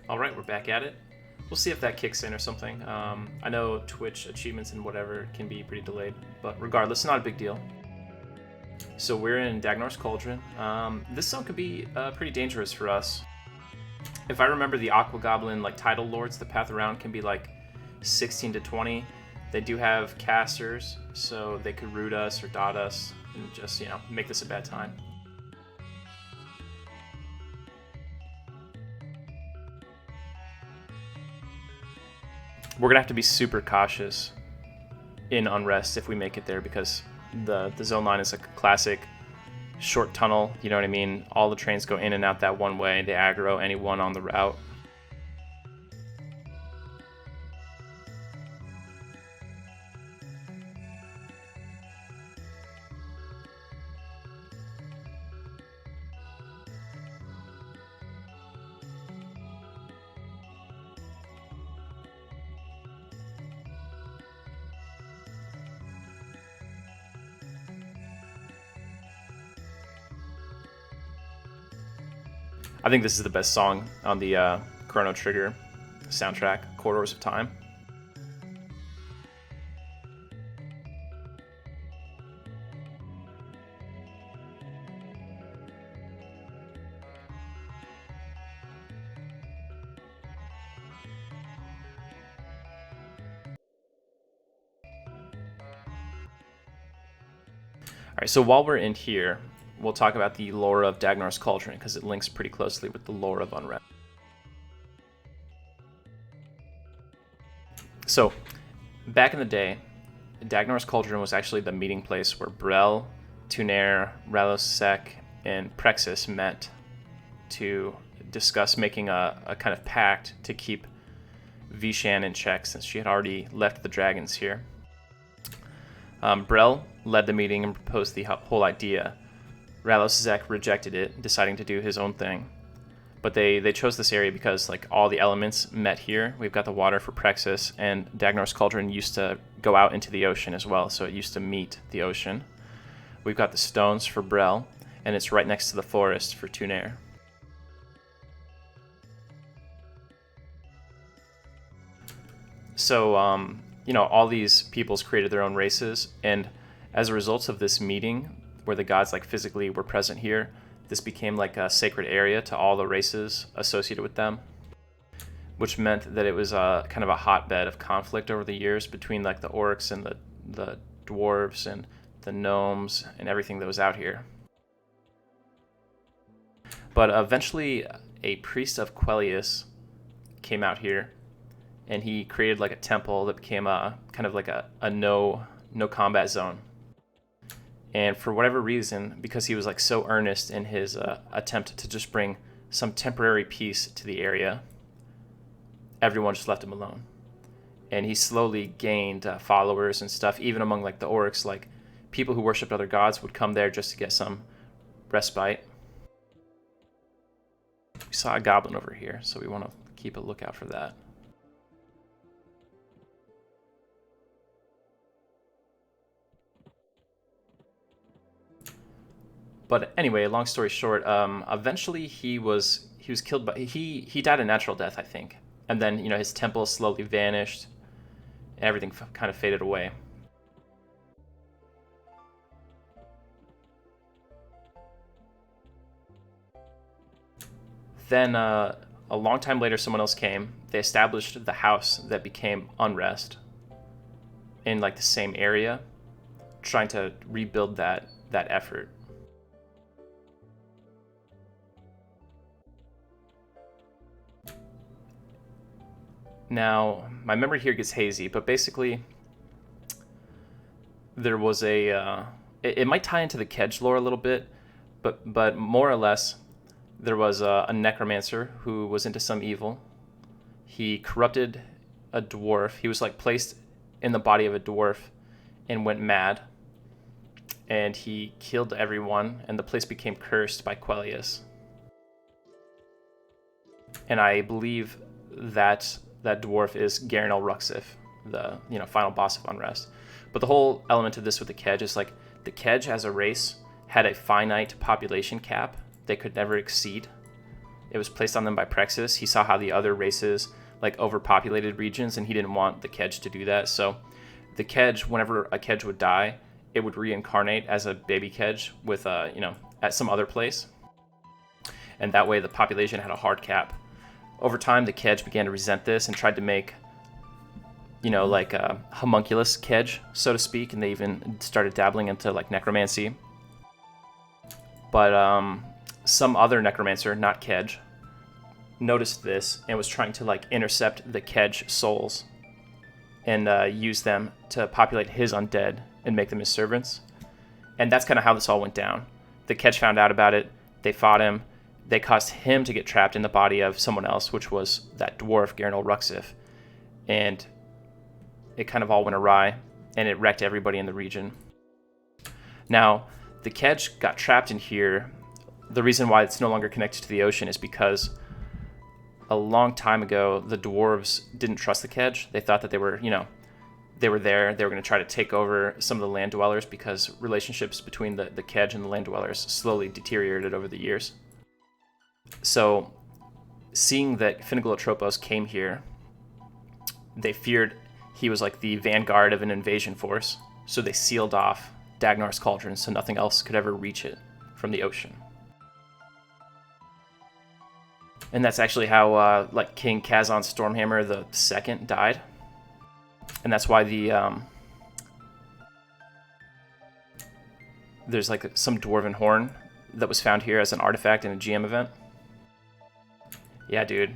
All right, we're back at it. We'll see if that kicks in or something. I know Twitch achievements and whatever can be pretty delayed, but regardless, not a big deal. So we're in Dagnor's Cauldron. This zone could be pretty dangerous for us. If I remember the Aqua Goblin like title lords, the path around can be like 16 to 20. They do have casters, so they could root us or dot us and just, make this a bad time. We're gonna have to be super cautious in Unrest if we make it there, because the zone line is like a classic short tunnel, you know what I mean? All the trains go in and out that one way. They aggro anyone on the route. I think this is the best song on the Chrono Trigger soundtrack, Corridors of Time. Alright, so while we're in here, we'll talk about the lore of Dagnor's Cauldron, because it links pretty closely with the lore of Unrest. So, back in the day, Dagnor's Cauldron was actually the meeting place where Brel, Tunair, Ralosek, and Prexis met to discuss making a kind of pact to keep Vishan in check, since she had already left the dragons here. Brel led the meeting and proposed the whole idea. Ralosek rejected it, deciding to do his own thing. But they chose this area because like all the elements met here. We've got the water for Prexis, and Dagnor's Cauldron used to go out into the ocean as well, so it used to meet the ocean. We've got the stones for Brel, and it's right next to the forest for Tunair. So, all these peoples created their own races, and as a result of this meeting, where the gods like physically were present here, this became like a sacred area to all the races associated with them, which meant that it was kind of a hotbed of conflict over the years between like the orcs and the dwarves and the gnomes and everything that was out here. But eventually a priest of Quellius came out here, and he created like a temple that became a kind of like a no combat zone. And for whatever reason, because he was like so earnest in his attempt to just bring some temporary peace to the area, everyone just left him alone. And he slowly gained followers and stuff, even among like the orcs. Like people who worshipped other gods would come there just to get some respite. We saw a goblin over here, so we want to keep a lookout for that. But anyway, long story short, eventually he was killed by he died a natural death, I think, and then his temple slowly vanished, and everything kind of faded away. Then a long time later, someone else came. They established the house that became Unrest in like the same area, trying to rebuild that effort. Now, my memory here gets hazy, but basically, there was it might tie into the Kedge lore a little bit, but more or less, there was a necromancer who was into some evil. He corrupted a dwarf. He was like placed in the body of a dwarf and went mad. And he killed everyone, and the place became cursed by Quellius. And I believe that dwarf is Garinel Ruxif, the final boss of Unrest. But the whole element of this with the Kedge is like the Kedge as a race had a finite population cap they could never exceed. It was placed on them by Praxis. He saw how the other races like overpopulated regions, and he didn't want the Kedge to do that. So the Kedge, whenever a Kedge would die, it would reincarnate as a baby Kedge with at some other place, and that way the population had a hard cap. Over time, the Kedge began to resent this and tried to make, like a homunculus Kedge, so to speak, and they even started dabbling into like necromancy. But some other necromancer, not Kedge, noticed this and was trying to like intercept the Kedge souls and use them to populate his undead and make them his servants. And that's kind of how this all went down. The Kedge found out about it. They fought him. They caused him to get trapped in the body of someone else, which was that dwarf, Garnol Ruxif. And it kind of all went awry, and it wrecked everybody in the region. Now, the Kedge got trapped in here. The reason why it's no longer connected to the ocean is because a long time ago, the dwarves didn't trust the Kedge. They thought that they were, they were there. They were going to try to take over some of the land dwellers because relationships between the Kedge and the land dwellers slowly deteriorated over the years. So, seeing that Finnegalotropos came here, they feared he was like the vanguard of an invasion force. So they sealed off Dagnar's cauldron so nothing else could ever reach it from the ocean. And that's actually how King Kazan Stormhammer II died. And that's why there's like some dwarven horn that was found here as an artifact in a GM event. Yeah, dude,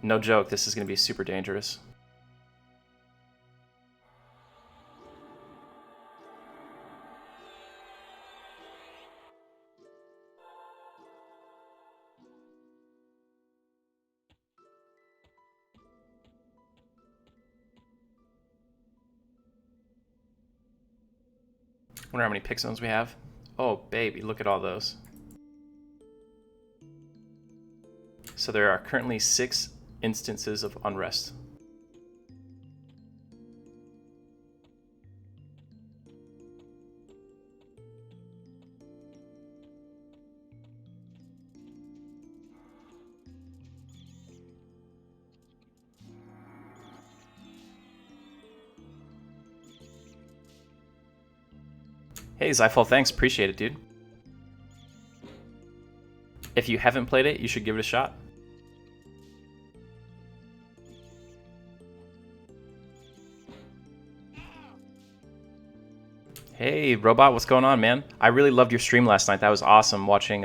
no joke, this is going to be super dangerous. Wonder how many pick zones we have. Oh, baby, look at all those. So there are currently 6 instances of unrest. Hey, Zyphal, thanks. Appreciate it, dude. If you haven't played it, you should give it a shot. Hey, Robot, what's going on, man? I really loved your stream last night. That was awesome, watching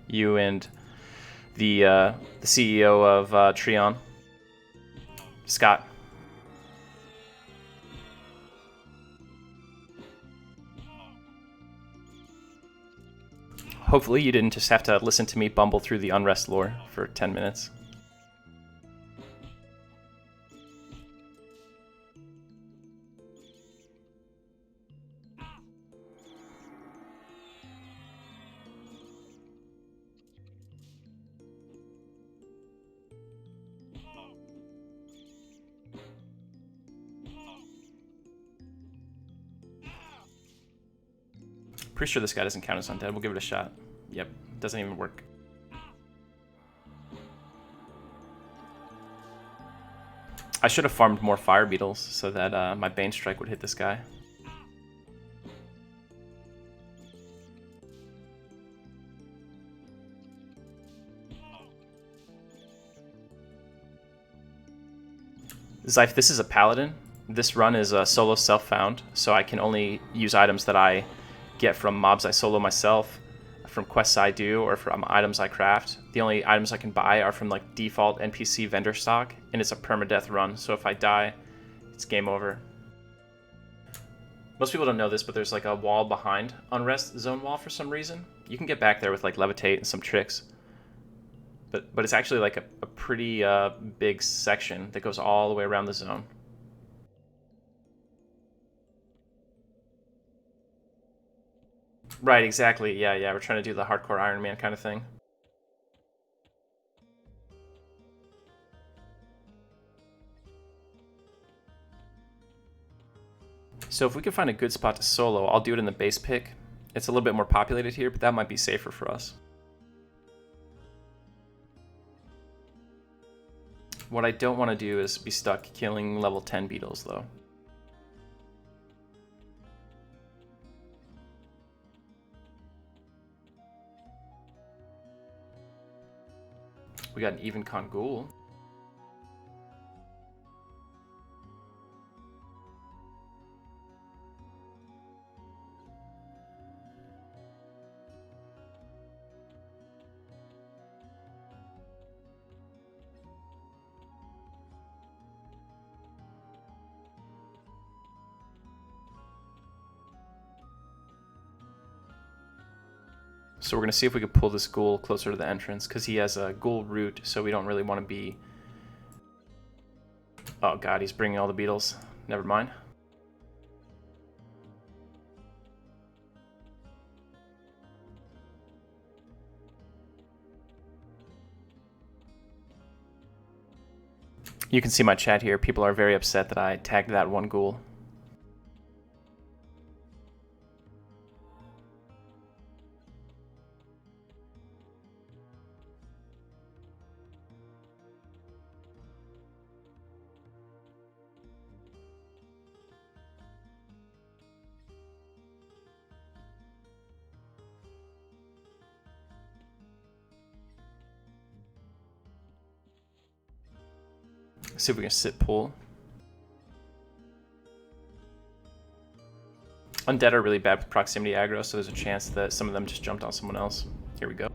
you and the CEO of Treon, Scott. Hopefully you didn't just have to listen to me bumble through the Unrest lore for 10 minutes. Pretty sure this guy doesn't count as undead. We'll give it a shot. Yep, doesn't even work. I should have farmed more fire beetles so that my Bane Strike would hit this guy. Zyph, this is a Paladin. This run is a solo self-found, so I can only use items that I get from mobs I solo myself, from quests I do, or from items I craft. The only items I can buy are from like default NPC vendor stock, and it's a permadeath run, so if I die, it's game over. Most people don't know this, but there's like a wall behind Unrest Zone Wall for some reason. You can get back there with like levitate and some tricks, but it's actually like a pretty big section that goes all the way around the zone. Right, exactly. Yeah, we're trying to do the hardcore Iron Man kind of thing. So if we can find a good spot to solo, I'll do it in the base pick. It's a little bit more populated here, but that might be safer for us. What I don't want to do is be stuck killing level 10 beetles, though. We got an even con ghoul. So we're going to see if we can pull this ghoul closer to the entrance, because he has a ghoul root, so we don't really want to be... Oh god, he's bringing all the beetles. Never mind. You can see my chat here. People are very upset that I tagged that one ghoul. See if we can sit pull. Undead are really bad with proximity aggro, so there's a chance that some of them just jumped on someone else. Here we go.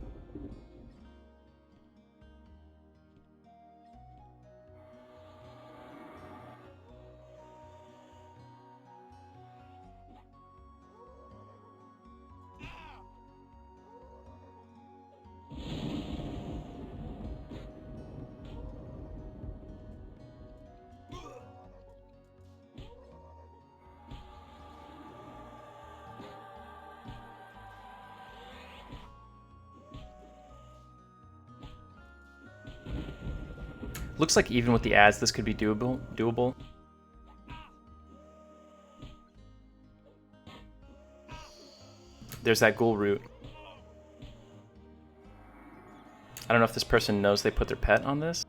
Looks like even with the ads, this could be doable. There's that ghoul root. I don't know if this person knows they put their pet on this.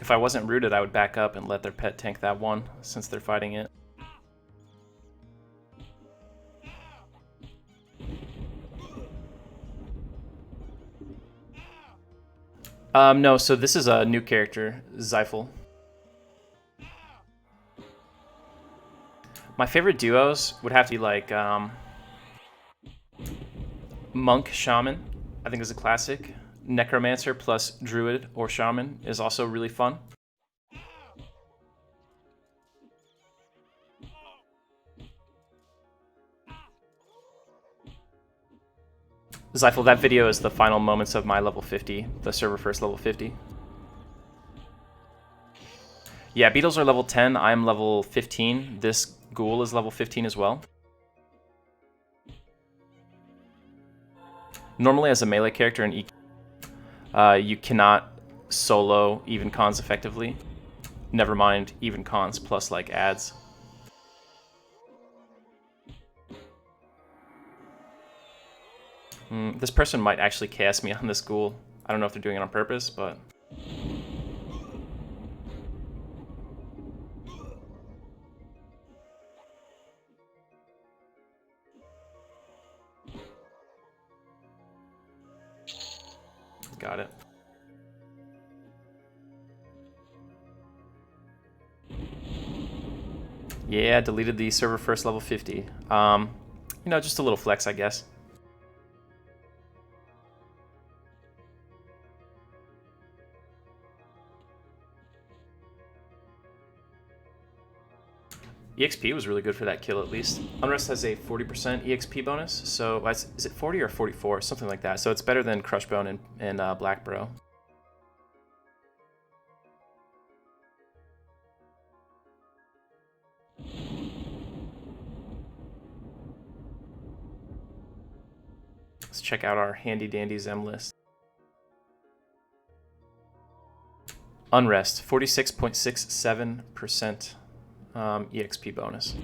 If I wasn't rooted, I would back up and let their pet tank that one, since they're fighting it. No, so this is a new character, Zaide. My favorite duos would have to be like Monk Shaman, I think is a classic. Necromancer plus Druid or Shaman is also really fun. Zaide, that video is the final moments of my level 50, the server first level 50. Yeah, beetles are level 10, I'm level 15. This ghoul is level 15 as well. Normally as a melee character in EQ, you cannot solo even cons effectively. Never mind even cons plus like ads. This person might actually cast me on this ghoul. I don't know if they're doing it on purpose, but... Got it. Yeah, deleted the server first level 50. You know, just a little flex, I guess. EXP was really good for that kill, at least. Unrest has a 40% EXP bonus, so is it 40 or 44? Something like that. So it's better than Crushbone and Black Bro. Let's check out our handy dandy Zem list. Unrest, 46.67%. EXP bonus.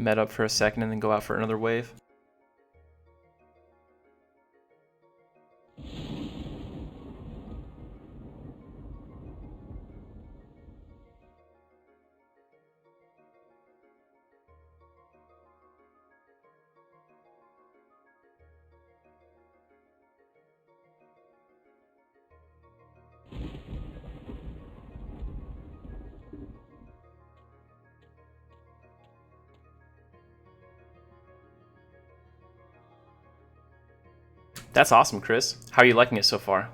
Med up for a second and then go out for another wave. That's awesome, Chris. How are you liking it so far?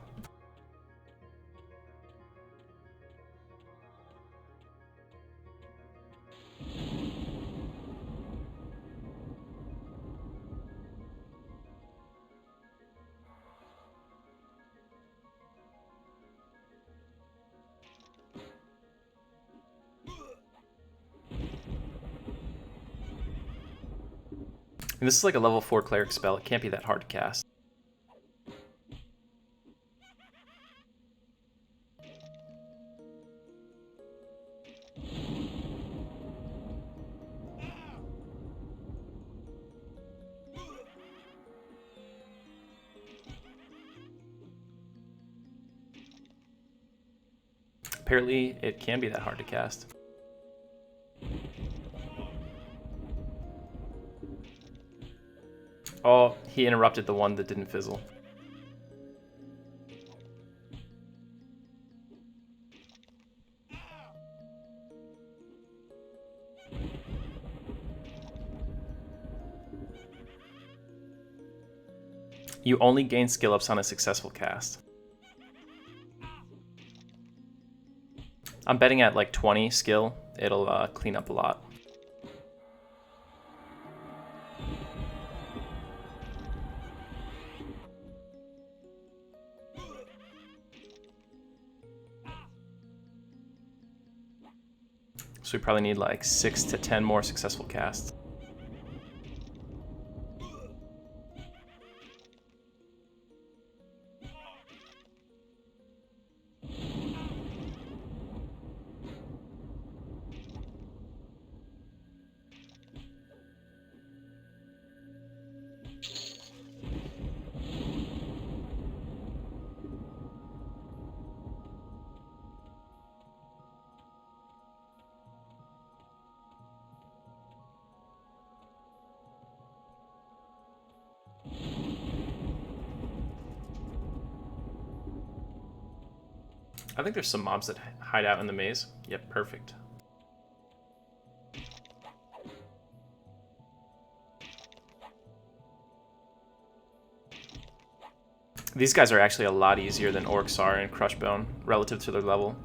And this is like a level 4 cleric spell. It can't be that hard to cast. Apparently, it can be that hard to cast. Oh, he interrupted the one that didn't fizzle. You only gain skill ups on a successful cast. I'm betting at like 20 skill, it'll clean up a lot. So we probably need like 6 to 10 more successful casts. I think there's some mobs that hide out in the maze. Yep, perfect. These guys are actually a lot easier than orcs are in Crushbone relative to their level.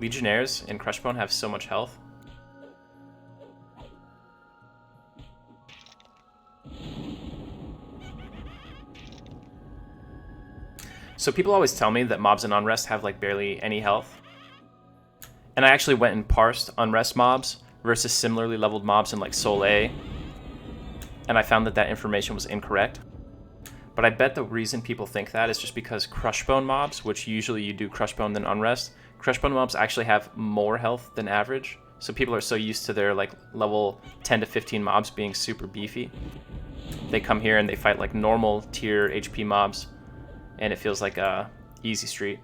Legionnaires in Crushbone have so much health. So people always tell me that mobs in Unrest have like barely any health. And I actually went and parsed Unrest mobs versus similarly leveled mobs in like Soul A. And I found that that information was incorrect. But I bet the reason people think that is just because Crushbone mobs, which usually you do Crushbone than Unrest, Crushbone mobs actually have more health than average. So people are so used to their like level 10 to 15 mobs being super beefy. They come here and they fight like normal tier HP mobs. And it feels like a easy street.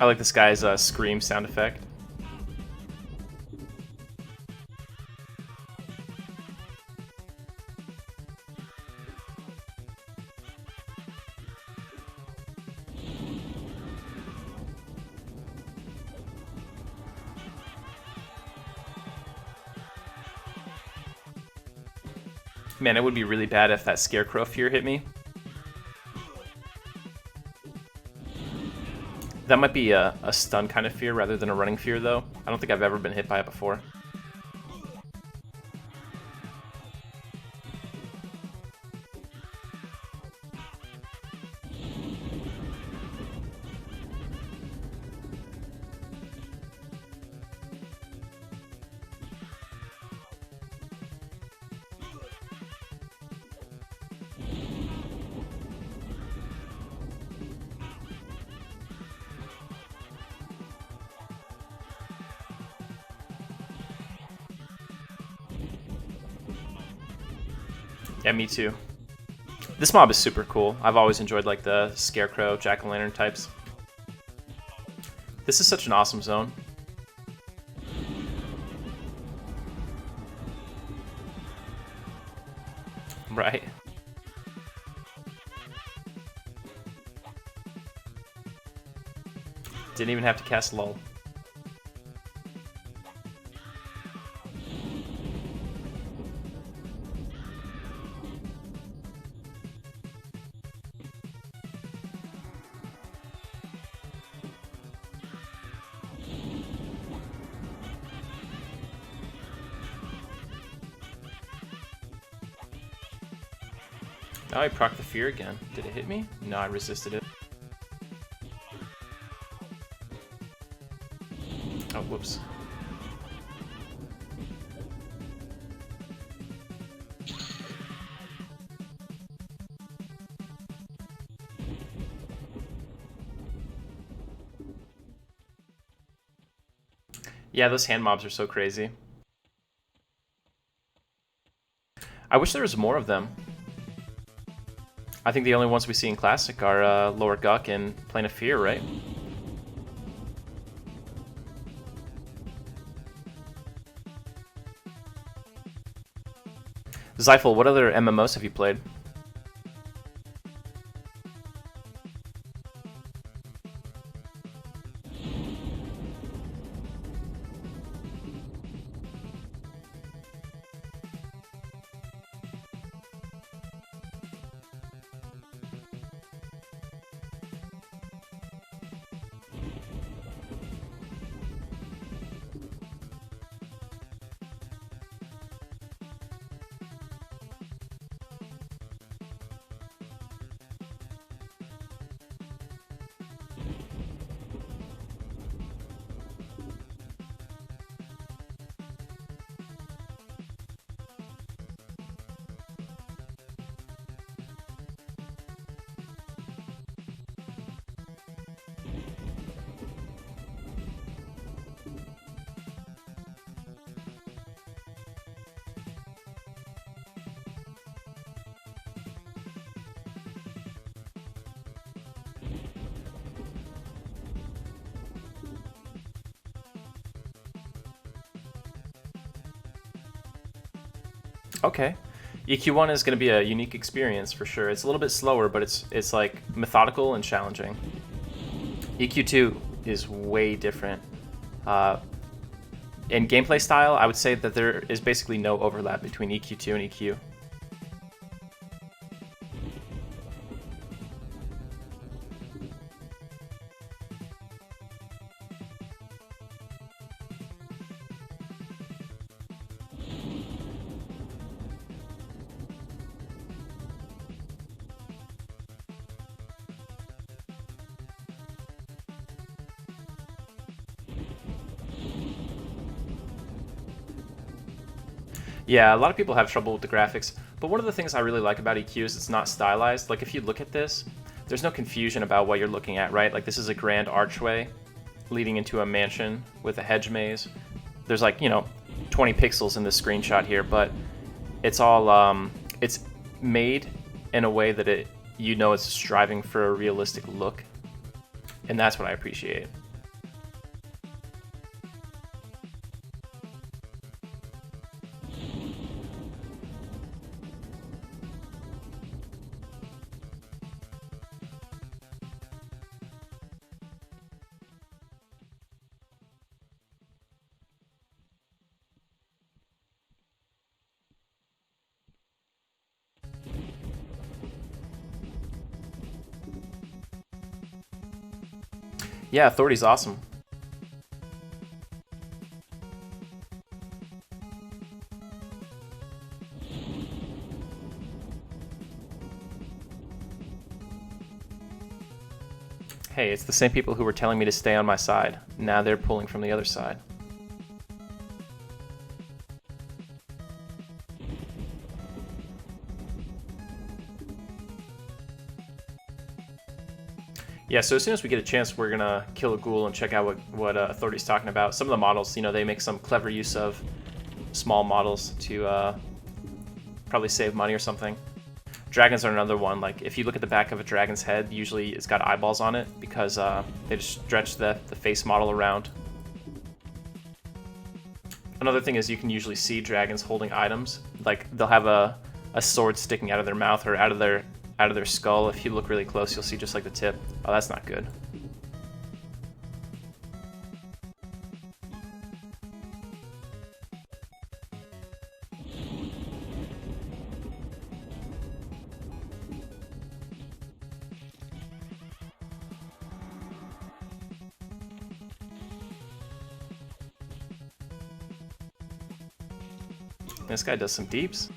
I like this guy's scream sound effect. Man, it would be really bad if that Scarecrow fear hit me. That might be a stun kind of fear rather than a running fear, though. I don't think I've ever been hit by it before. Yeah, me too. This mob is super cool. I've always enjoyed like the Scarecrow, Jack-o'-lantern types. This is such an awesome zone. Right. Didn't even have to cast lull. Now I proc the fear again. Did it hit me? No, I resisted it. Oh, whoops. Yeah, those hand mobs are so crazy. I wish there was more of them. I think the only ones we see in Classic are Lower Guck and Plane of Fear, right? Zyphel, what other MMOs have you played? Okay. EQ1 is going to be a unique experience for sure. It's a little bit slower, but it's like methodical and challenging. EQ2 is way different. In gameplay style, I would say that there is basically no overlap between EQ2 and EQ. Yeah, a lot of people have trouble with the graphics, but one of the things I really like about EQ is it's not stylized. Like if you look at this, there's no confusion about what you're looking at, right? Like this is a grand archway leading into a mansion with a hedge maze. There's like, 20 pixels in this screenshot here, but it's all, it's made in a way that it's striving for a realistic look. And that's what I appreciate. Yeah, Authority's awesome. Hey, it's the same people who were telling me to stay on my side. Now they're pulling from the other side. Yeah, so as soon as we get a chance, we're gonna kill a ghoul and check out what Authority's talking about. Some of the models, you know, they make some clever use of small models to probably save money or something. Dragons are another one. Like, if you look at the back of a dragon's head, usually it's got eyeballs on it because they just stretch the face model around. Another thing is you can usually see dragons holding items. Like, they'll have a sword sticking out of their mouth or out of their skull. If you look really close, you'll see just like the tip. Oh, that's not good. This guy does some deeps.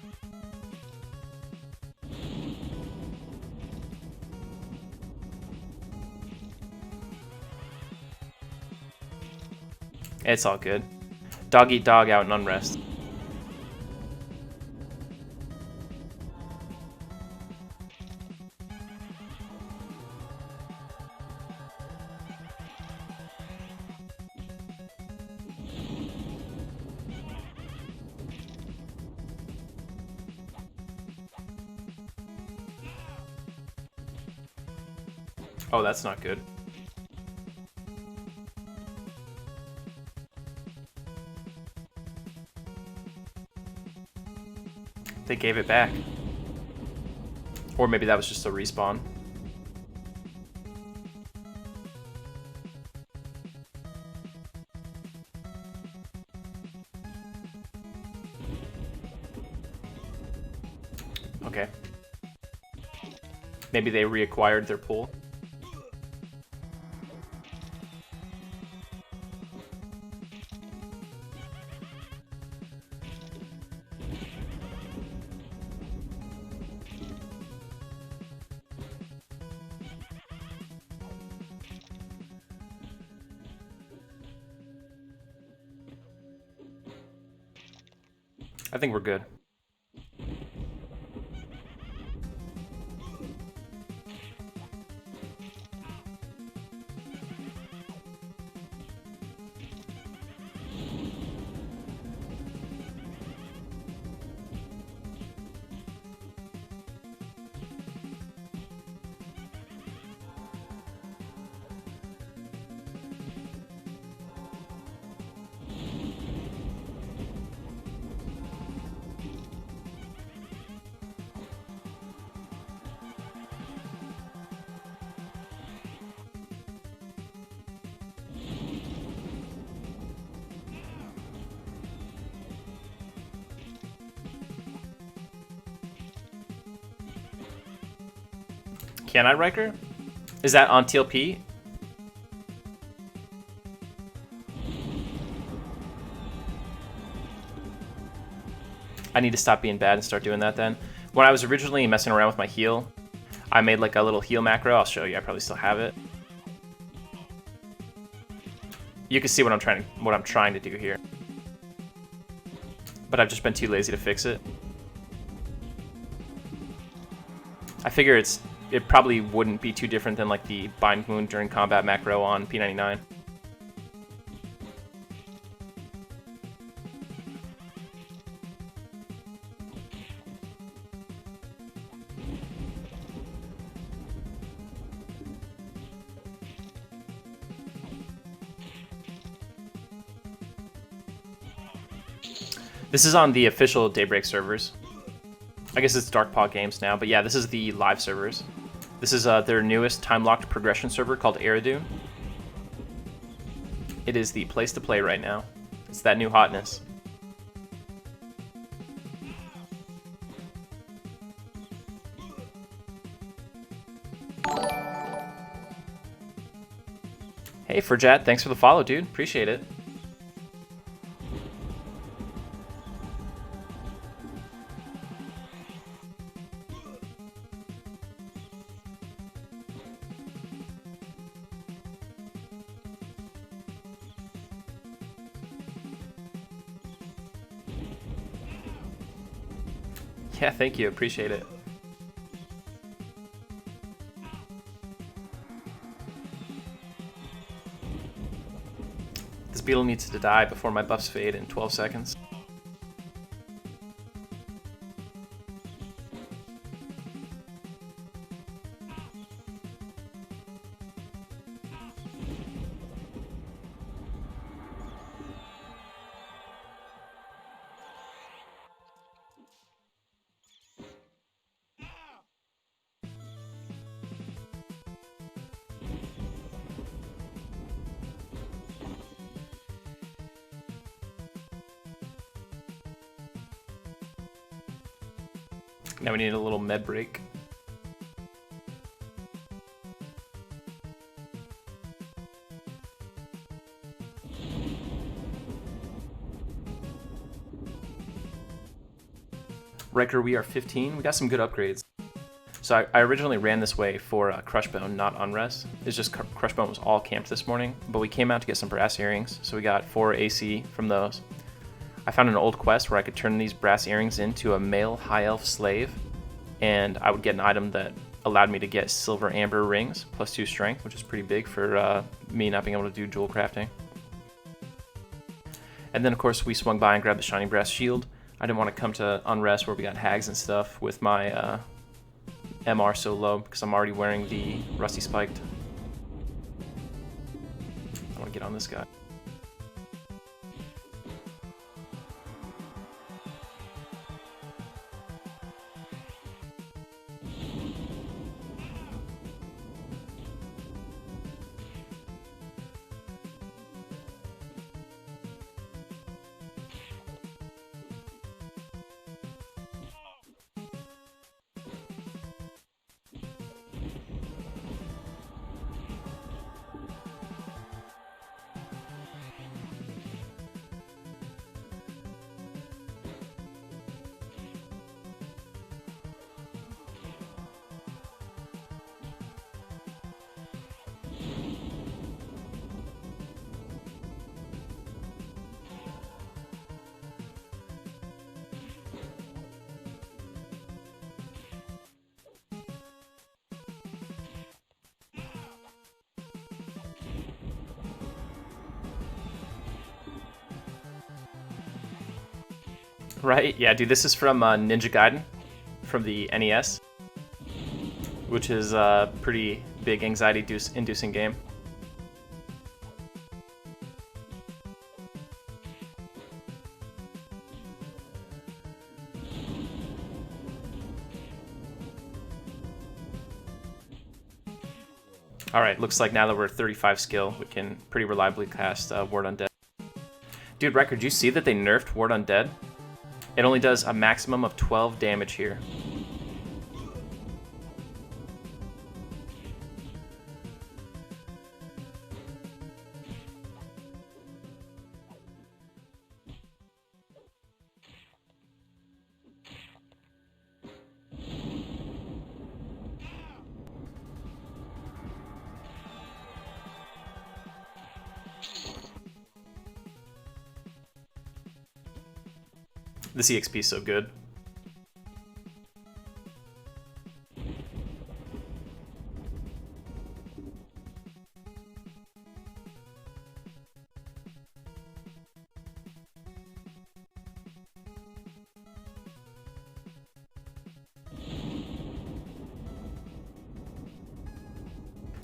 It's all good. Dog eat dog out in Unrest. Oh, that's not good. They gave it back. Or maybe that was just a respawn. Okay. Maybe they reacquired their pool. I think we're good. Can I Riker? Is that on TLP? I need to stop being bad and start doing that then. When I was originally messing around with my heal, I made like a little heal macro. I'll show you. I probably still have it. You can see what I'm trying to do here. But I've just been too lazy to fix it. I figure it probably wouldn't be too different than like the Bind Wound during combat macro on P99. This is on the official Daybreak servers. I guess it's Darkpaw Games now, but yeah, this is the live servers. This is their newest time-locked progression server called Eridu. It is the place to play right now. It's that new hotness. Hey, Furjet, thanks for the follow, dude. Appreciate it. Yeah, thank you. Appreciate it. This beetle needs to die before my buffs fade in 12 seconds. Now we need a little med break. Riker, we are 15. We got some good upgrades. So I originally ran this way for Crushbone, not Unrest. It's just Crushbone was all camped this morning, but we came out to get some brass earrings, so we got 4 AC from those. I found an old quest where I could turn these brass earrings into a male high elf slave, and I would get an item that allowed me to get silver amber rings, plus 2 strength, which is pretty big for me not being able to do jewel crafting. And then of course we swung by and grabbed the shiny brass shield. I didn't want to come to Unrest where we got hags and stuff with my MR so low because I'm already wearing the rusty spiked. I want to get on this guy. Right? Yeah, dude, this is from Ninja Gaiden from the NES, which is a pretty big anxiety-inducing game. Alright, looks like now that we're 35 skill, we can pretty reliably cast Ward Undead. Dude, Record, do you see that they nerfed Ward Undead? It only does a maximum of 12 damage here. This EXP is so good.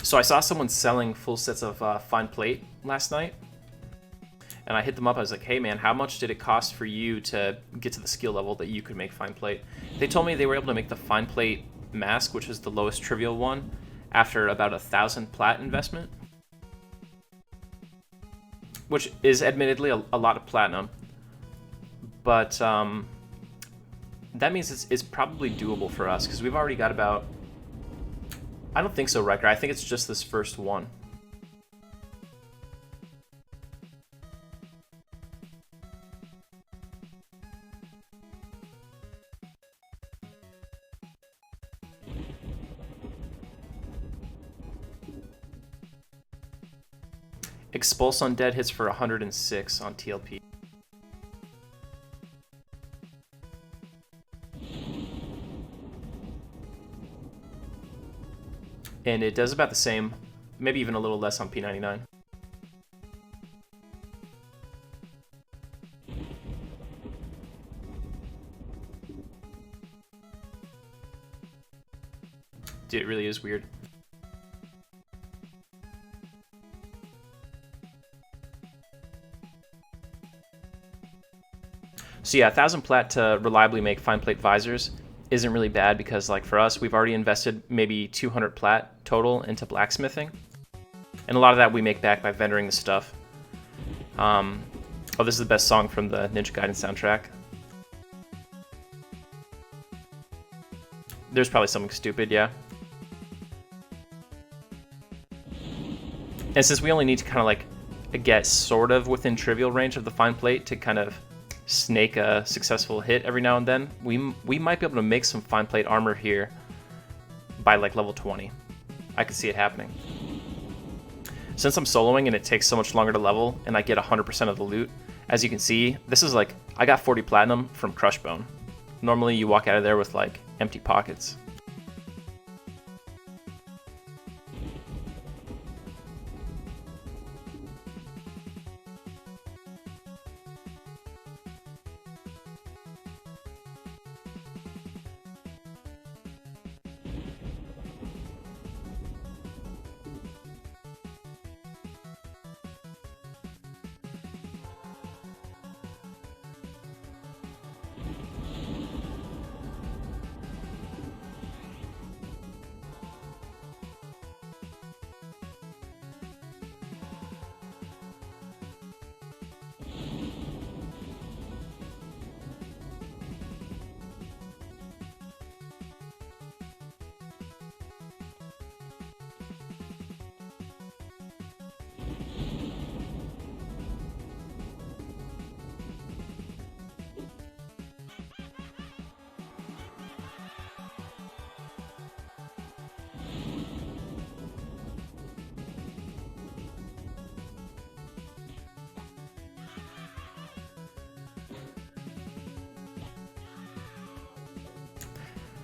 So I saw someone selling full sets of fine plate last night. And I hit them up, I was like, hey man, how much did it cost for you to get to the skill level that you could make fine plate? They told me they were able to make the fine plate mask, which is the lowest trivial one, after about 1,000 plat investment. Which is admittedly a lot of platinum. But that means it's probably doable for us, because we've already got about... I don't think so, Riker. I think it's just this first one. Expulse Undead hits for 106 on TLP. And it does about the same, maybe even a little less on P99. Dude, it really is weird. So yeah, 1,000 plat to reliably make fine plate visors isn't really bad because, like, for us, we've already invested maybe 200 plat total into blacksmithing. And a lot of that we make back by vendoring the stuff. Oh, this is the best song from the Ninja Gaiden soundtrack. There's probably something stupid, yeah. And since we only need to kind of like get sort of within trivial range of the fine plate to kind of snake a successful hit every now and then, we might be able to make some fine plate armor here by like level 20. I could see it happening. Since I'm soloing and it takes so much longer to level and I get 100% of the loot, as you can see, this is like, I got 40 platinum from Crushbone. Normally you walk out of there with like empty pockets.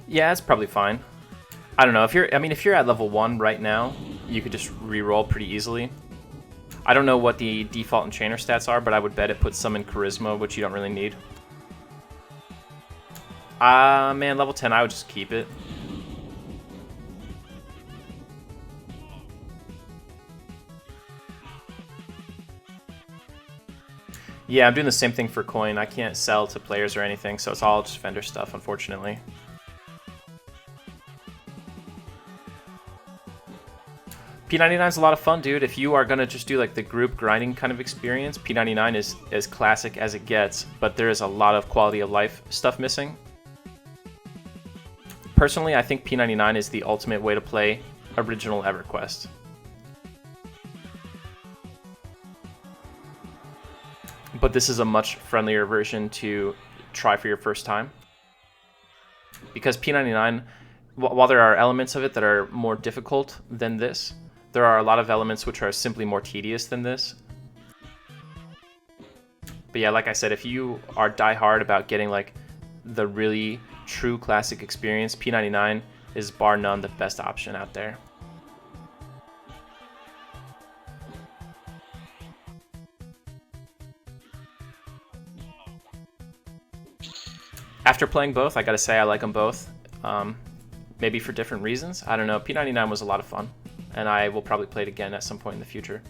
Yeah, it's probably fine. I don't know, if you're at level 1 right now, you could just reroll pretty easily. I don't know what the default Enchanter stats are, but I would bet it puts some in Charisma, which you don't really need. Man, level 10, I would just keep it. Yeah, I'm doing the same thing for coin. I can't sell to players or anything, so it's all just vendor stuff, unfortunately. P99 is a lot of fun, dude. If you are gonna just do like the group grinding kind of experience, P99 is as classic as it gets, but there is a lot of quality of life stuff missing. Personally, I think P99 is the ultimate way to play original EverQuest. But this is a much friendlier version to try for your first time. Because P99, while there are elements of it that are more difficult than this, there are a lot of elements which are simply more tedious than this. But yeah, like I said, if you are die-hard about getting like the really true classic experience, P99 is bar none the best option out there. After playing both, I gotta say I like them both. Maybe for different reasons. I don't know. P99 was a lot of fun, and I will probably play it again at some point in the future.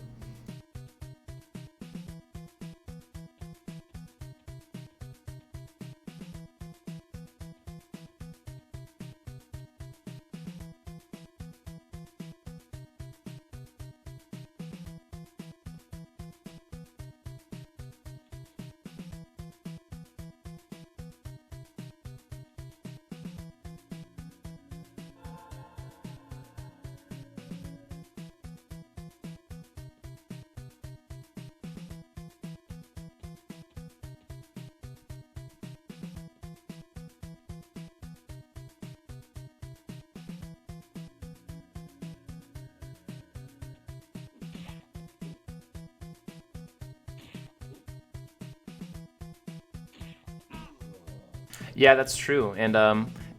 Yeah, that's true. And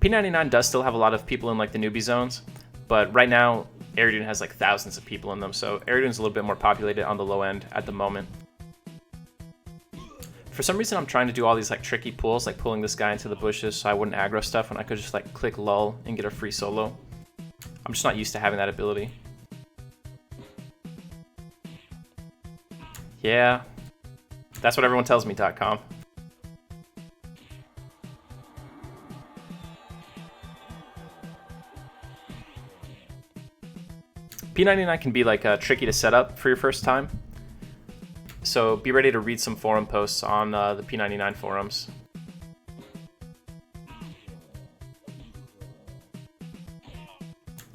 P99 does still have a lot of people in like the newbie zones, but right now Aridune has like thousands of people in them, so Aridune's a little bit more populated on the low end at the moment. For some reason, I'm trying to do all these like tricky pulls, like pulling this guy into the bushes so I wouldn't aggro stuff when I could just like click lull and get a free solo. I'm just not used to having that ability. Yeah, that's what everyone tells me.com. P99 can be like tricky to set up for your first time. So be ready to read some forum posts on the P99 forums.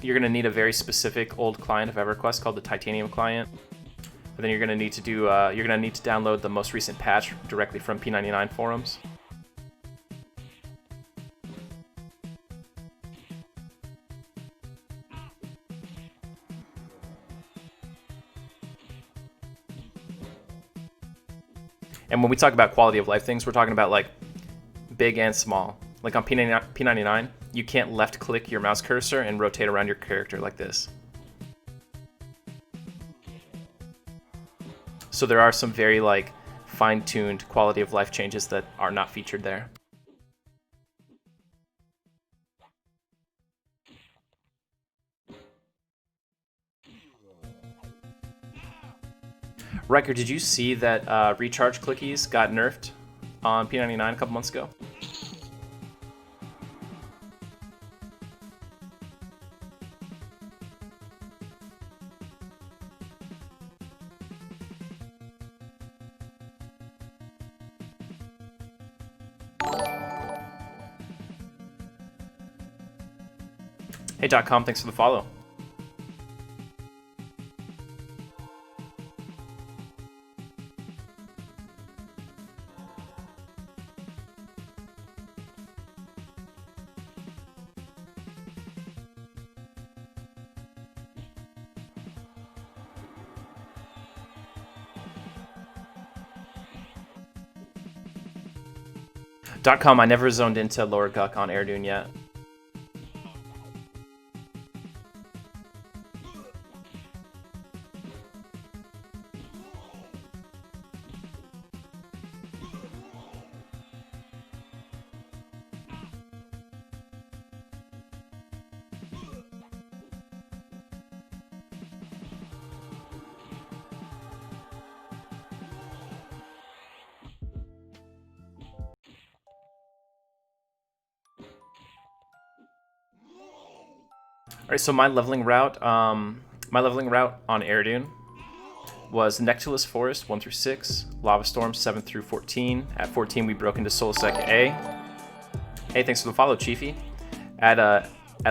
You're going to need a very specific old client of Everquest called the Titanium client. And then you're going to need to do download the most recent patch directly from P99 forums. And when we talk about quality of life things, we're talking about like big and small. Like on P99, you can't left click your mouse cursor and rotate around your character like this. So there are some very like fine-tuned quality of life changes that are not featured there. Riker, did you see that recharge clickies got nerfed on P99 a couple months ago? Hey, .com, thanks for the follow. .com, I never zoned into lower Guck on Aridune yet. All right, so my leveling route on Aridune was Nectilus Forest 1 through 6, Lava Storm 7 through 14. At 14, we broke into Soulsec A. Hey, thanks for the follow, Chiefy. At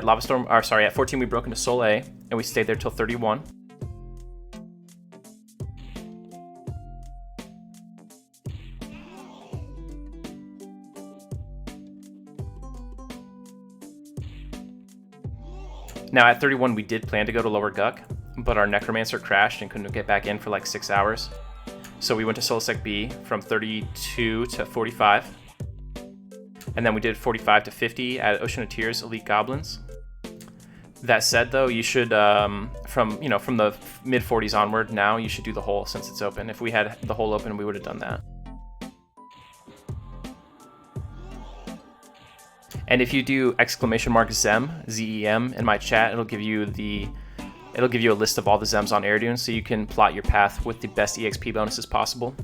Lava Storm, or sorry, at 14, we broke into Soul A, and we stayed there till 31. Now at 31 we did plan to go to Lower Guck, but our Necromancer crashed and couldn't get back in for like 6 hours. So we went to Soulsec B from 32 to 45. And then we did 45 to 50 at Ocean of Tears Elite Goblins. That said though, you should, from the mid 40s onward now, you should do the hole since it's open. If we had the hole open, we would have done that. And if you do !ZEM, Z-E-M, in my chat, it'll give you a list of all the Zems on Aridune, so you can plot your path with the best EXP bonuses possible.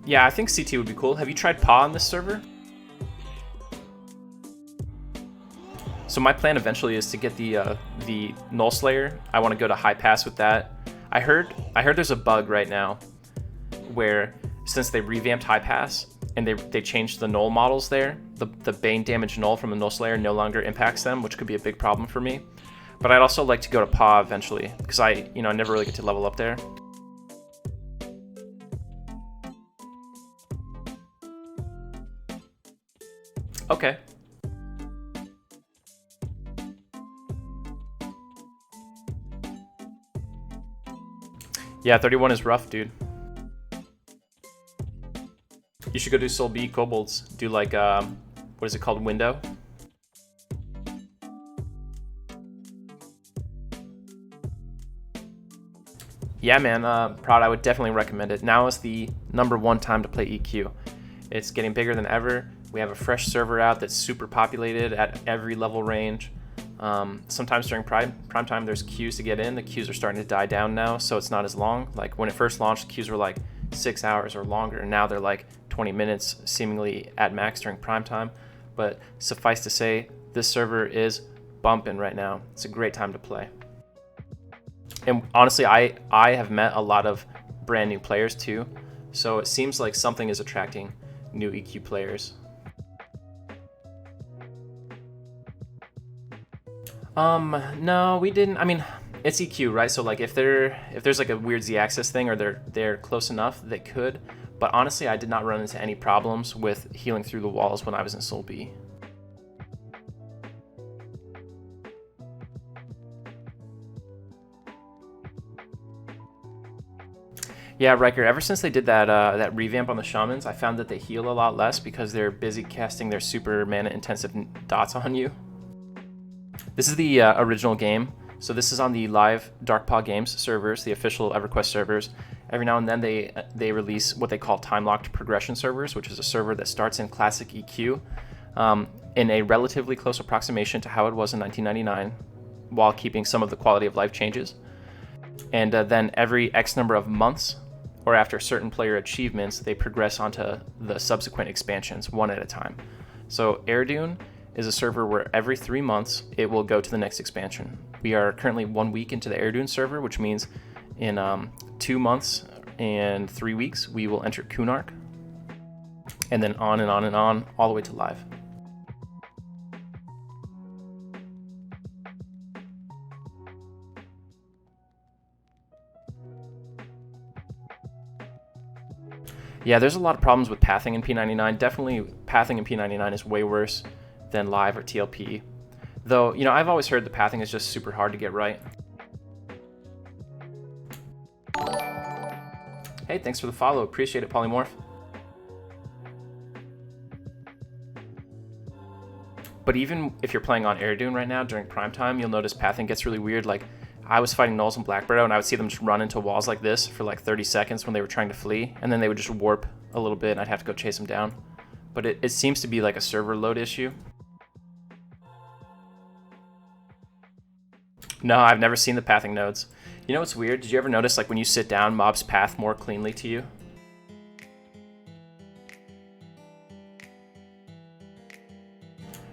Yeah, I think CT would be cool. Have you tried PAW on this server? So my plan eventually is to get the Null Slayer. I want to go to High Pass with that. I heard there's a bug right now where since they revamped High Pass and they changed the Null models there, the Bane damage Null from the Null Slayer no longer impacts them, which could be a big problem for me. But I'd also like to go to PA eventually, because I never really get to level up there. Okay. Yeah, 31 is rough, dude. You should go do Soul B Kobolds. Do like, what is it called? Window? Yeah, man, Proud, I would definitely recommend it. Now is the #1 time to play EQ. It's getting bigger than ever. We have a fresh server out that's super populated at every level range. Sometimes during prime time, there's queues to get in. The queues are starting to die down now, so it's not as long. Like when it first launched, queues were like 6 hours or longer, and now they're like 20 minutes, seemingly at max during prime time. But suffice to say, this server is bumping right now. It's a great time to play. And honestly, I have met a lot of brand new players too, so it seems like something is attracting new EQ players. No, we didn't. I mean, it's EQ, right? So like if there's like a weird Z-axis thing, or they're close enough, they could. But honestly, I did not run into any problems with healing through the walls when I was in Soul B. Yeah, Riker, ever since they did that revamp on the Shamans, I found that they heal a lot less because they're busy casting their super mana-intensive dots on you. This is the original game, so this is on the live Darkpaw Games servers, the official Everquest servers. Every now and then they release what they call time-locked progression servers, which is a server that starts in classic EQ in a relatively close approximation to how it was in 1999, while keeping some of the quality of life changes. And then every X number of months, or after certain player achievements, they progress onto the subsequent expansions one at a time. So Air is a server where every 3 months it will go to the next expansion. We are currently 1 week into the Air server, which means in 2 months and 3 weeks we will enter Kunark, and then on and on and on, all the way to live. Yeah, there's a lot of problems with pathing in P99. Definitely pathing in P99 is way worse than live or TLP. Though, I've always heard the pathing is just super hard to get right. Hey, thanks for the follow. Appreciate it, Polymorph. But even if you're playing on Air right now during prime time, you'll notice pathing gets really weird. Like, I was fighting Gnolls and Blackbird, and I would see them just run into walls like this for like 30 seconds when they were trying to flee, and then they would just warp a little bit, and I'd have to go chase them down. But it seems to be like a server load issue. No, I've never seen the pathing nodes. You know what's weird? Did you ever notice, like, when you sit down, mobs path more cleanly to you?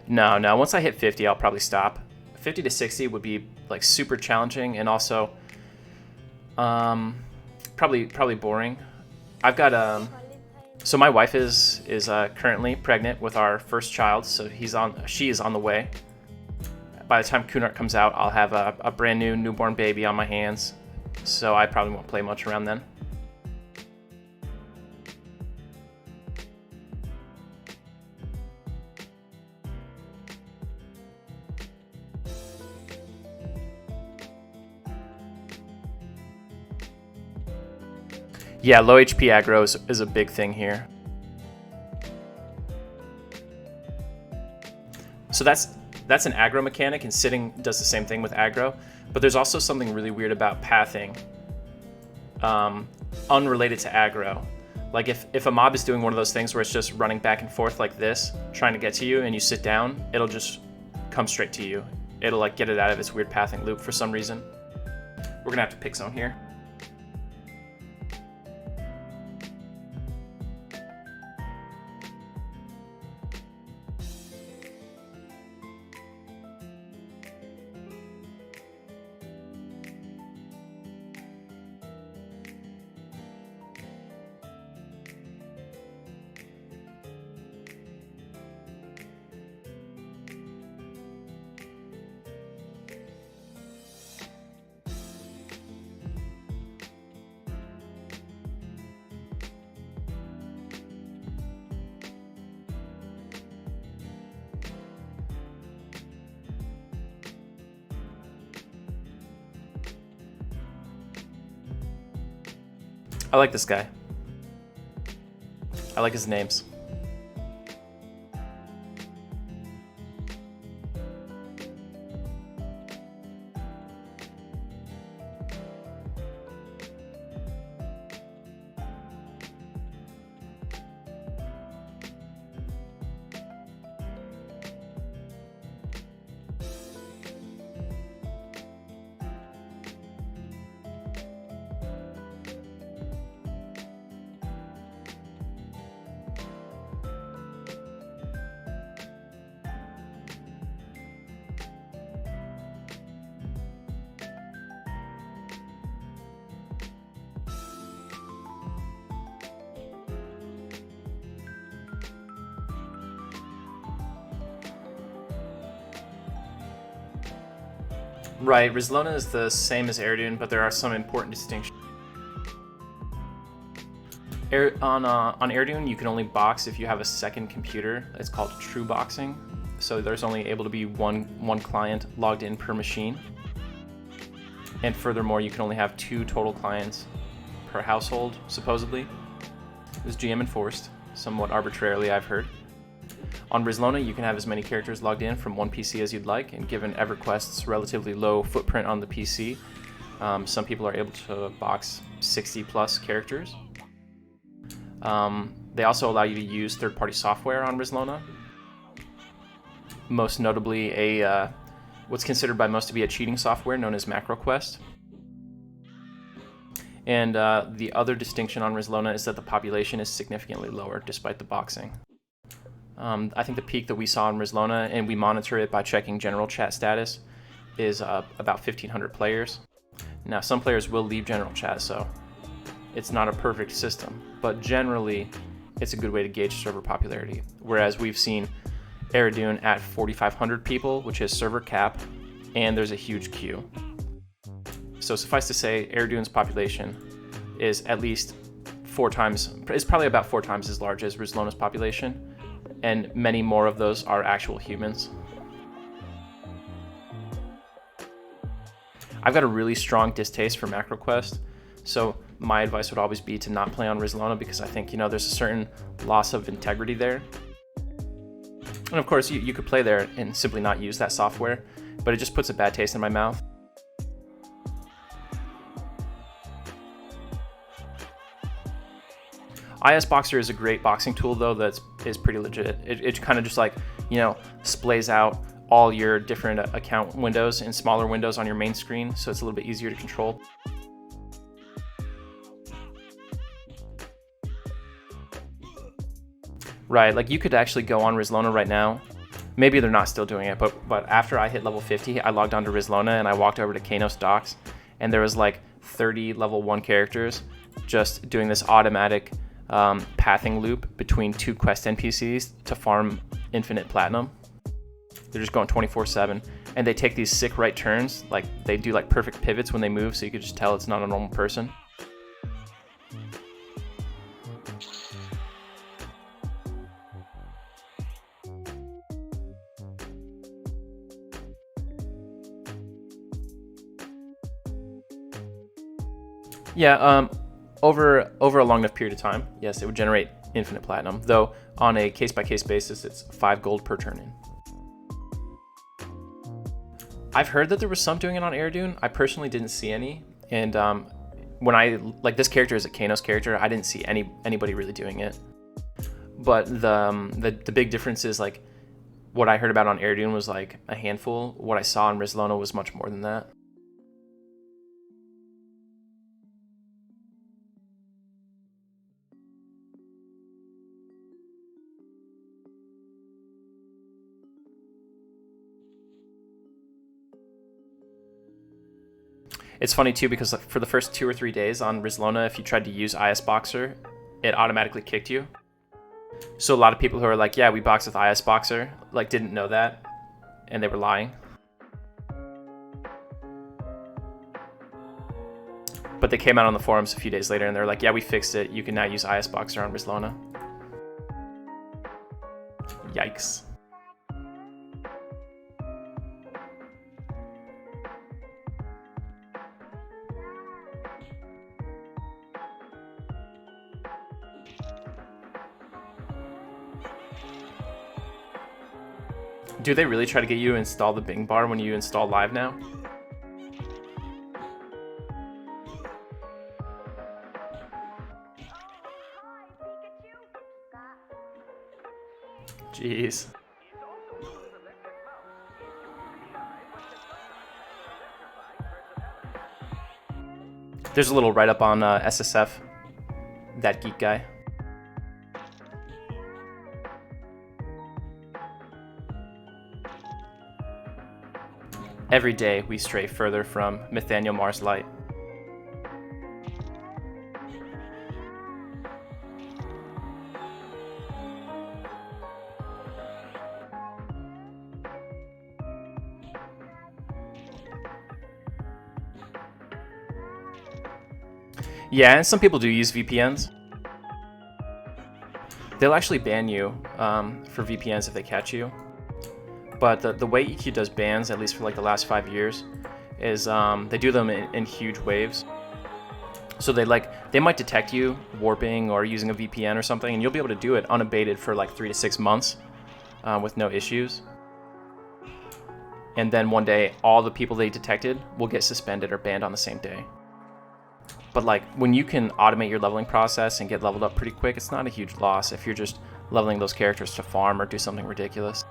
No, once I hit 50, I'll probably stop. 50 to 60 would be like super challenging, and also probably boring. I've got so my wife is currently pregnant with our first child, so she is on the way. By the time Kunark comes out, I'll have a brand new newborn baby on my hands, so I probably won't play much around then. Yeah, low HP aggro is a big thing here. So that's an aggro mechanic, and sitting does the same thing with aggro. But there's also something really weird about pathing, unrelated to aggro. Like if a mob is doing one of those things where it's just running back and forth like this, trying to get to you, and you sit down, it'll just come straight to you. It'll like get it out of its weird pathing loop for some reason. We're gonna have to pick zone here. I like this guy. I like his names. Right, Rizlona is the same as Airdoon, but there are some important distinctions. On Airdoon, you can only box if you have a second computer. It's called true boxing. So there's only able to be one client logged in per machine. And furthermore, you can only have 2 total clients per household, supposedly. It was GM enforced, somewhat arbitrarily, I've heard. On Rizlona, you can have as many characters logged in from one PC as you'd like, and given Everquest's relatively low footprint on the PC, some people are able to box 60 plus characters. They also allow you to use third-party software on Rizlona, most notably what's considered by most to be a cheating software known as MacroQuest. And the other distinction on Rizlona is that the population is significantly lower despite the boxing. I think the peak that we saw in Rizlona, and we monitor it by checking general chat status, is about 1,500 players. Now, some players will leave general chat, so it's not a perfect system, but generally, it's a good way to gauge server popularity. Whereas we've seen Airdoon at 4,500 people, which is server cap, and there's a huge queue. So suffice to say, Airdoon's population is at least 4 times, is probably about 4 times as large as Rizlona's population, and many more of those are actual humans. I've got a really strong distaste for MacroQuest, so my advice would always be to not play on Rizlona because I think, there's a certain loss of integrity there. And of course, you could play there and simply not use that software, but it just puts a bad taste in my mouth. IS Boxer is a great boxing tool, though, that is pretty legit. It kind of just splays out all your different account windows in smaller windows on your main screen, so it's a little bit easier to control. Right, you could actually go on Rizlona right now. Maybe they're not still doing it, but after I hit level 50, I logged onto Rizlona and I walked over to Kanos Docks, and there was 30 level 1 characters just doing this automatic pathing loop between 2 quest NPCs to farm infinite platinum. They're just going 24/7, and they take these sick right turns. They do perfect pivots when they move, so you could just tell it's not a normal person. Yeah, over a long enough period of time, yes, it would generate infinite platinum, though on a case-by-case basis, it's 5 gold per turn in. I've heard that there was some doing it on Airdoon. I personally didn't see any, and when this character is a Kanos character, I didn't see anybody really doing it. But the big difference is what I heard about on Airdoon was a handful. What I saw in Rizlona was much more than that. It's funny too because for the first 2 or 3 days on Rizlona, if you tried to use IS Boxer, it automatically kicked you. So a lot of people who are yeah, we box with IS Boxer, didn't know that, and they were lying. But they came out on the forums a few days later and they're yeah, we fixed it. You can now use IS Boxer on Rizlona. Yikes. Do they really try to get you to install the Bing bar when you install live now? Jeez. There's a little write-up on SSF, that geek guy. Every day we stray further from Nathaniel Mars Light. Yeah, and some people do use VPNs. They'll actually ban you for VPNs if they catch you. But the way EQ does bans, at least for like the last 5 years, is they do them in huge waves. So they might detect you warping or using a VPN or something, and you'll be able to do it unabated for like 3 to 6 months with no issues. And then one day, all the people they detected will get suspended or banned on the same day. But like when you can automate your leveling process and get leveled up pretty quick, it's not a huge loss if you're just leveling those characters to farm or do something ridiculous.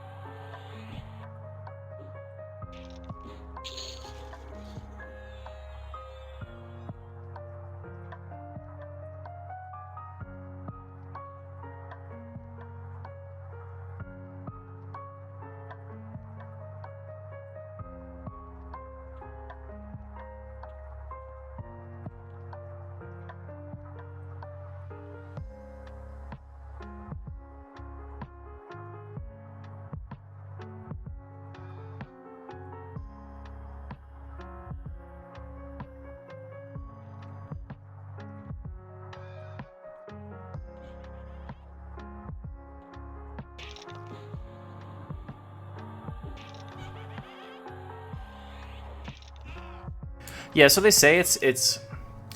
Yeah, so they say it's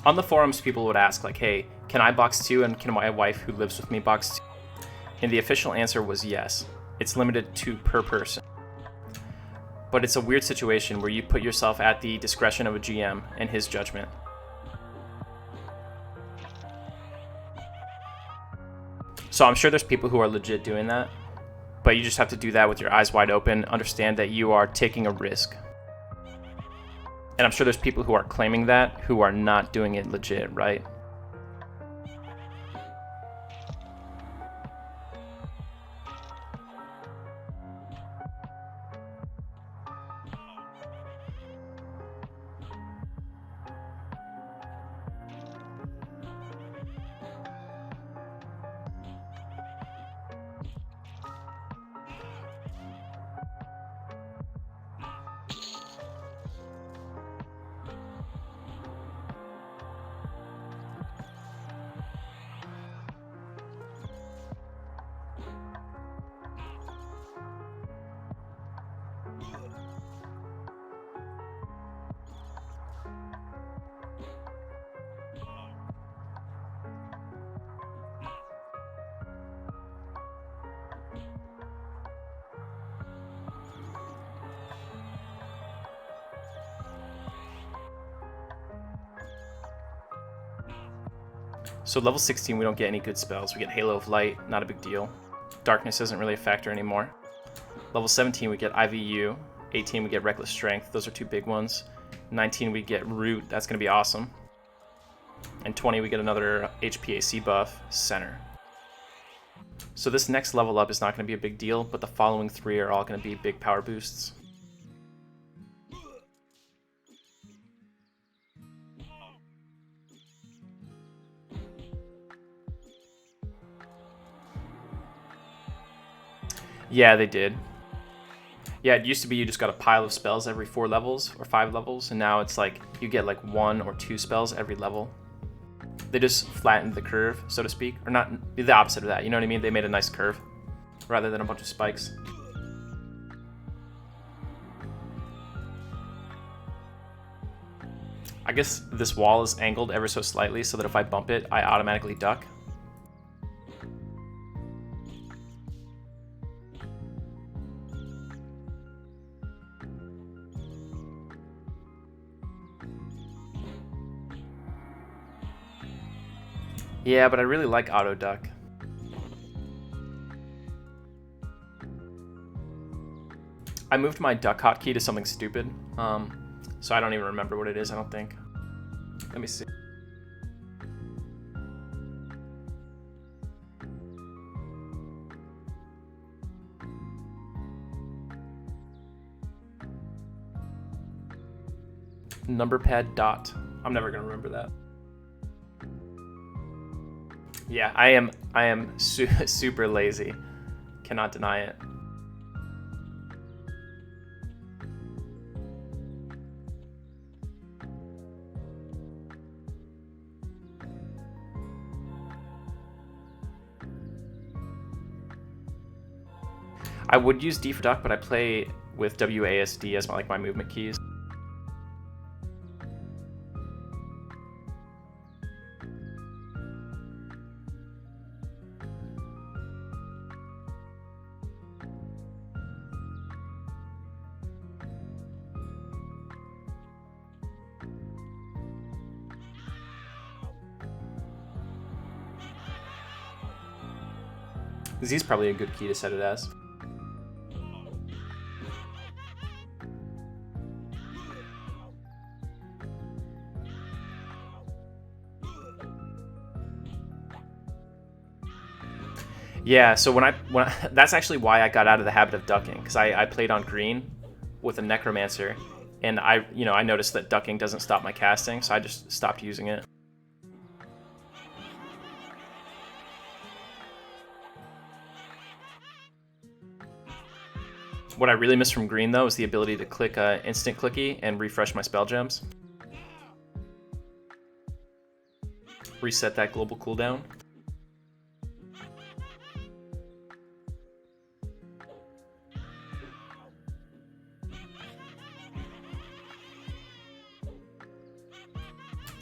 on the forums. People would ask like, "Hey, can I box 2 and can my wife who lives with me box 2?" And the official answer was yes. It's limited to per person. But it's a weird situation where you put yourself at the discretion of a GM and his judgment. So I'm sure there's people who are legit doing that, but you just have to do that with your eyes wide open, understand that you are taking a risk. And I'm sure there's people who are claiming that who are not doing it legit, right? So level 16, we don't get any good spells. We get Halo of Light, not a big deal. Darkness isn't really a factor anymore. Level 17, we get IVU. 18, we get Reckless Strength. Those are 2 big ones. 19, we get Root. That's going to be awesome. And 20, we get another HPAC buff, Center. So this next level up is not going to be a big deal, but the following 3 are all going to be big power boosts. Yeah, they did. Yeah, it used to be you just got a pile of spells every 4 levels or 5 levels, and now it's like you get like 1 or 2 spells every level. They just flattened the curve, so to speak, or not the opposite of that, you know what I mean? They made a nice curve rather than a bunch of spikes. I guess this wall is angled ever so slightly so that if I bump it, I automatically duck. Yeah, but I really like auto duck. I moved my duck hotkey to something stupid, so I don't even remember what it is, I don't think. Let me see. Number pad dot. I'm never gonna remember that. Yeah, I am super lazy. Cannot deny it. I would use D for duck, but I play with WASD as my movement keys. Z is probably a good key to set it as. Yeah, so when I that's actually why I got out of the habit of ducking, because I played on green with a necromancer, and I noticed that ducking doesn't stop my casting, so I just stopped using it. What I really miss from green, though, is the ability to click instant clicky and refresh my spell gems. Reset that global cooldown.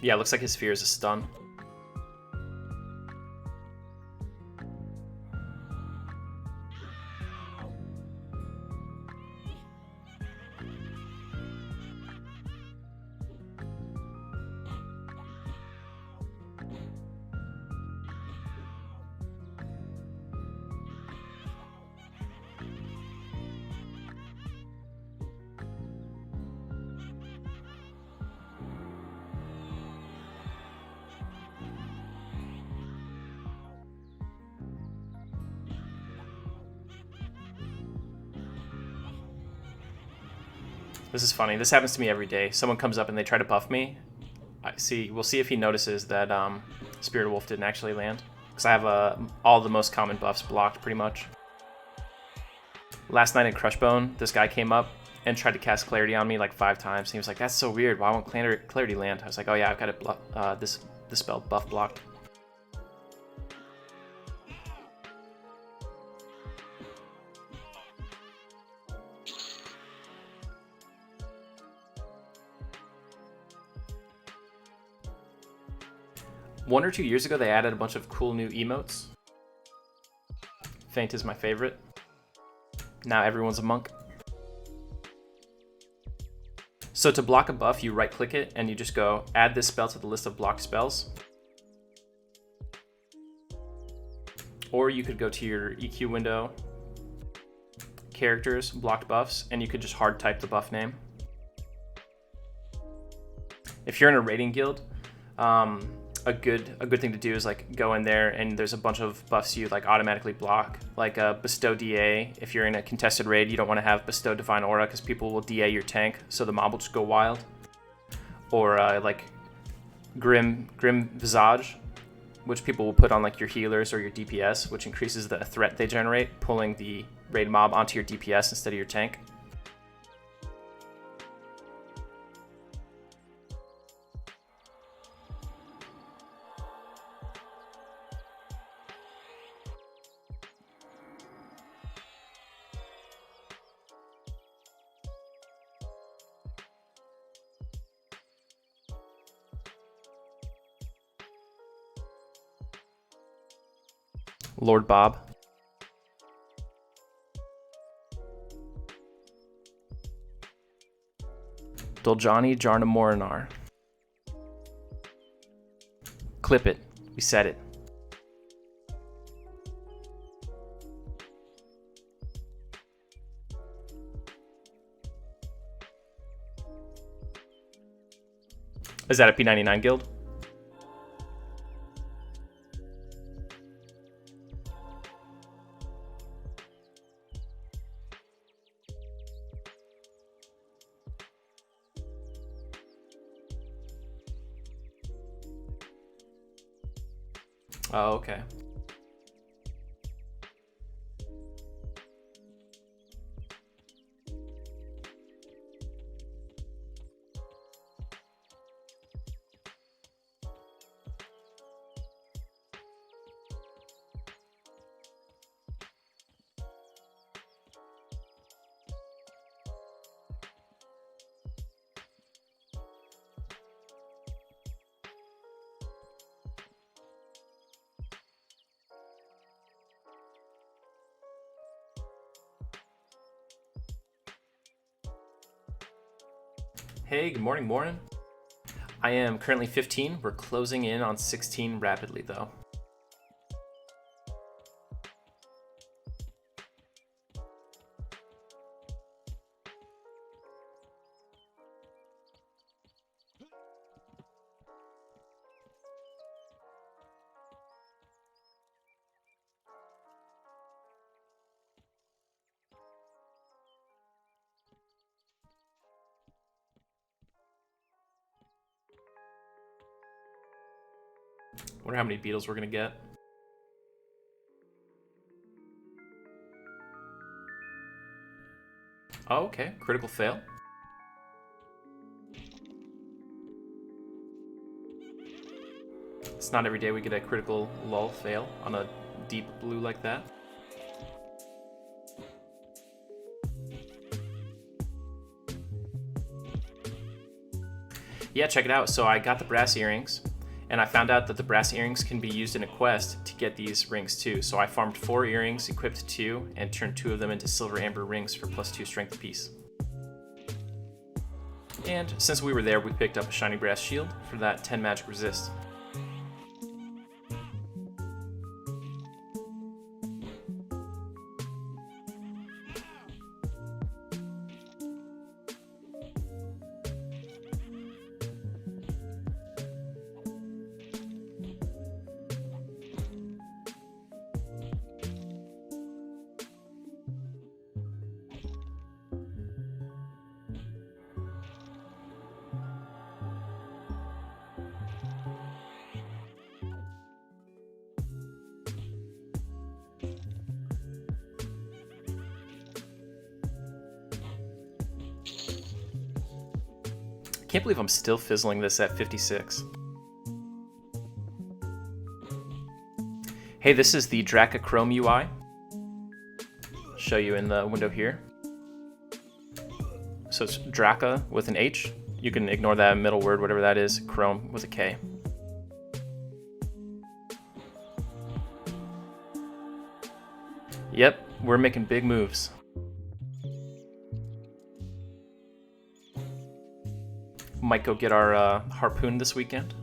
Yeah, looks like his fear is a stun. This is funny. This happens to me every day. Someone comes up and they try to buff me. We'll see if he notices that Spirit Wolf didn't actually land, because I have all the most common buffs blocked pretty much. Last night in Crushbone, this guy came up and tried to cast Clarity on me like 5 times. And he was like, "That's so weird. Why won't Clarity land?" I was like, "Oh yeah, I've got it this spell buff blocked." One or 2 years ago, they added a bunch of cool new emotes. Faint is my favorite. Now everyone's a monk. So to block a buff, you right click it and you just go add this spell to the list of blocked spells. Or you could go to your EQ window, characters, blocked buffs, and you could just hard type the buff name. If you're in a raiding guild, a good thing to do is like go in there and there's a bunch of buffs you like automatically block, like Bestow DA. If you're in a contested raid, you don't want to have Bestow Divine Aura because people will DA your tank, so the mob will just go wild. Or like Grim Visage, which people will put on like your healers or your DPS, which increases the threat they generate, pulling the raid mob onto your DPS instead of your tank. Lord Bob. Doljani Jarna Morinar. Clip it. We said it. Is that a P99 guild? Oh, okay. Hey, good morning, morning. I am currently 15. We're closing in on 16 rapidly, though. Wonder how many beetles we're gonna get. Oh, okay. Critical fail. It's not every day we get a critical lull fail on a deep blue like that. Yeah, check it out. So I got the brass earrings, and I found out that the brass earrings can be used in a quest to get these rings too. So I farmed 4 earrings, equipped 2, and turned 2 of them into silver amber rings for +2 strength apiece. And since we were there, we picked up a shiny brass shield for that 10 magic resist. Can't believe I'm still fizzling this at 56. Hey, this is the Draka Chrome UI. Show you in the window here. So it's Draka with an H. You can ignore that middle word, whatever that is. Chrome with a K. Yep, we're making big moves. Might go get our harpoon this weekend.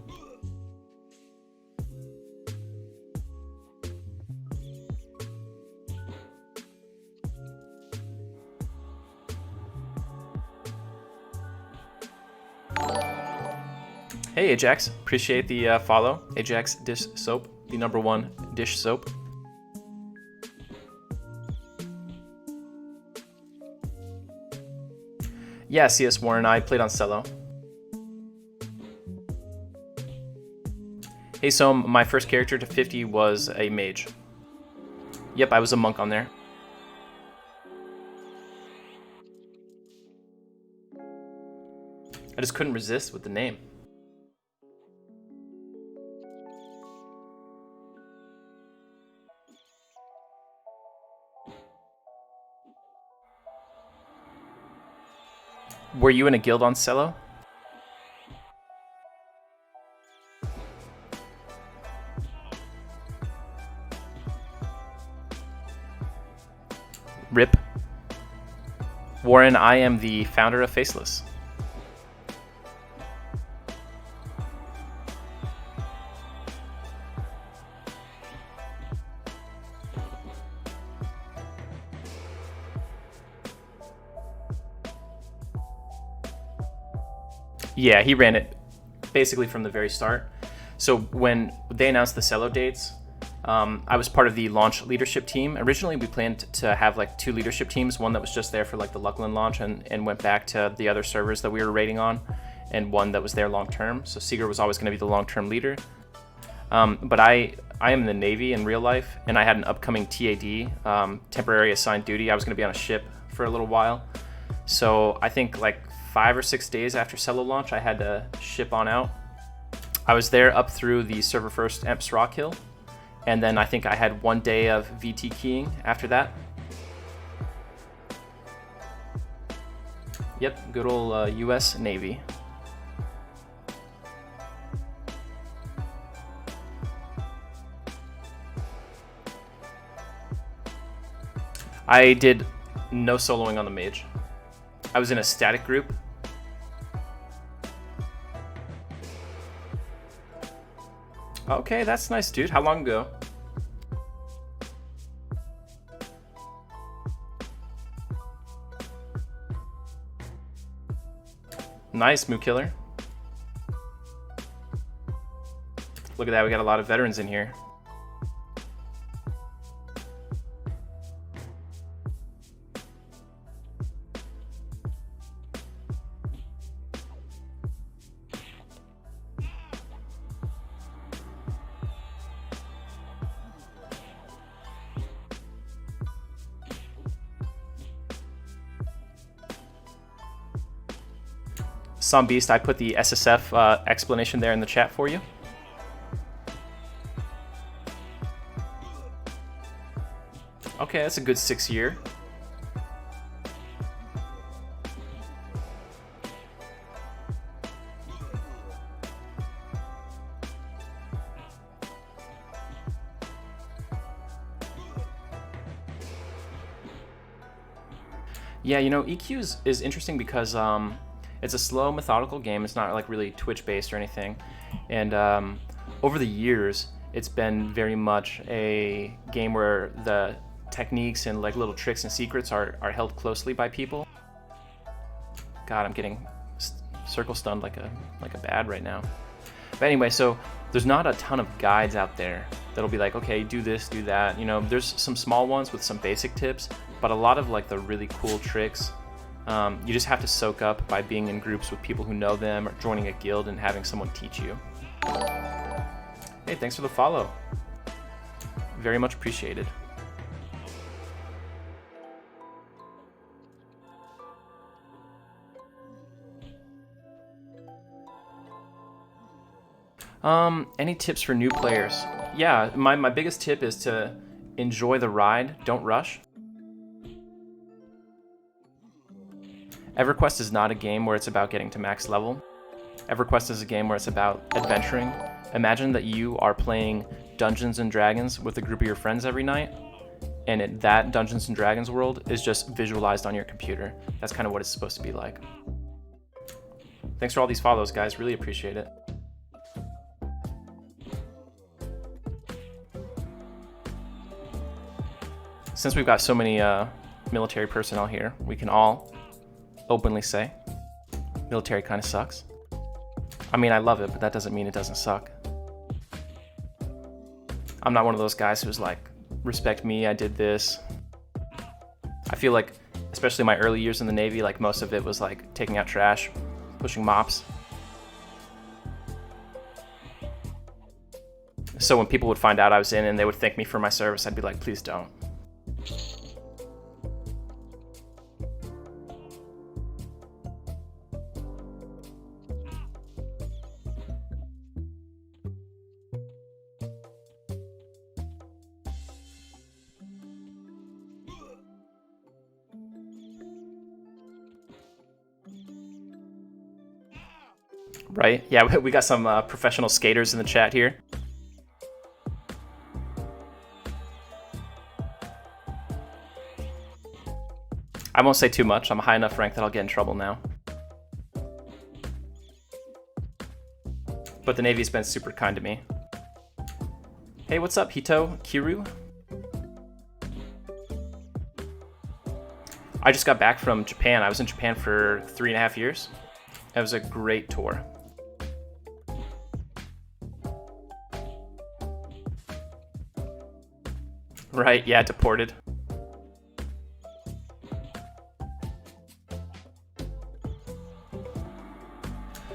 Hey Ajax, appreciate the follow. Ajax Dish Soap, the #1 dish soap. Yeah, CS Warren, I played on Cello. Hey, so my first character to 50 was a mage. Yep, I was a monk on there. I just couldn't resist with the name. Were you in a guild on Cello? RIP. Warren, I am the founder of Faceless. Yeah, he ran it basically from the very start. So when they announced the cello dates, I was part of the launch leadership team. Originally, we planned to have like 2 leadership teams, one that was just there for like the Luckland launch and went back to the other servers that we were raiding on, and one that was there long term. So Seeger was always going to be the long-term leader. But I am in the Navy in real life, and I had an upcoming TAD, temporary assigned duty. I was going to be on a ship for a little while. So I think like 5 or 6 days after cello launch, I had to ship on out. I was there up through the server first Emps Rock Hill, and then I think I had 1 day of VT keying after that. Yep, good old US Navy. I did no soloing on the mage. I was in a static group. Okay, that's nice, dude. How long ago? Nice, Moo Killer. Look at that, we got a lot of veterans in here. Some Beast, I put the SSF explanation there in the chat for you. Okay, that's a good 6 year. Yeah, you know, EQ is interesting because it's a slow, methodical game. It's not like really Twitch-based or anything. And over the years, it's been very much a game where the techniques and like little tricks and secrets are held closely by people. God, I'm getting circle stunned like a bad right now. But anyway, so there's not a ton of guides out there that'll be like, okay, do this, do that. You know, there's some small ones with some basic tips, but a lot of like the really cool tricks, you just have to soak up by being in groups with people who know them or joining a guild and having someone teach you. Hey, thanks for the follow. Very much appreciated. Any tips for new players? Yeah, my biggest tip is to enjoy the ride, don't rush. Everquest is not a game where it's about getting to max level. Everquest is a game where it's about adventuring. Imagine that you are playing Dungeons and Dragons with a group of your friends every night, and that Dungeons and Dragons world is just visualized on your computer. That's kind of what it's supposed to be like. Thanks for all these follows, guys. Really appreciate it. Since we've got so many military personnel here, we can all openly say military kind of sucks. I mean, I love it, but that doesn't mean it doesn't suck. I'm not one of those guys who's like, respect me, I did this. I feel like, especially my early years in the Navy, like most of it was like taking out trash, pushing mops. So when people would find out I was in and they would thank me for my service, I'd be like, please don't. Right? Yeah, we got some professional skaters in the chat here. I won't say too much. I'm a high enough rank that I'll get in trouble now. But the Navy's been super kind to me. Hey, what's up, Hito? Kiru? I just got back from Japan. I was in Japan for 3.5 years. It was a great tour. Right, yeah, deported.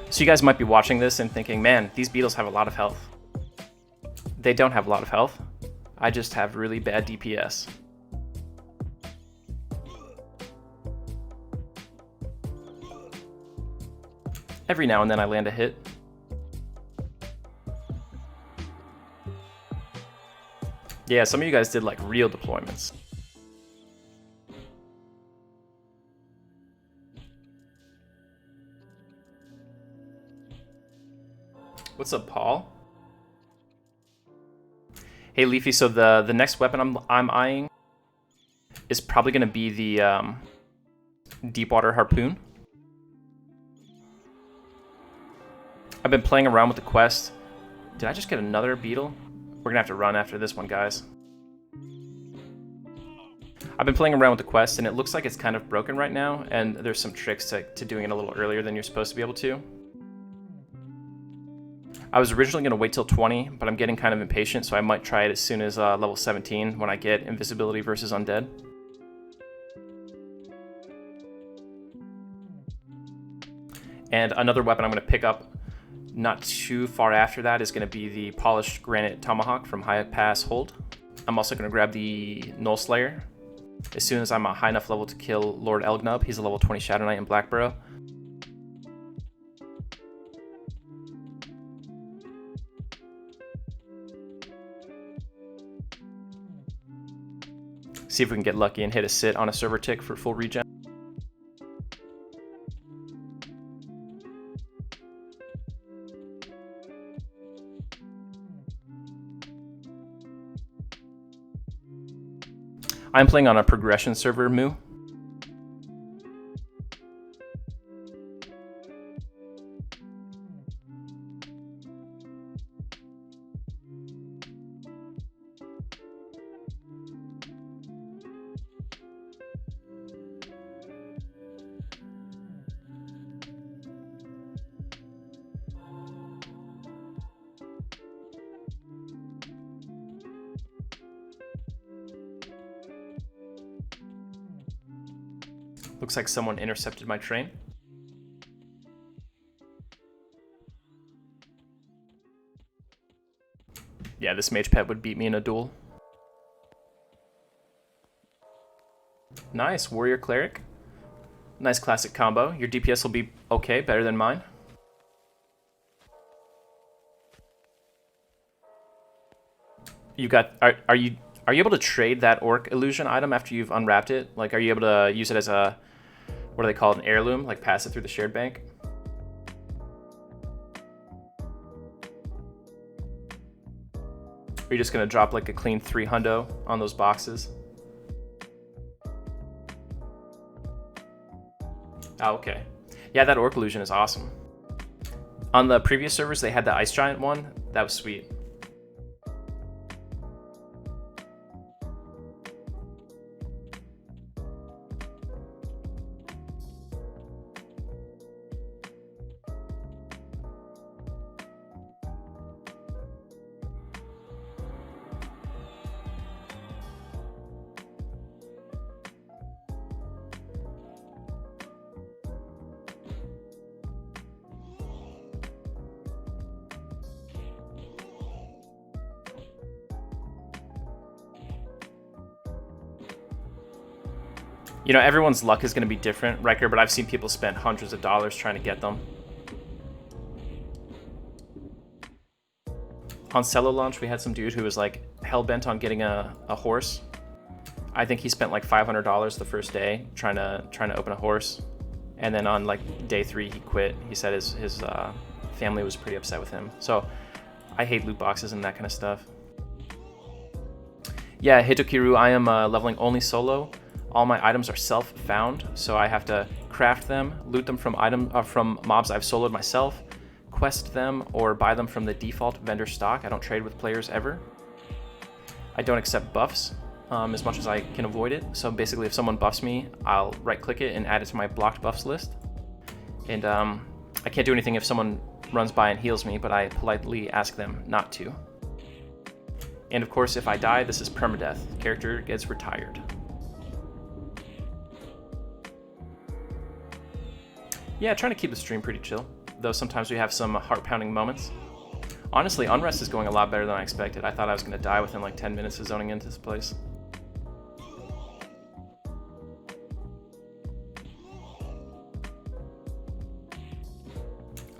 So you guys might be watching this and thinking, man, these beetles have a lot of health. They don't have a lot of health. I just have really bad DPS. Every now and then I land a hit. Yeah, some of you guys did like real deployments. What's up, Paul? Hey, Leafy. So the next weapon I'm eyeing is probably going to be the Deepwater Harpoon. I've been playing around with the quest. Did I just get another beetle? We're going to have to run after this one, guys. I've been playing around with the quest, and it looks like it's kind of broken right now, and there's some tricks to doing it a little earlier than you're supposed to be able to. I was originally going to wait till 20, but I'm getting kind of impatient, so I might try it as soon as level 17 when I get Invisibility versus Undead. And another weapon I'm going to pick up not too far after that is going to be the Polished Granite Tomahawk from High Pass Hold. I'm also going to grab the Null Slayer as soon as I'm a high enough level to kill Lord Elgnub. He's a level 20 Shadow Knight in Blackburrow. See if we can get lucky and hit a sit on a server tick for full regen. I'm playing on a progression server, Moo. Looks like someone intercepted my train. Yeah, this mage pet would beat me in a duel. Nice, warrior cleric. Nice classic combo. Your DPS will be okay, better than mine. You got, are you able to trade that orc illusion item after you've unwrapped it? Like, are you able to use it as a, what do they call it, an heirloom? Like pass it through the shared bank? Are you just gonna drop like a clean 3 hundo on those boxes? Oh, okay. Yeah, that orc illusion is awesome. On the previous servers, they had the ice giant one. That was sweet. You know, everyone's luck is going to be different, Riker, but I've seen people spend hundreds of dollars trying to get them. On Cello launch, we had some dude who was like hell-bent on getting a horse. I think he spent like $500 the first day trying to open a horse. And then on like day 3, he quit. He said his family was pretty upset with him. So I hate loot boxes and that kind of stuff. Yeah, Hitokiru, I am leveling only solo. All my items are self-found, so I have to craft them, loot them from mobs I've soloed myself, quest them, or buy them from the default vendor stock. I don't trade with players ever. I don't accept buffs as much as I can avoid it. So basically, if someone buffs me, I'll right-click it and add it to my blocked buffs list. And I can't do anything if someone runs by and heals me, but I politely ask them not to. And of course, if I die, this is permadeath. Character gets retired. Yeah, trying to keep the stream pretty chill, though sometimes we have some heart-pounding moments. Honestly, Unrest is going a lot better than I expected. I thought I was going to die within like 10 minutes of zoning into this place.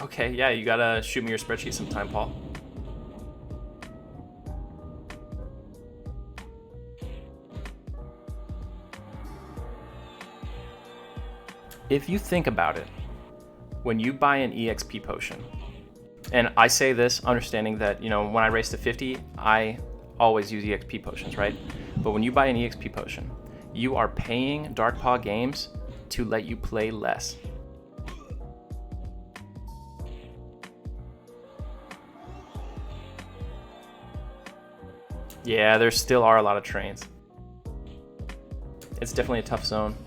Okay, yeah, you gotta shoot me your spreadsheet sometime, Paul. If you think about it, when you buy an EXP potion, and I say this understanding that, you know, when I race to 50, I always use EXP potions, right? But when you buy an EXP potion, you are paying Darkpaw Games to let you play less. Yeah, there still are a lot of trains. It's definitely a tough zone.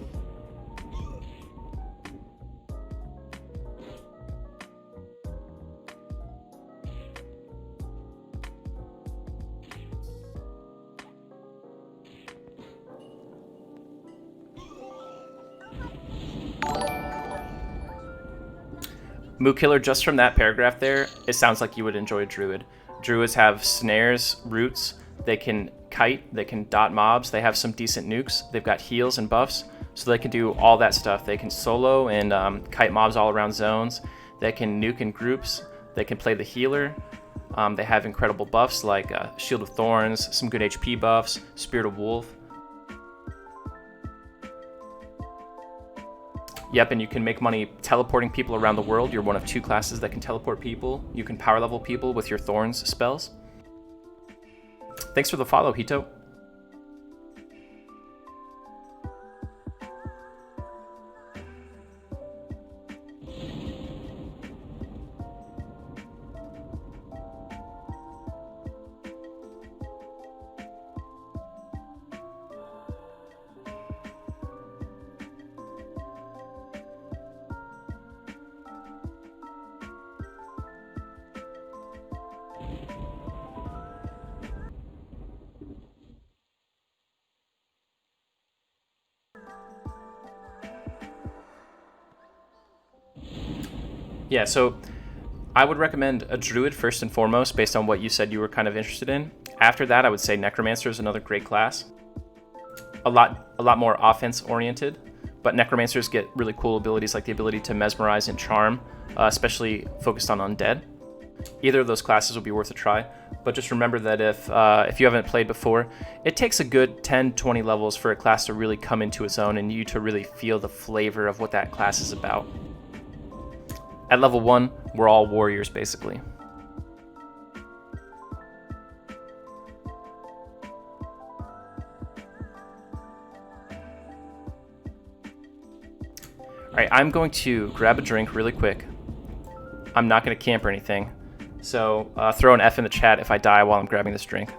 Moo Killer, just from that paragraph there, it sounds like you would enjoy a Druid. Druids have snares, roots, they can kite, they can dot mobs, they have some decent nukes, they've got heals and buffs, so they can do all that stuff. They can solo and kite mobs all around zones, they can nuke in groups, they can play the healer, they have incredible buffs like Shield of Thorns, some good HP buffs, Spirit of Wolf. Yep, and you can make money teleporting people around the world. You're one of 2 classes that can teleport people. You can power level people with your Thorns spells. Thanks for the follow, Hito. Yeah, so I would recommend a Druid first and foremost, based on what you said you were kind of interested in. After that, I would say Necromancer is another great class. A lot more offense oriented, but Necromancers get really cool abilities like the ability to mesmerize and charm, especially focused on undead. Either of those classes will be worth a try, but just remember that if you haven't played before, it takes a good 10-20 levels for a class to really come into its own and you to really feel the flavor of what that class is about. At level 1, we're all warriors, basically. Alright, I'm going to grab a drink really quick. I'm not going to camp or anything, so throw an F in the chat if I die while I'm grabbing this drink.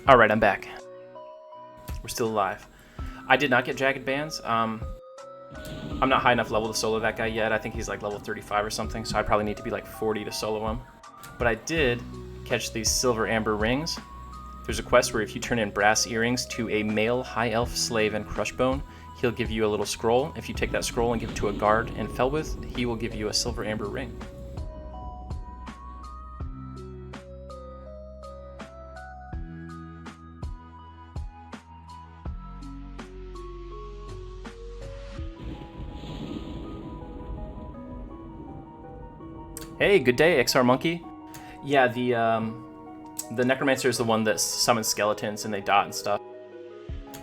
Alright, I'm back. We're still alive. I did not get Jagged Bands. I'm not high enough level to solo that guy yet. I think he's like level 35 or something, so I probably need to be like 40 to solo him. But I did catch these Silver Amber Rings. There's a quest where if you turn in brass earrings to a male high elf slave and Crushbone, he'll give you a little scroll. If you take that scroll and give it to a guard in Felwith, he will give you a Silver Amber Ring. Hey, good day, XR Monkey. Yeah, the Necromancer is the one that summons skeletons and they dot and stuff.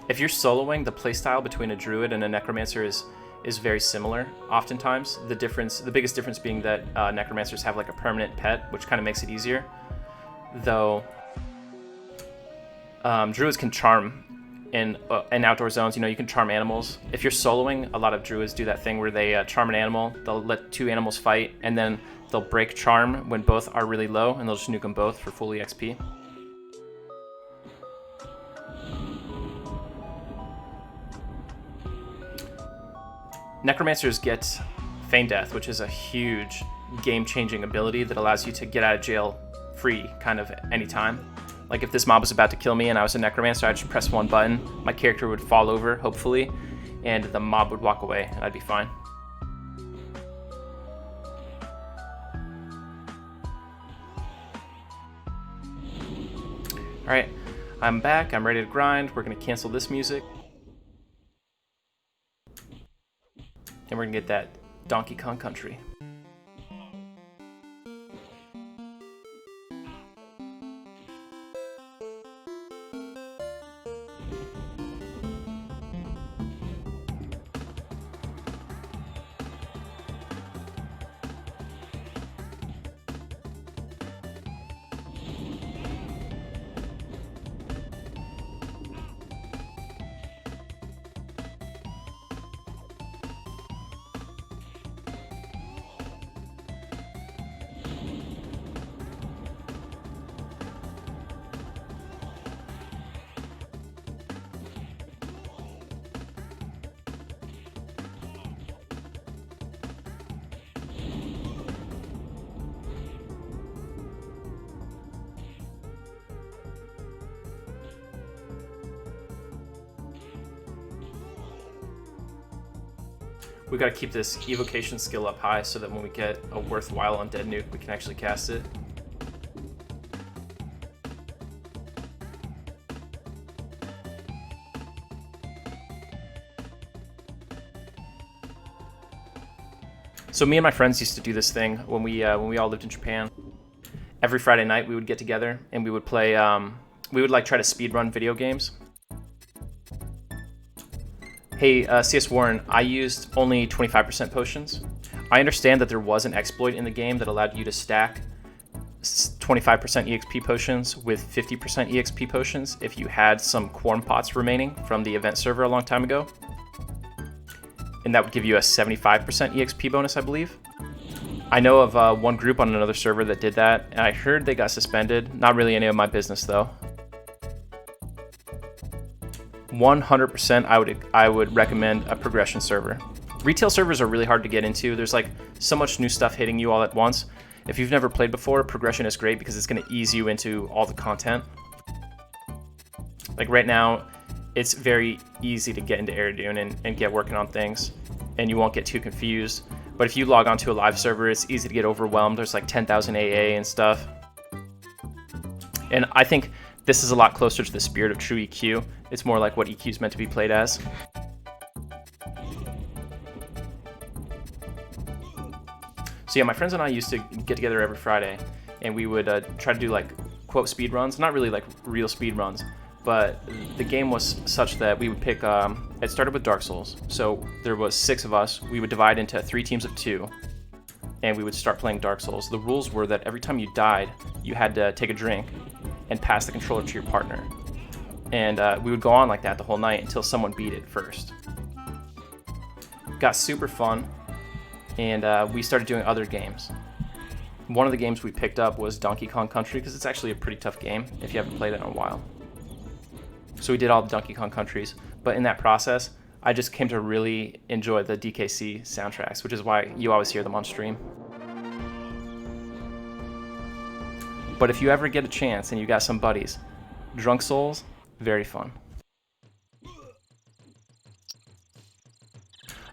If you're soloing, the playstyle between a Druid and a Necromancer is very similar. Oftentimes, the biggest difference being that Necromancers have like a permanent pet, which kind of makes it easier. Though Druids can charm in outdoor zones. You know, you can charm animals. If you're soloing, a lot of Druids do that thing where they charm an animal. They'll let two animals fight, and then they'll break charm when both are really low, and they'll just nuke them both for full EXP. Necromancers get Feign Death, which is a huge game-changing ability that allows you to get out of jail free kind of anytime. Like if this mob was about to kill me and I was a Necromancer, I'd just press one button, my character would fall over, hopefully, and the mob would walk away, and I'd be fine. Alright, I'm back, I'm ready to grind. We're going to cancel this music. And we're going to get that Donkey Kong Country. We gotta keep this evocation skill up high so that when we get a worthwhile undead nuke, we can actually cast it. So me and my friends used to do this thing when we all lived in Japan. Every Friday night we would get together and we would play. We would like try to speedrun video games. Hey, CS Warren, I used only 25% potions. I understand that there was an exploit in the game that allowed you to stack 25% EXP potions with 50% EXP potions if you had some Quorum pots remaining from the event server a long time ago. And that would give you a 75% EXP bonus, I believe. I know of one group on another server that did that, and I heard they got suspended. Not really any of my business, though. 100% I would recommend a progression server. Retail servers are really hard to get into. There's like so much new stuff hitting you all at once. If you've never played before, progression is great because it's going to ease you into all the content. Like right now, it's very easy to get into Aerodune and get working on things, and you won't get too confused. But if you log onto a live server, it's easy to get overwhelmed. There's like 10,000 AA and stuff. And I think this is a lot closer to the spirit of true EQ. It's more like what EQ is meant to be played as. So yeah, my friends and I used to get together every Friday, and we would try to do like quote speed runs, not really like real speed runs, but the game was such that we would pick. It started with Dark Souls, so there was 6 of us. We would divide into 3 teams of 2, and we would start playing Dark Souls. The rules were that every time you died, you had to take a drink and pass the controller to your partner. And we would go on like that the whole night until someone beat it first. Got super fun, and we started doing other games. One of the games we picked up was Donkey Kong Country because it's actually a pretty tough game if you haven't played it in a while. So we did all the Donkey Kong countries, but in that process, I just came to really enjoy the DKC soundtracks, which is why you always hear them on stream. But if you ever get a chance and you got some buddies, Drunk Souls, very fun.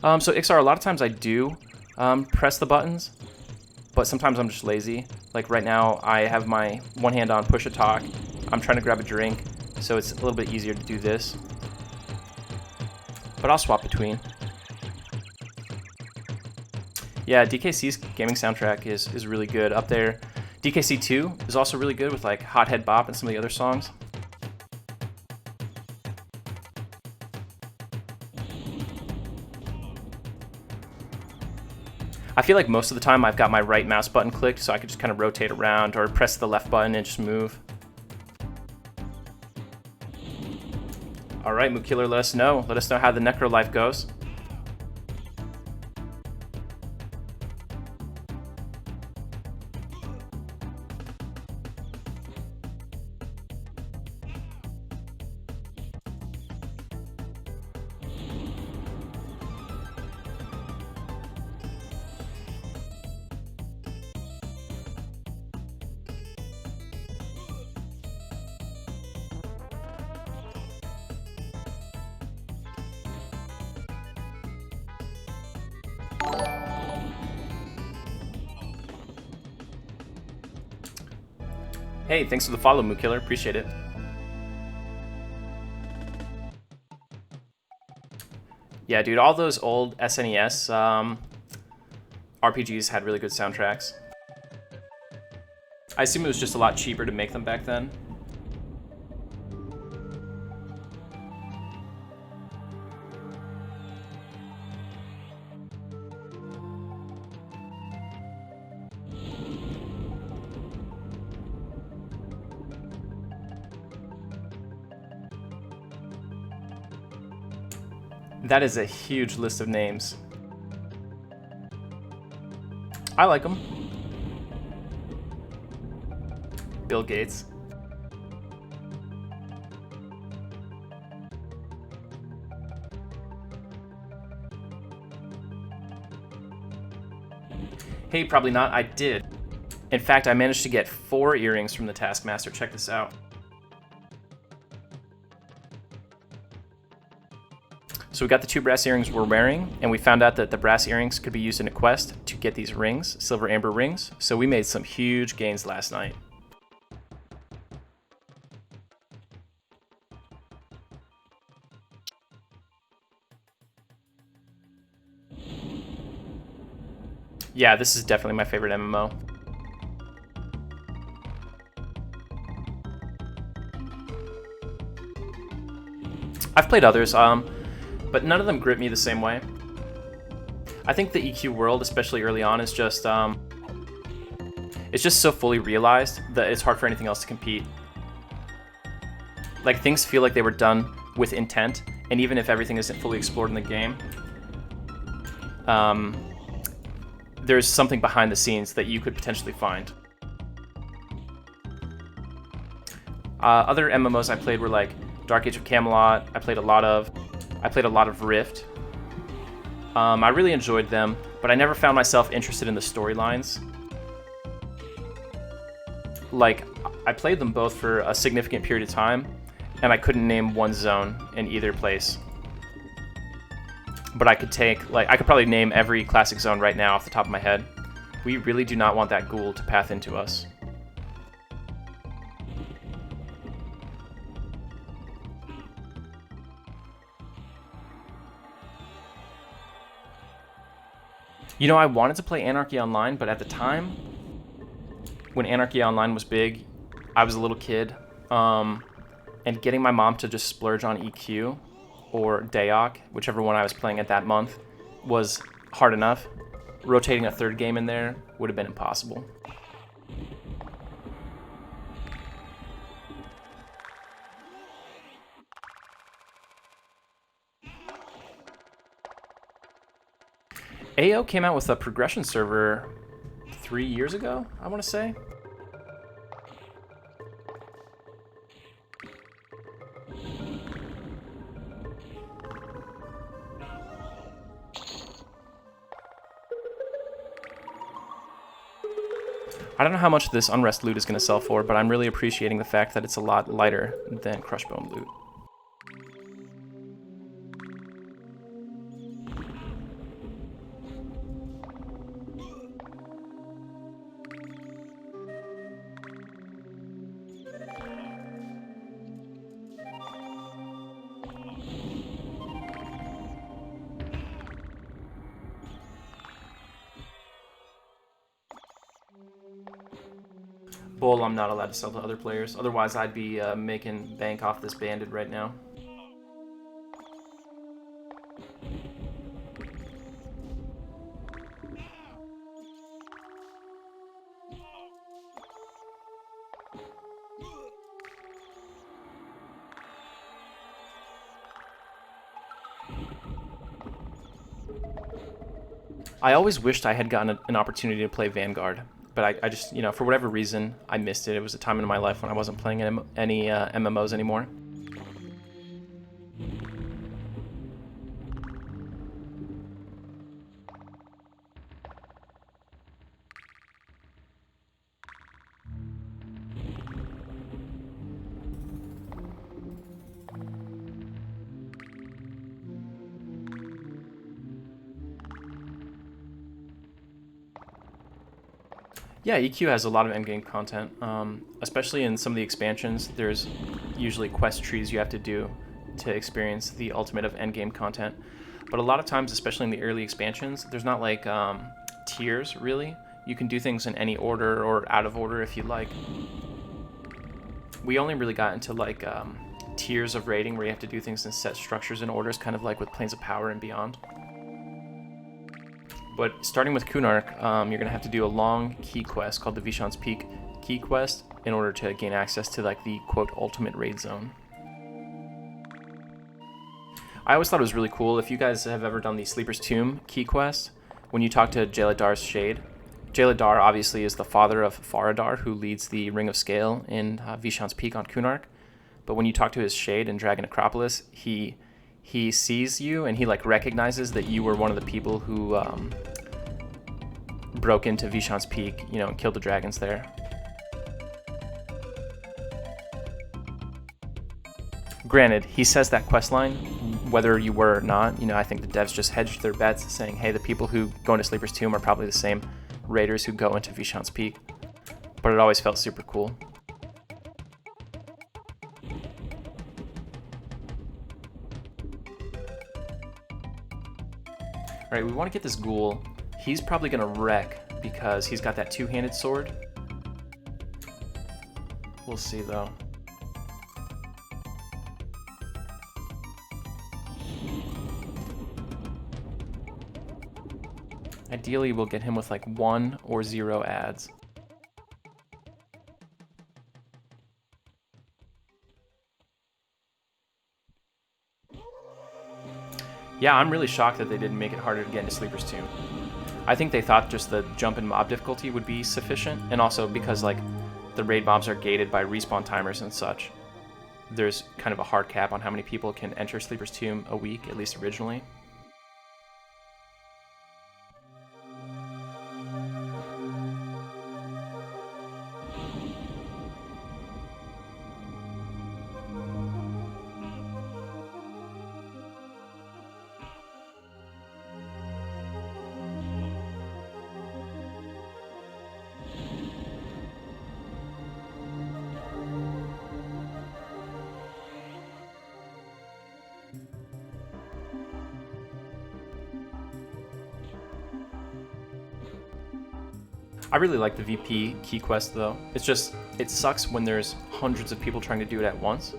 So XR, a lot of times I do press the buttons, but sometimes I'm just lazy. Like right now, I have my one hand on push a talk. I'm trying to grab a drink, so it's a little bit easier to do this. But I'll swap between. Yeah, DKC's gaming soundtrack is really good. Up there, DKC 2 is also really good with like Hothead Bop and some of the other songs. I feel like most of the time I've got my right mouse button clicked, so I could just kind of rotate around or press the left button and just move. All right, Mookiller, let us know. Let us know how the Necro life goes. Hey, thanks for the follow, Mookiller. Appreciate it. Yeah, dude, all those old SNES RPGs had really good soundtracks. I assume it was just a lot cheaper to make them back then. That is a huge list of names. I like them. Bill Gates. Hey, probably not. I did. In fact, I managed to get 4 earrings from the Taskmaster. Check this out. So we got the 2 brass earrings we're wearing, and we found out that the brass earrings could be used in a quest to get these rings, silver amber rings. So we made some huge gains last night. Yeah, this is definitely my favorite MMO. I've played others, but none of them grip me the same way. I think the EQ world, especially early on, is just it's just so fully realized that it's hard for anything else to compete. Like, things feel like they were done with intent, and even if everything isn't fully explored in the game, there's something behind the scenes that you could potentially find. Other MMOs I played were like Dark Age of Camelot. I played a lot of Rift. I really enjoyed them, but I never found myself interested in the storylines. Like, I played them both for a significant period of time, and I couldn't name one zone in either place. But I could probably name every classic zone right now off the top of my head. We really do not want that ghoul to path into us. You know, I wanted to play Anarchy Online, but at the time, when Anarchy Online was big, I was a little kid, and getting my mom to just splurge on EQ or Daok, whichever one I was playing at that month, was hard enough. Rotating a third game in there would have been impossible. AO came out with a progression server 3 years ago, I want to say. I don't know how much this Unrest loot is going to sell for, but I'm really appreciating the fact that it's a lot lighter than Crushbone loot. Bull, I'm not allowed to sell to other players. Otherwise, I'd be making bank off this bandit right now. I always wished I had gotten an opportunity to play Vanguard, but I just, you know, for whatever reason, I missed it. It was a time in my life when I wasn't playing any MMOs anymore. Yeah, EQ has a lot of endgame content, especially in some of the expansions. There's usually quest trees you have to do to experience the ultimate of endgame content. But a lot of times, especially in the early expansions, there's not like tiers, really. You can do things in any order or out of order if you like. We only really got into like tiers of raiding where you have to do things in set structures and orders, kind of like with Planes of Power and beyond. But starting with Kunark, you're going to have to do a long key quest called the Vishan's Peak key quest in order to gain access to like the quote ultimate raid zone. I always thought it was really cool. If you guys have ever done the Sleeper's Tomb key quest, when you talk to Jailadar's Shade, Jailadar obviously is the father of Faradar, who leads the Ring of Scale in Vishan's Peak on Kunark. But when you talk to his Shade in Dragon Acropolis, he sees you and he like recognizes that you were one of the people who broke into Vishan's Peak, you know, and killed the dragons there. Granted, he says that quest line, whether you were or not. You know, I think the devs just hedged their bets, saying, hey, the people who go into Sleeper's Tomb are probably the same raiders who go into Vishan's Peak. But it always felt super cool. Alright, we want to get this ghoul. He's probably going to wreck because he's got that two-handed sword. We'll see, though. Ideally, we'll get him with like 1 or 0 ads. Yeah, I'm really shocked that they didn't make it harder to get into Sleeper's Tomb. I think they thought just the jump in mob difficulty would be sufficient, and also because like the raid mobs are gated by respawn timers and such, there's kind of a hard cap on how many people can enter Sleeper's Tomb a week, at least originally. I really like the VP key quest though. It's just, it sucks when there's hundreds of people trying to do it at once.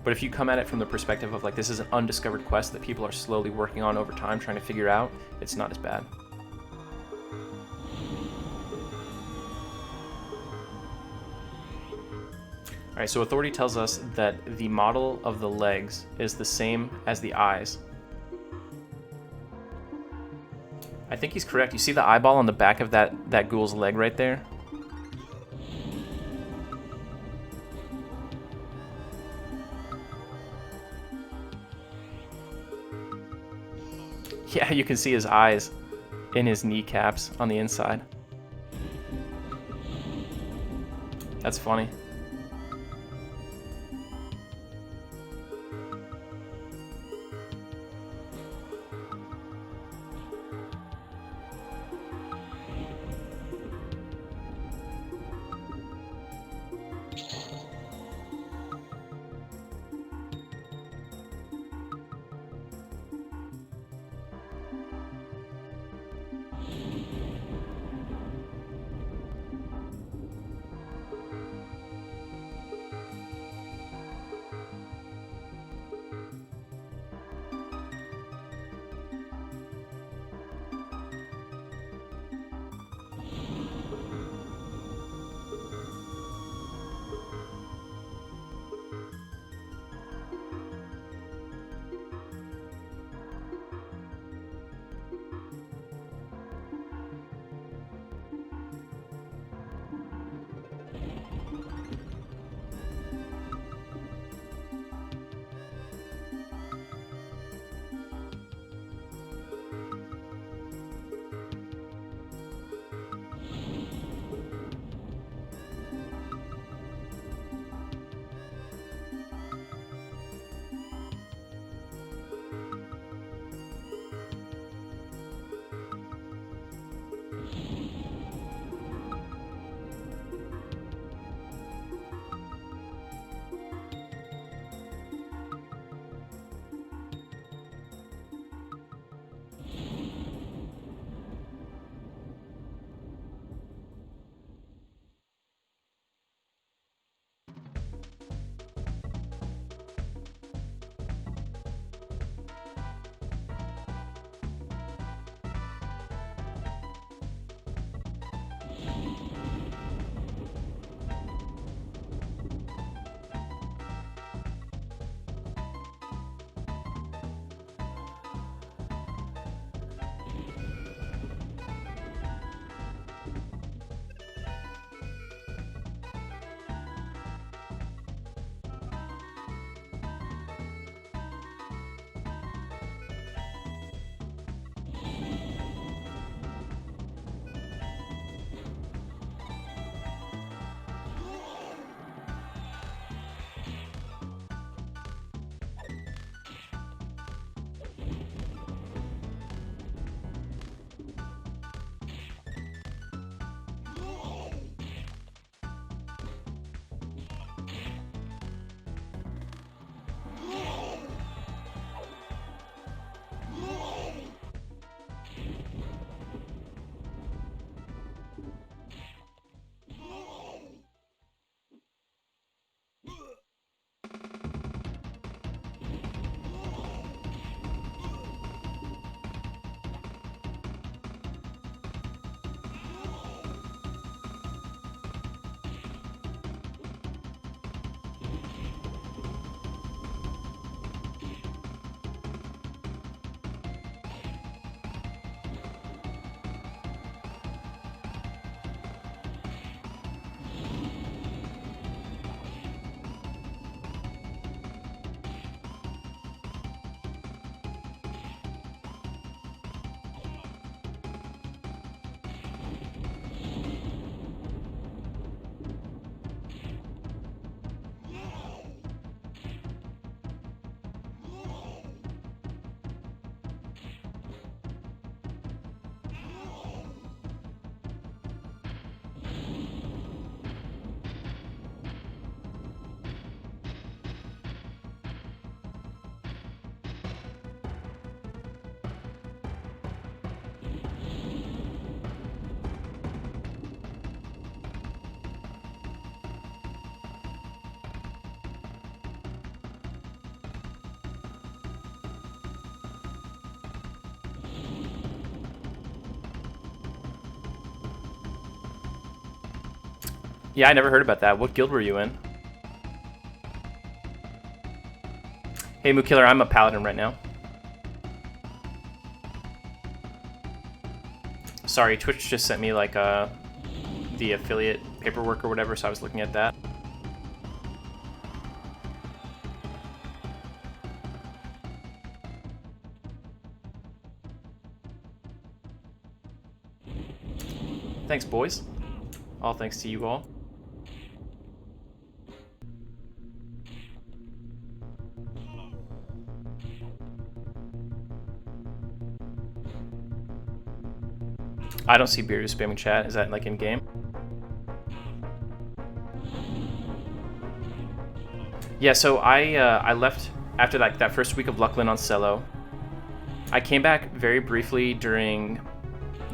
But if you come at it from the perspective of like, this is an undiscovered quest that people are slowly working on over time, trying to figure out, it's not as bad. Alright, so Authority tells us that the model of the legs is the same as the eyes. I think he's correct. You see the eyeball on the back of that ghoul's leg right there? Yeah, you can see his eyes in his kneecaps on the inside. That's funny. Yeah, I never heard about that. What guild were you in? Hey, Moo Killer, I'm a Paladin right now. Sorry, Twitch just sent me like the affiliate paperwork or whatever, so I was looking at that. Thanks, boys. All thanks to you all. I don't see Beard spamming chat. Is that like in game? Yeah, so I left after that first week of Lucklin on Cello. I came back very briefly during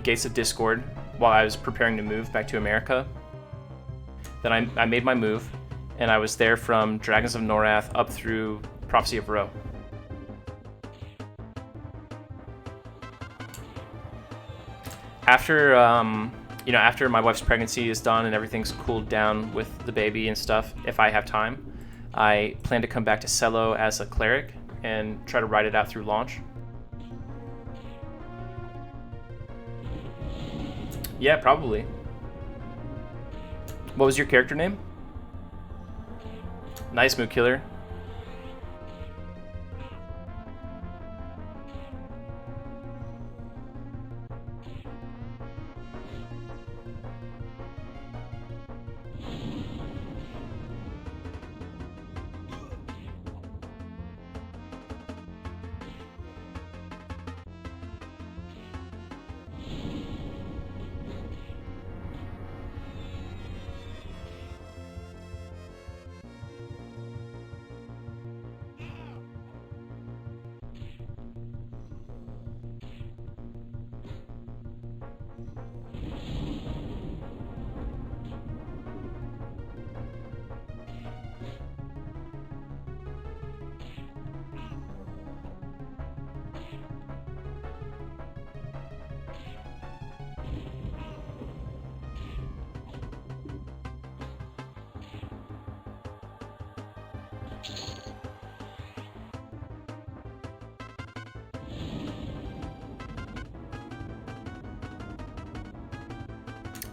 Gates of Discord while I was preparing to move back to America. Then I made my move, and I was there from Dragons of Norath up through Prophecy of Ro. After you know, after my wife's pregnancy is done and everything's cooled down with the baby and stuff, if I have time, I plan to come back to Cello as a cleric and try to ride it out through launch. Yeah, probably. What was your character name? Nice, Moo Killer.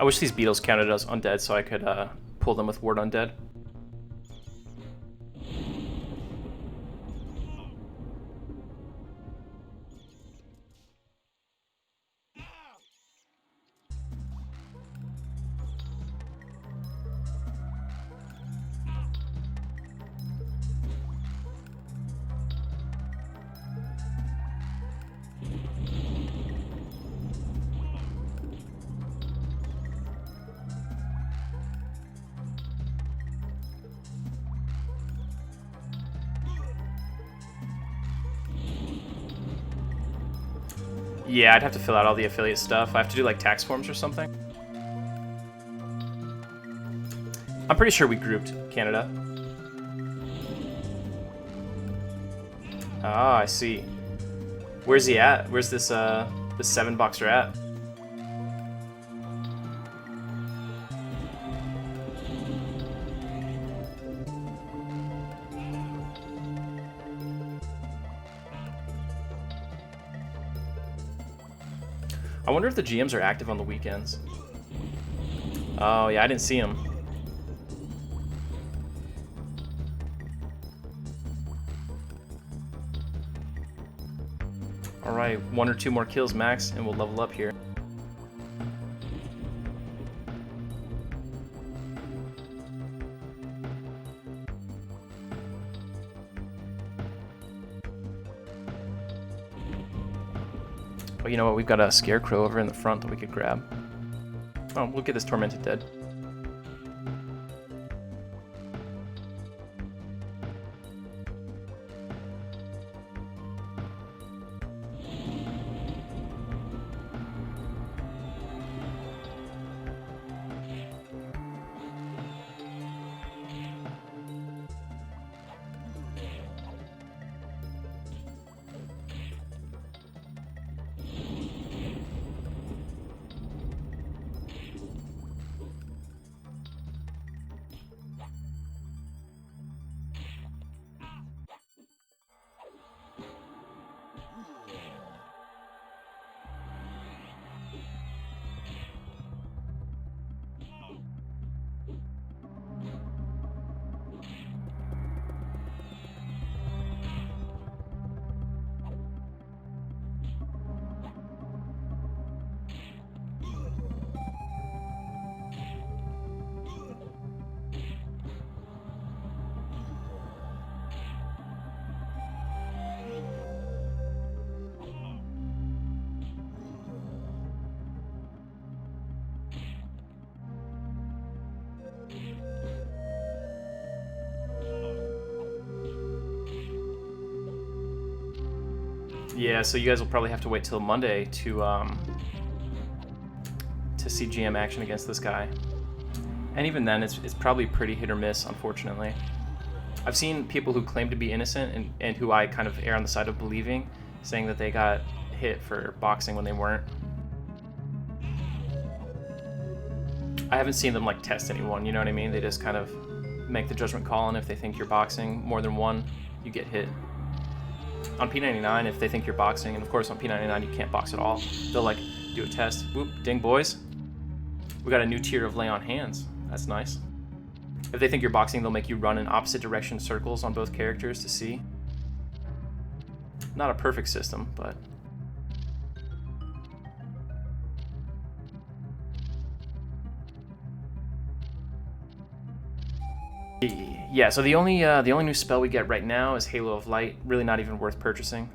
I wish these beetles counted as undead so I could pull them with Ward Undead. Yeah, I'd have to fill out all the affiliate stuff. I have to do like tax forms or something. I'm pretty sure we grouped Canada. Ah, I see. Where's he at? Where's this 7-boxer at? I wonder if the GMs are active on the weekends. Oh, yeah, I didn't see him. Alright, 1 or 2 more kills max, and we'll level up here. Oh, you know what? We've got a scarecrow over in the front that we could grab. Oh, we'll get this tormented dead. Yeah, so you guys will probably have to wait till Monday to see GM action against this guy. And even then, it's probably pretty hit or miss, unfortunately. I've seen people who claim to be innocent and who I kind of err on the side of believing, saying that they got hit for boxing when they weren't. I haven't seen them like test anyone, you know what I mean? They just kind of make the judgment call, and if they think you're boxing more than one, you get hit. On P99, if they think you're boxing, and of course on P99 you can't box at all, they'll like do a test. Whoop, ding boys. We got a new tier of lay on hands. That's nice. If they think you're boxing, they'll make you run in opposite direction circles on both characters to see. Not a perfect system, but... Yeah, so the only new spell we get right now is Halo of Light. Really not even worth purchasing.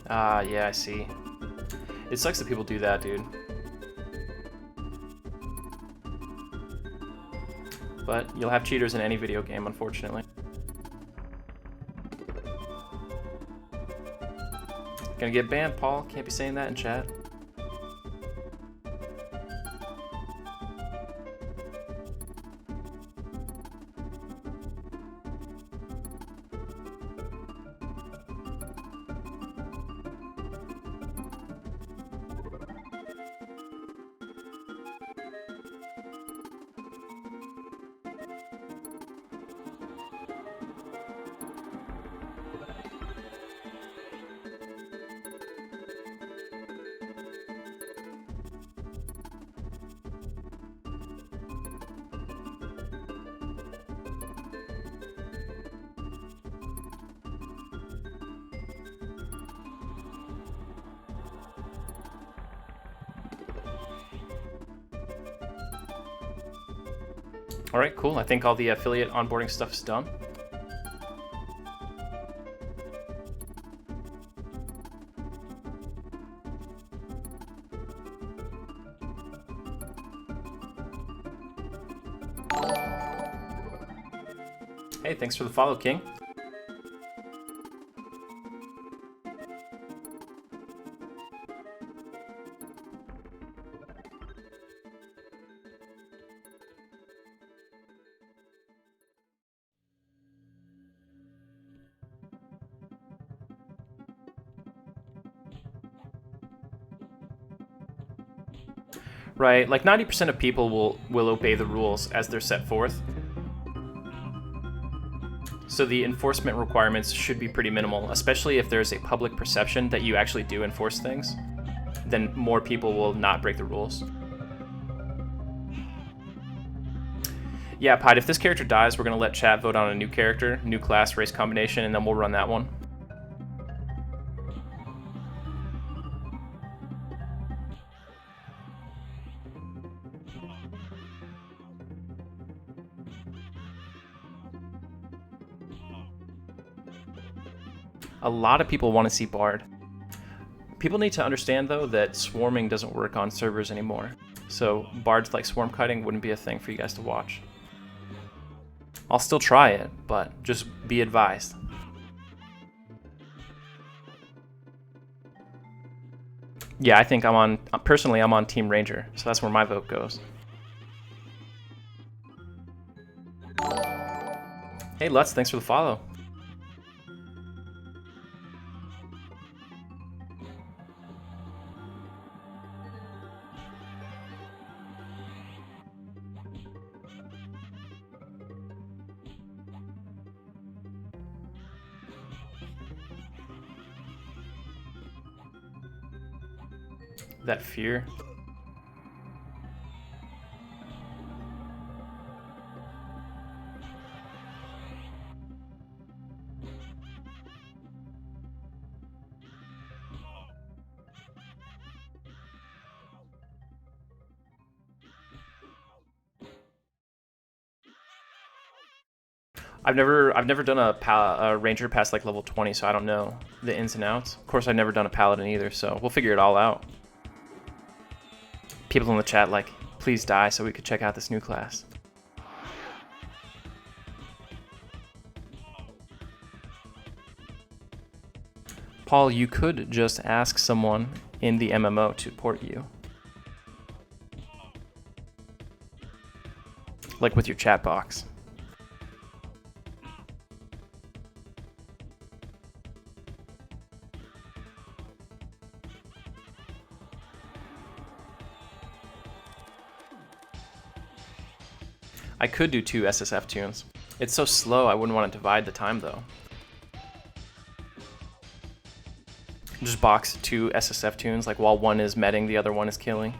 Ah, yeah, I see. It sucks that people do that, dude. But you'll have cheaters in any video game, unfortunately. Gonna get banned, Paul. Can't be saying that in chat. All right, cool. I think all the affiliate onboarding stuff is done. Hey, thanks for the follow, King. Right, like 90% of people will obey the rules as they're set forth. So the enforcement requirements should be pretty minimal, especially if there's a public perception that you actually do enforce things. Then more people will not break the rules. Yeah, Pied, if this character dies, we're going to let chat vote on a new character, new class, race combination, and then we'll run that one. A lot of people want to see Bard. People need to understand, though, that swarming doesn't work on servers anymore. So Bards like swarm kiting wouldn't be a thing for you guys to watch. I'll still try it, but just be advised. Yeah, I think personally I'm on Team Ranger, so that's where my vote goes. Hey Lutz, thanks for the follow. that fear. I've never done a ranger past like level 20, so I don't know the ins and outs. Of course, I've never done a paladin either, so we'll figure it all out. People in the chat like, please die so we could check out this new class. Paul, you could just ask someone in the MMO to port you. Like with your chat box. I could do 2 SSF tunes. It's so slow, I wouldn't want to divide the time though. Just box 2 SSF tunes, like while one is medding, the other one is killing.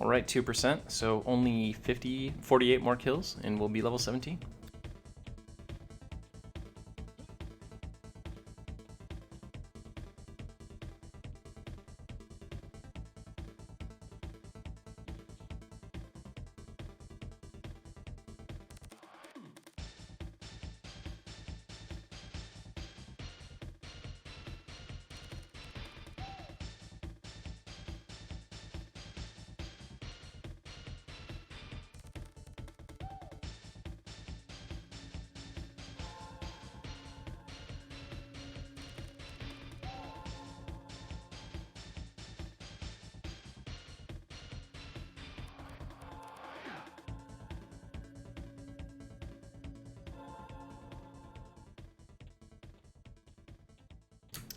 All right, 2%, so only 48 more kills, and we'll be level 17.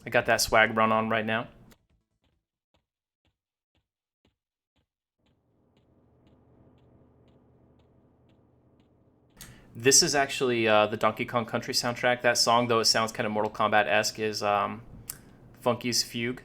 I got that swag run on right now. This is actually the Donkey Kong Country soundtrack. That song, though it sounds kind of Mortal Kombat-esque, is Funky's Fugue.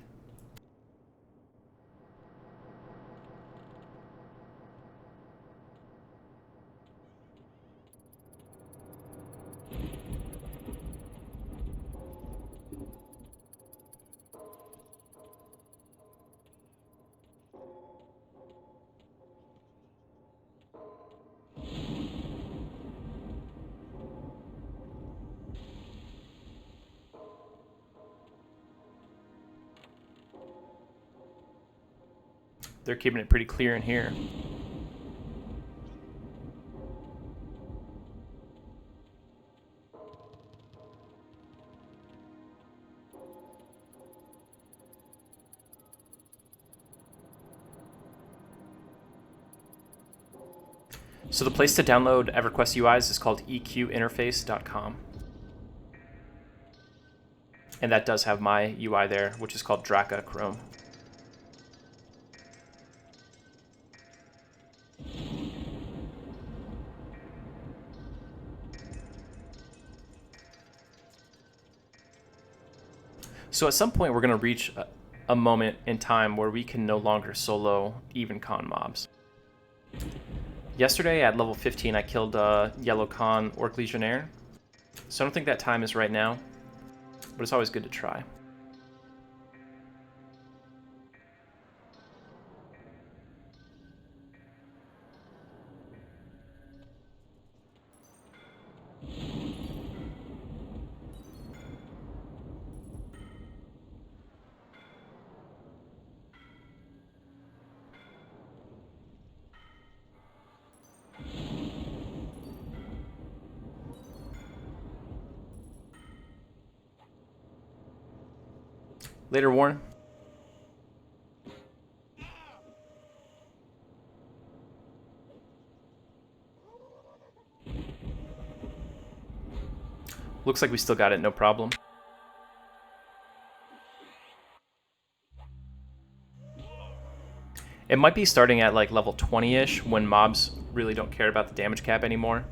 They're keeping it pretty clear in here. So the place to download Everquest UIs is called eqinterface.com. And that does have my UI there, which is called Draka Chrome. So at some point we're going to reach a moment in time where we can no longer solo even con mobs. Yesterday at level 15 I killed Yellow Con Orc Legionnaire, so I don't think that time is right now, but it's always good to try. Later, Warren. Looks like we still got it, no problem. It might be starting at like level 20-ish when mobs really don't care about the damage cap anymore.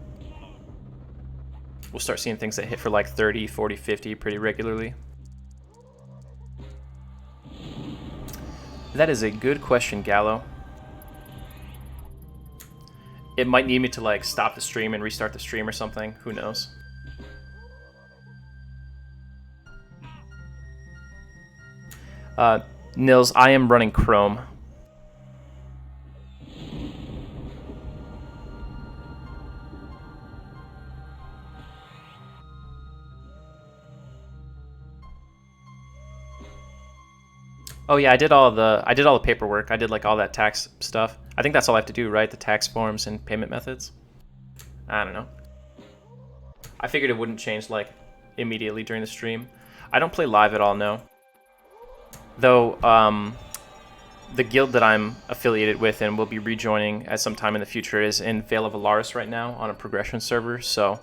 We'll start seeing things that hit for like 30, 40, 50 pretty regularly. That is a good question, Gallo. It might need me to like stop the stream and restart the stream or something. Who knows? Nils, I am running Chrome. Oh yeah, I did all the paperwork. I did like all that tax stuff. I think that's all I have to do, right? The tax forms and payment methods. I don't know. I figured it wouldn't change like immediately during the stream. I don't play live at all, no. Though the guild that I'm affiliated with and will be rejoining at some time in the future is in Vale of Alaris right now on a progression server, so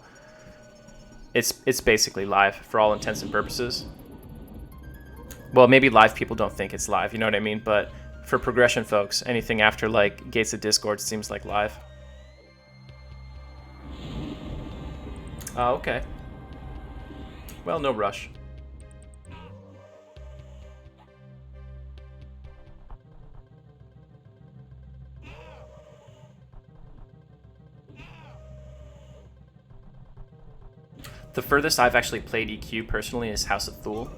it's basically live for all intents and purposes. Well, maybe live people don't think it's live, you know what I mean? But for progression folks, anything after like Gates of Discord seems like live. Oh, okay. Well, no rush. The furthest I've actually played EQ personally is House of Thule.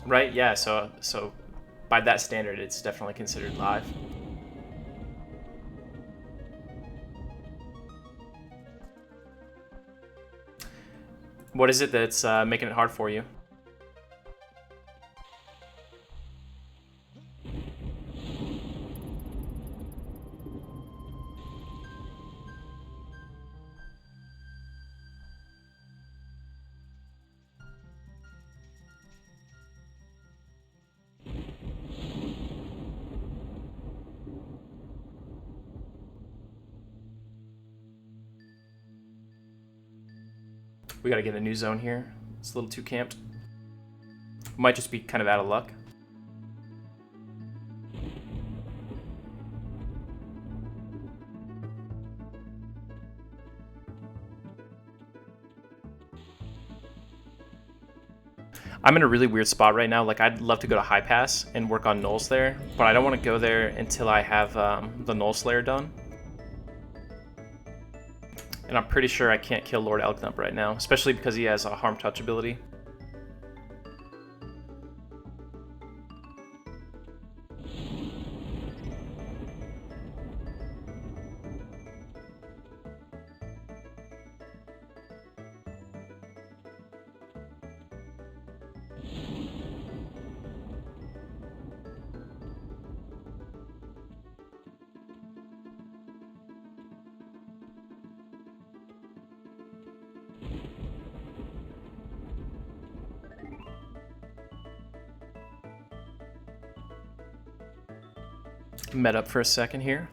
Right, yeah, so by that standard, it's definitely considered live. What is it that's making it hard for you? We gotta get a new zone here. It's a little too camped. Might just be kind of out of luck. I'm in a really weird spot right now. Like, I'd love to go to High Pass and work on Null Slayer, but I don't want to go there until I have the Null Slayer done. And I'm pretty sure I can't kill Lord Elgnump right now, especially because he has a Harm Touch ability. Met up for a second here.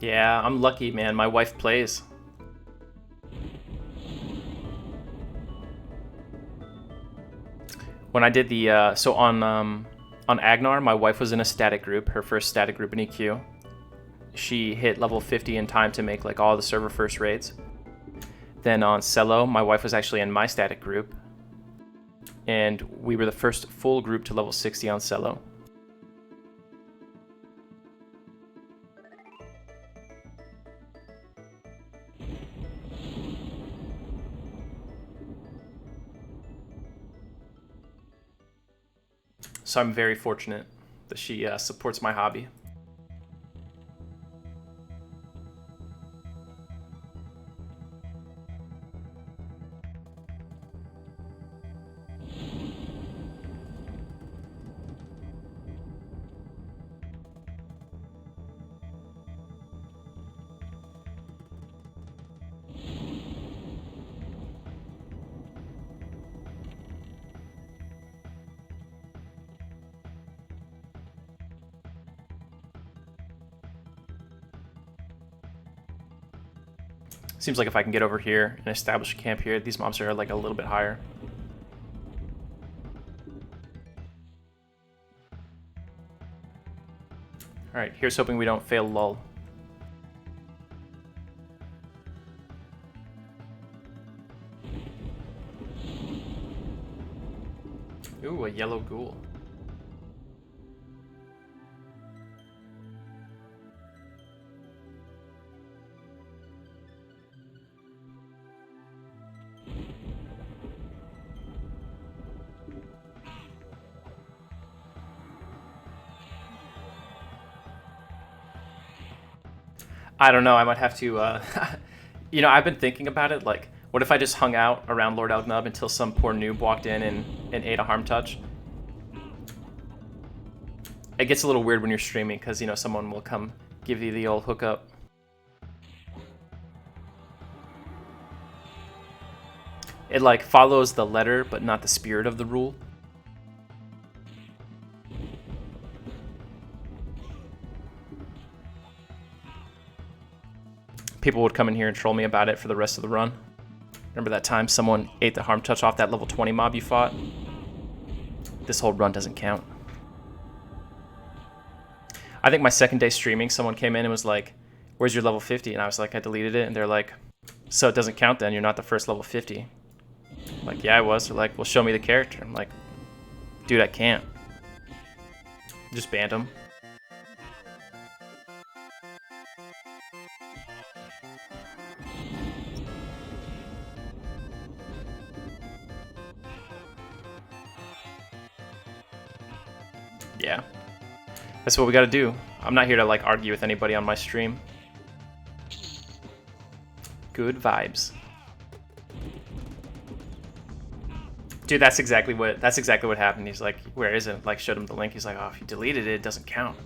Yeah, I'm lucky, man. My wife plays. When I did the so on Agnar, my wife was in a static group, her first static group in EQ. She hit level 50 in time to make like all the server first raids. Then on Cello, my wife was actually in my static group, and we were the first full group to level 60 on Cello. So I'm very fortunate that she supports my hobby. Seems like if I can get over here and establish a camp here, these mobs are like a little bit higher. Alright, here's hoping we don't fail lull. Ooh, a yellow ghoul. I don't know, I might have to, you know, I've been thinking about it, like, what if I just hung out around Lord Elgnub until some poor noob walked in and ate a harm touch? It gets a little weird when you're streaming, because, you know, someone will come give you the old hookup. It, like, follows the letter, but not the spirit of the rule. People would come in here and troll me about it for the rest of the run. Remember that time someone ate the harm touch off that level 20 mob you fought? This whole run doesn't count. I think my second day streaming, someone came in and was like, where's your level 50? And I was like, I deleted it. And they're like, so it doesn't count then? You're not the first level 50. I'm like, yeah, I was. They're like, well, show me the character. I'm like, dude, I can't. Just banned him. Yeah. That's what we gotta do. I'm not here to like argue with anybody on my stream. Good vibes. Dude, that's exactly what happened. He's like, where is it? Like, showed him the link. He's like, oh, if you deleted it, it doesn't count.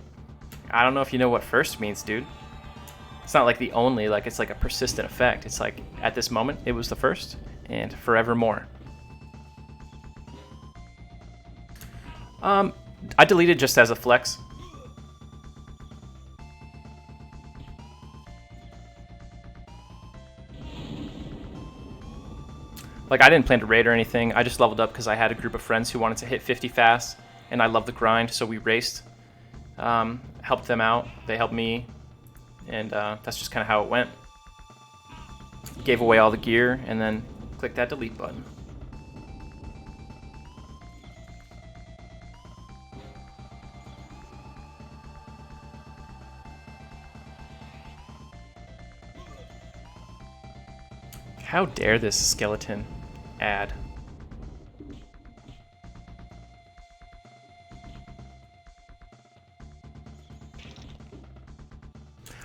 I don't know if you know what first means, dude. It's not like the only, like, it's like a persistent effect. It's like, at this moment, it was the first, and forevermore. I deleted just as a flex. Like, I didn't plan to raid or anything. I just leveled up because I had a group of friends who wanted to hit 50 fast, and I love the grind, so we raced. Helped them out. They helped me, and that's just kind of how it went. Gave away all the gear, and then clicked that delete button. How dare this skeleton ad?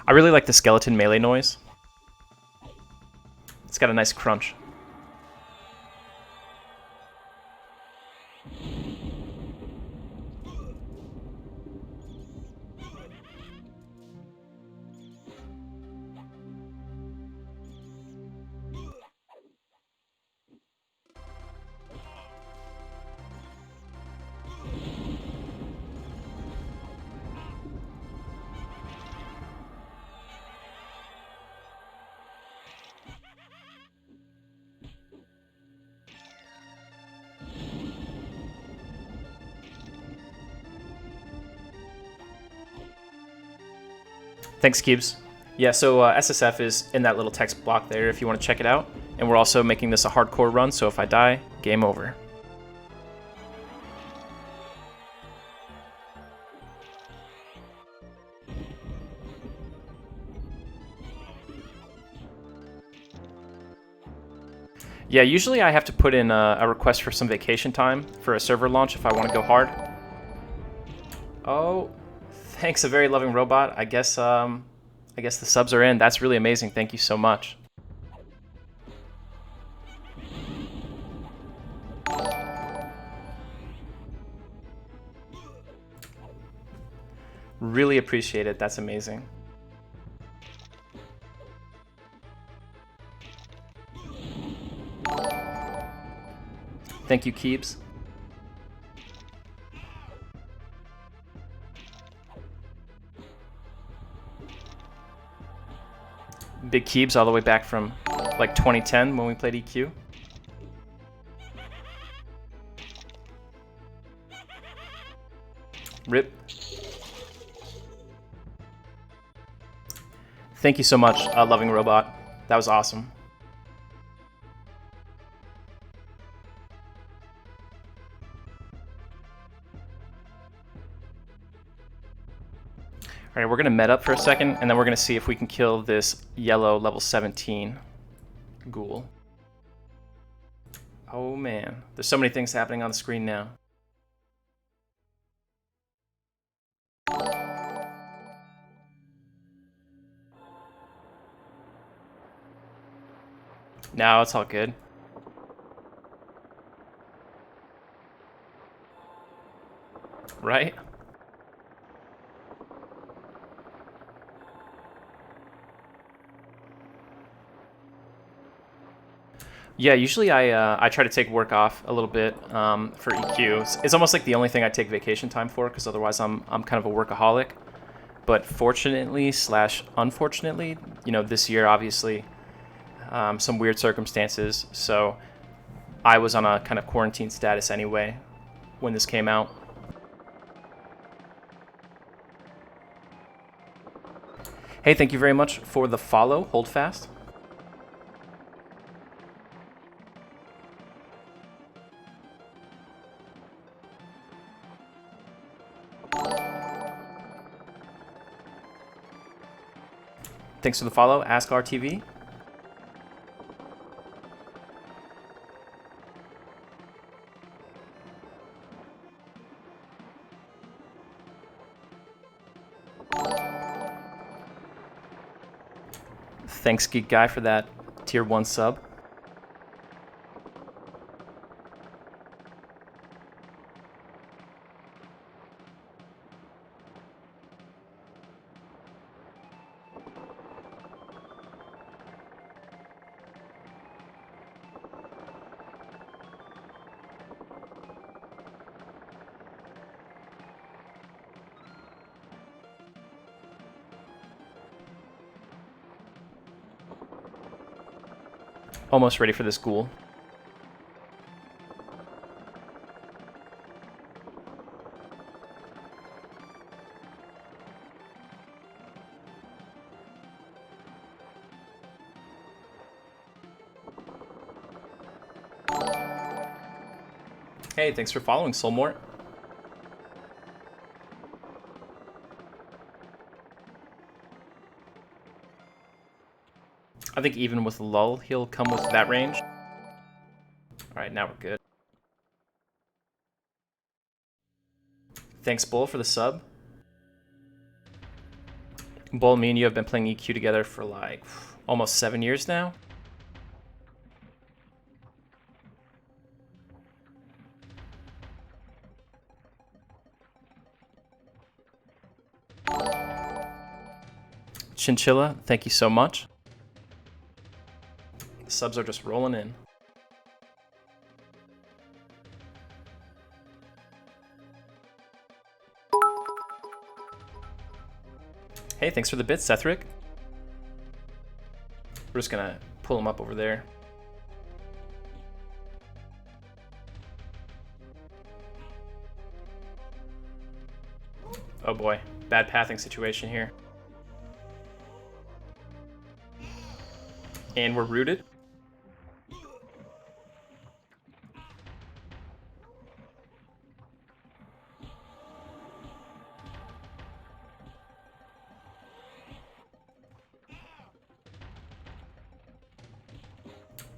I really like the skeleton melee noise. It's got a nice crunch. Thanks, Cubes. Yeah, so SSF is in that little text block there if you want to check it out. And we're also making this a hardcore run, so if I die, game over. Yeah, usually I have to put in a request for some vacation time for a server launch if I want to go hard. Oh, thanks, a very loving robot. I guess the subs are in. That's really amazing. Thank you so much. Really appreciate it. That's amazing. Thank you, Keebs. Big Keebs all the way back from like 2010 when we played EQ. Rip. Thank you so much, Loving Robot. That was awesome. Alright, we're going to med up for a second, and then we're going to see if we can kill this yellow level 17 ghoul. Oh man, there's so many things happening on the screen now. No, it's all good. Right? Yeah, usually I try to take work off a little bit for EQ. It's almost like the only thing I take vacation time for, because otherwise I'm kind of a workaholic. But fortunately slash unfortunately, you know, this year obviously some weird circumstances, so I was on a kind of quarantine status anyway when this came out. Hey, thank you very much for the follow. Hold fast. Thanks for the follow, Ask RTV. Thanks, Geek Guy, for that tier 1 sub. Almost ready for this ghoul. Hey, thanks for following, Soulmort. I think even with Lull, he'll come with that range. Alright, now we're good. Thanks, Bull, for the sub. Bull, me and you have been playing EQ together for like almost 7 years now. Chinchilla, thank you so much. The subs are just rolling in. Hey, thanks for the bits, Sethric. We're just gonna pull him up over there. Oh boy, bad pathing situation here. And we're rooted.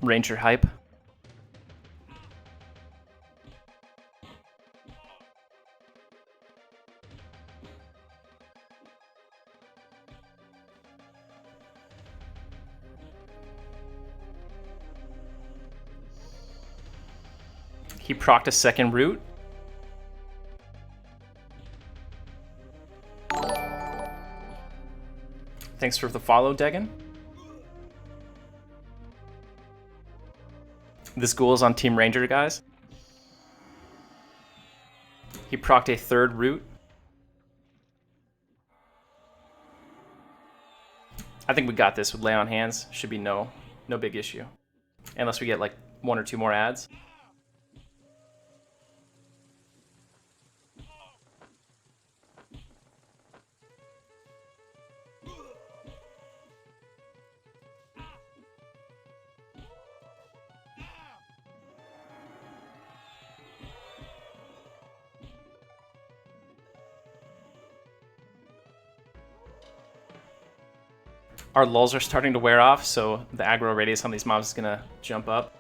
Ranger hype. He procced a second root. Thanks for the follow, Degan. This ghoul is on Team Ranger, guys. He procced a third root. I think we got this with lay on hands. Should be no big issue. Unless we get like 1 or 2 more ads. Our lulls are starting to wear off, so the aggro radius on these mobs is gonna jump up.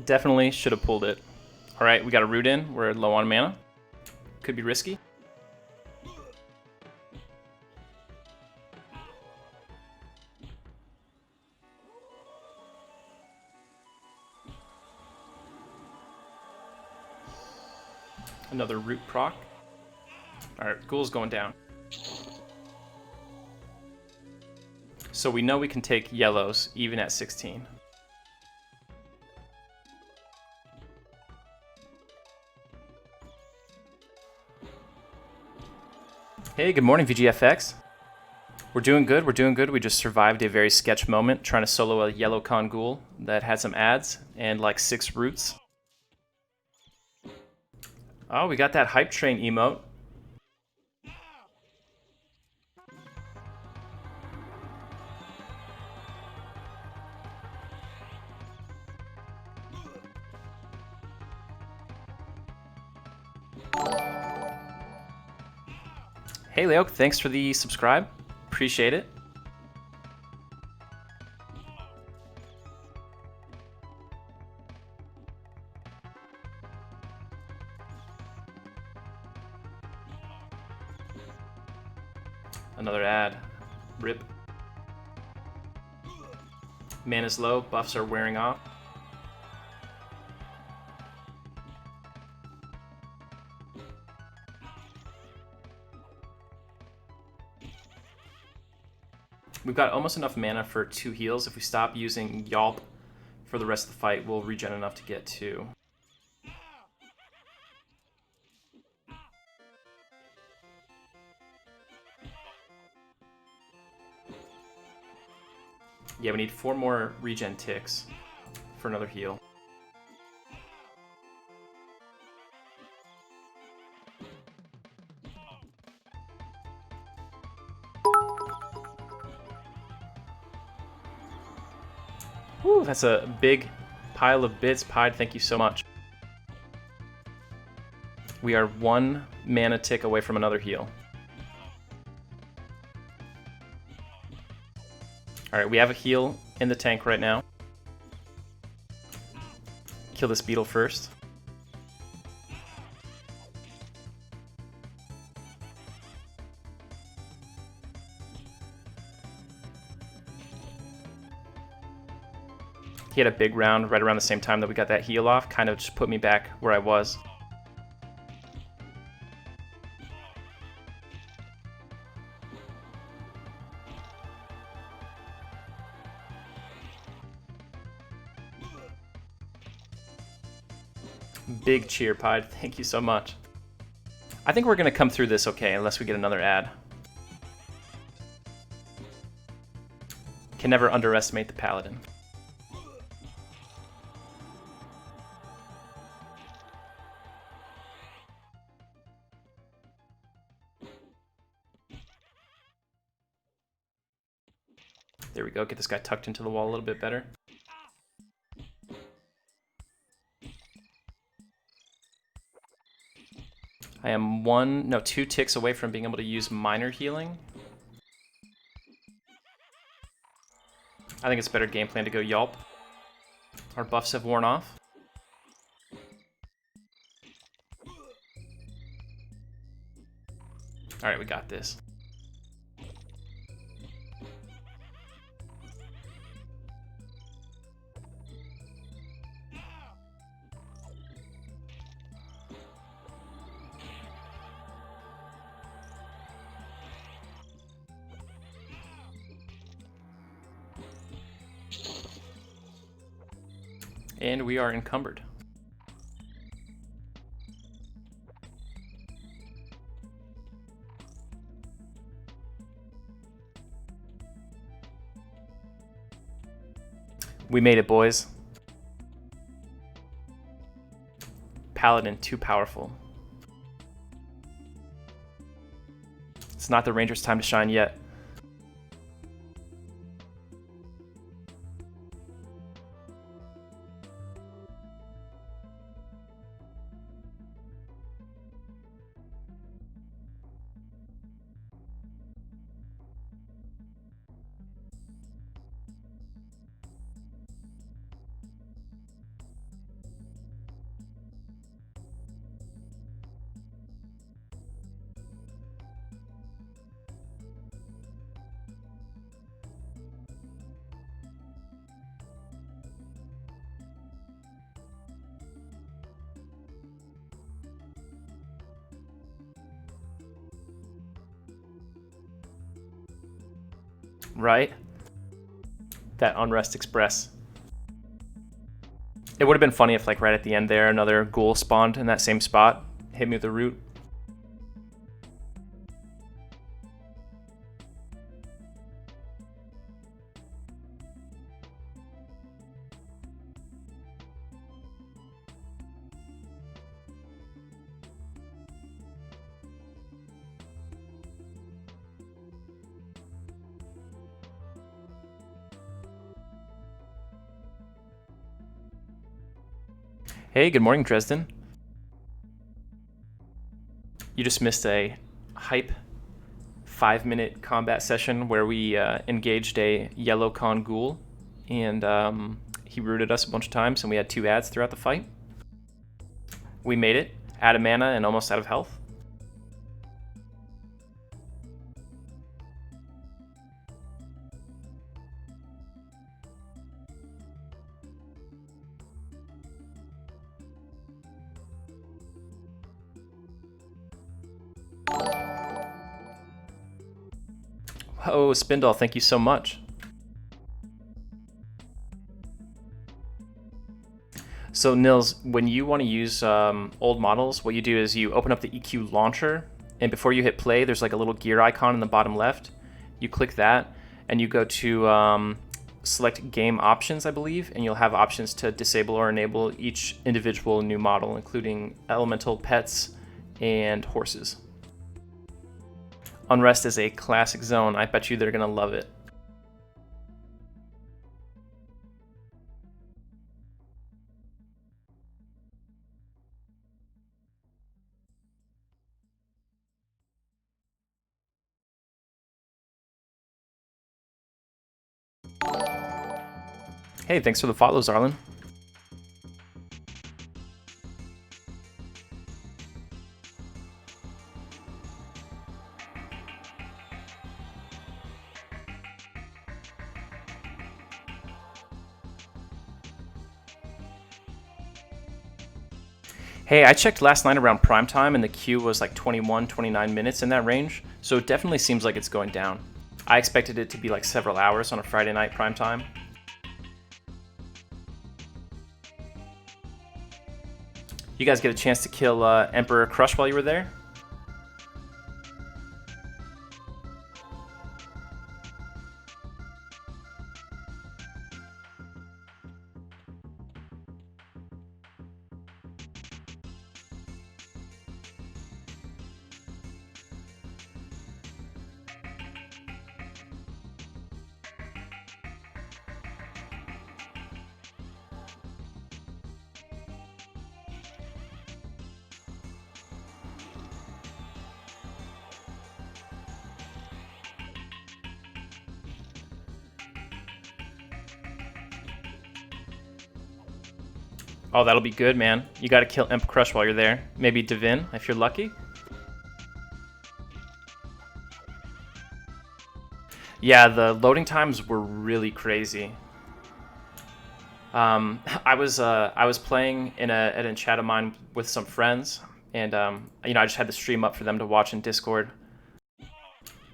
Definitely should have pulled it. All right, we got a root in. We're low on mana. Could be risky. Another root proc. All right, ghoul's going down. So we know we can take yellows even at 16. Hey, good morning, VGFX. We're doing good, we're doing good. We just survived a very sketch moment trying to solo a yellow con ghoul that had some ads and like 6 roots. Oh, we got that hype train emote. Hey, Leo, thanks for the subscribe. Appreciate it. Another ad. Rip. Mana's low, buffs are wearing off. We've got almost enough mana for 2 heals. If we stop using Yalp for the rest of the fight, we'll regen enough to get 2. Yeah, we need 4 more regen ticks for another heal. Whew, that's a big pile of bits. Pied, thank you so much. We are 1 mana tick away from another heal. Alright, we have a heal in the tank right now. Kill this beetle first. He had a big round right around the same time that we got that heal off. Kind of just put me back where I was. Big cheer, Pied. Thank you so much. I think we're going to come through this okay, unless we get another ad. Can never underestimate the Paladin. There we go. Get this guy tucked into the wall a little bit better. I am 2 ticks away from being able to use minor healing. I think it's a better game plan to go Yelp. Our buffs have worn off. Alright, we got this. And we are encumbered. We made it, boys. Paladin, too powerful. It's not the Ranger's time to shine yet. Right? That Unrest Express. It would have been funny if, like, right at the end there, another ghoul spawned in that same spot, hit me with the root. Hey, good morning, Dresden. You just missed a hype 5-minute combat session where we engaged a yellow con ghoul, and he rooted us a bunch of times, and we had 2 ads throughout the fight. We made it, out of mana and almost out of health. Oh, Spindle, thank you so much. So Nils, when you want to use old models, what you do is you open up the EQ launcher, and before you hit play, there's like a little gear icon in the bottom left. You click that, and you go to select game options, I believe, and you'll have options to disable or enable each individual new model, including elemental, pets, and horses. Unrest is a classic zone. I bet you they're gonna love it. Hey, thanks for the follows, Arlen. Hey, I checked last night around prime time and the queue was like 21, 29 minutes in that range, so it definitely seems like it's going down. I expected it to be like several hours on a Friday night prime time. You guys get a chance to kill Emperor Crush while you were there? Oh, that'll be good, man. You gotta kill Imp Crush while you're there. Maybe Divin, if you're lucky. Yeah, the loading times were really crazy. I was playing in an chat of mine with some friends, and you know, I just had the stream up for them to watch in Discord,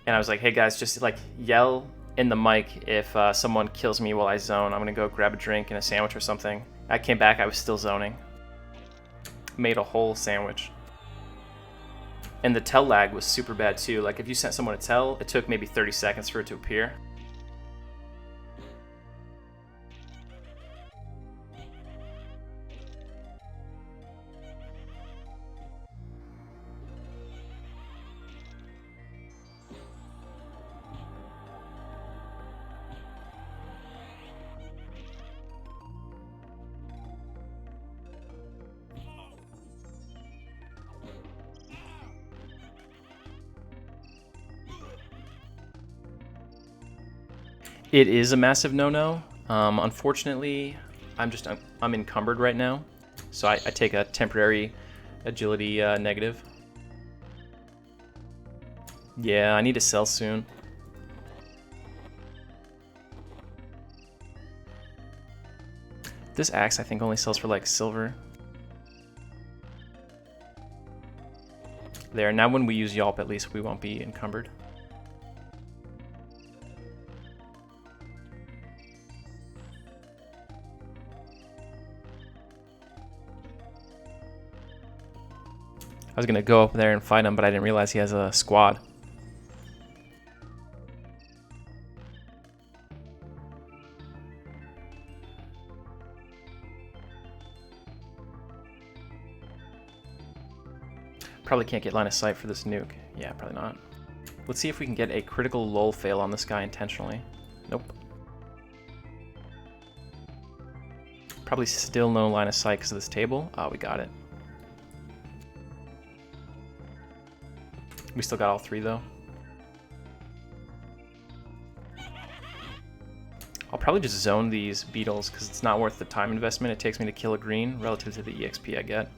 and I was like, "Hey guys, just like yell in the mic if someone kills me while I zone. I'm gonna go grab a drink and a sandwich or something." I came back, I was still zoning. Made a whole sandwich. And the tell lag was super bad too. Like if you sent someone a tell, it took maybe 30 seconds for it to appear. It is a massive no-no. Unfortunately, I'm encumbered right now, so I take a temporary agility negative. Yeah, I need to sell soon. This axe I think only sells for like silver. There, now when we use Yelp, at least we won't be encumbered. I was gonna go up there and fight him, but I didn't realize he has a squad. Probably can't get line of sight for this nuke. Yeah, probably not. Let's see if we can get a critical lull fail on this guy intentionally. Nope. Probably still no line of sight because of this table. Oh, we got it. We still got all three though. I'll probably just zone these beetles because it's not worth the time investment it takes me to kill a green relative to the EXP I get.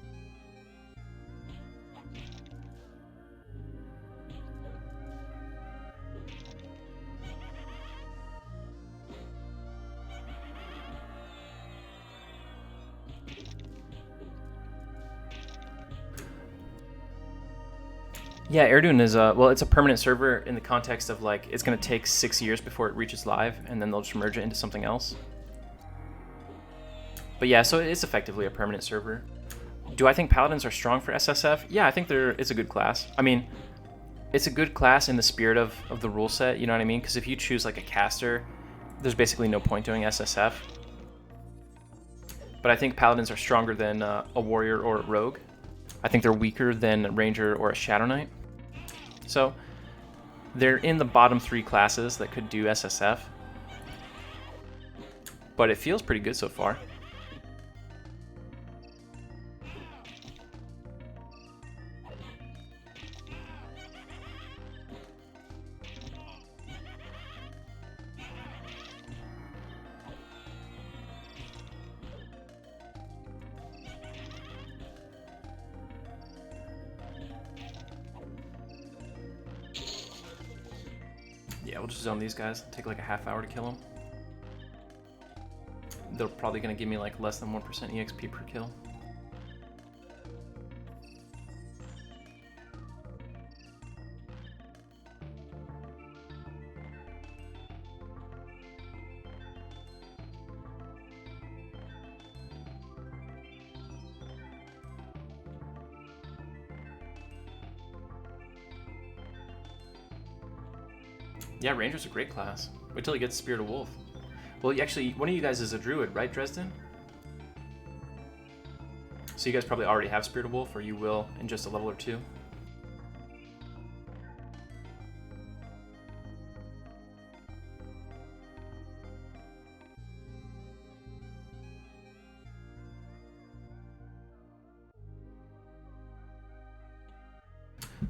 Yeah, Erdogan is well, it's a permanent server in the context of like it's gonna take 6 years before it reaches live, and then they'll just merge it into something else. But yeah, so it's effectively a permanent server. Do I think Paladins are strong for SSF? Yeah, I think it's a good class. I mean, it's a good class in the spirit of the rule set, you know what I mean? Because if you choose like a caster, there's basically no point doing SSF. But I think Paladins are stronger than a warrior or a rogue. I think they're weaker than a ranger or a shadow knight. So they're in the bottom 3 classes that could do SSF. But it feels pretty good so far. Yeah, we'll just zone these guys. Take like a half hour to kill them. They're probably going to give me like less than 1% EXP per kill. Yeah, Ranger's a great class. Wait till he gets Spirit of Wolf. Well, actually, one of you guys is a druid, right, Dresden? So you guys probably already have Spirit of Wolf, or you will in just a level or two.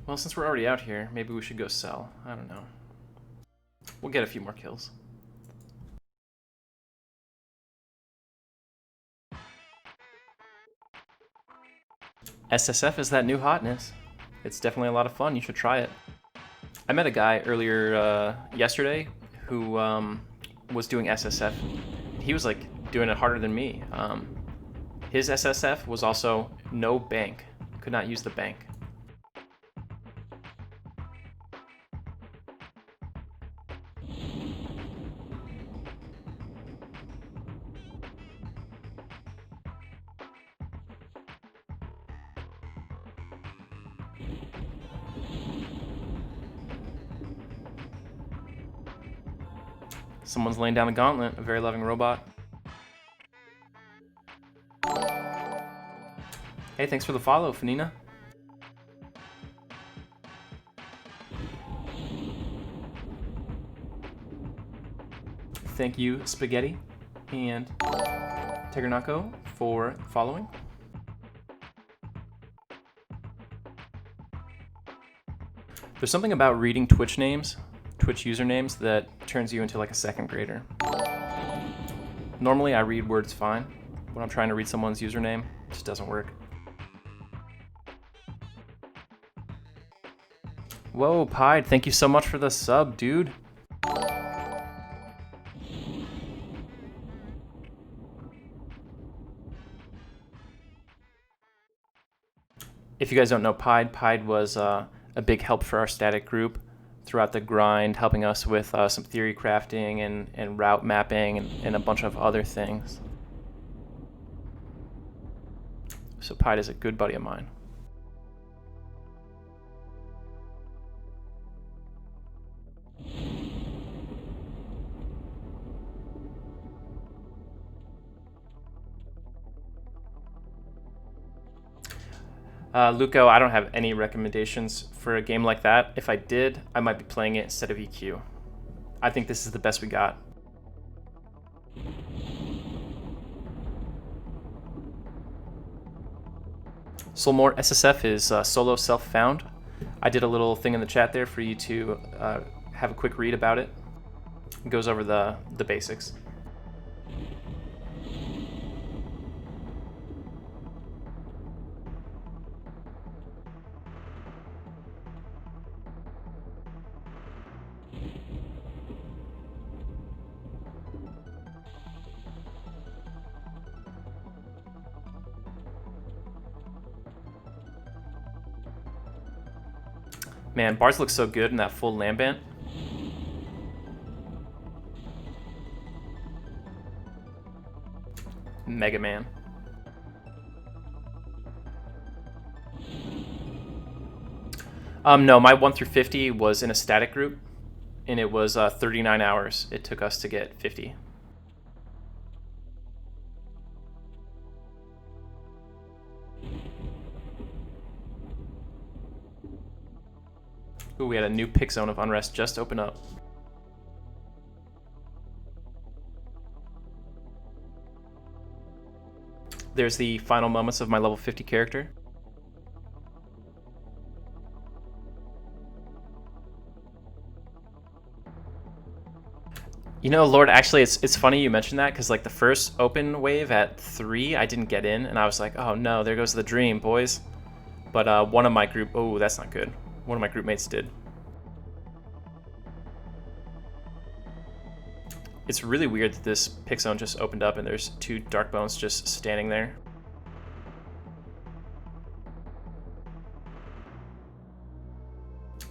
Well, since we're already out here, maybe we should go sell. I don't know. We'll get a few more kills. SSF is that new hotness. It's definitely a lot of fun. You should try it. I met a guy earlier yesterday who was doing SSF. He was like doing it harder than me. His SSF was also no bank. Could not use the bank. Someone's laying down the gauntlet, a very loving robot. Hey, thanks for the follow, Fanina. Thank you, Spaghetti and Tegernako, for following. There's something about reading Twitch names, Twitch usernames, that turns you into like a second grader. Normally I read words fine. When I'm trying to read someone's username, it just doesn't work. Whoa, Pied, thank you so much for the sub, dude. If you guys don't know Pied was a big help for our static group throughout the grind, helping us with some theory crafting and route mapping and a bunch of other things. So Pied is a good buddy of mine. Luco, I don't have any recommendations for a game like that. If I did, I might be playing it instead of EQ. I think this is the best we got. Soulmore SSF is solo self-found. I did a little thing in the chat there for you to have a quick read about it. It goes over the basics. Man, bars look so good in that full lambent. Mega Man. No, my 1 through 50 was in a static group, and it was 39 hours it took us to get 50. Ooh, we had a new pick zone of unrest just open up. There's the final moments of my level 50 character. You know, Lord, actually, it's funny you mentioned that, because like the first open wave at 3, I didn't get in, and I was like, oh no, there goes the dream, boys. But one of my group, oh, that's not good. One of my group mates did. It's really weird that this pick zone just opened up and there's 2 dark bones just standing there.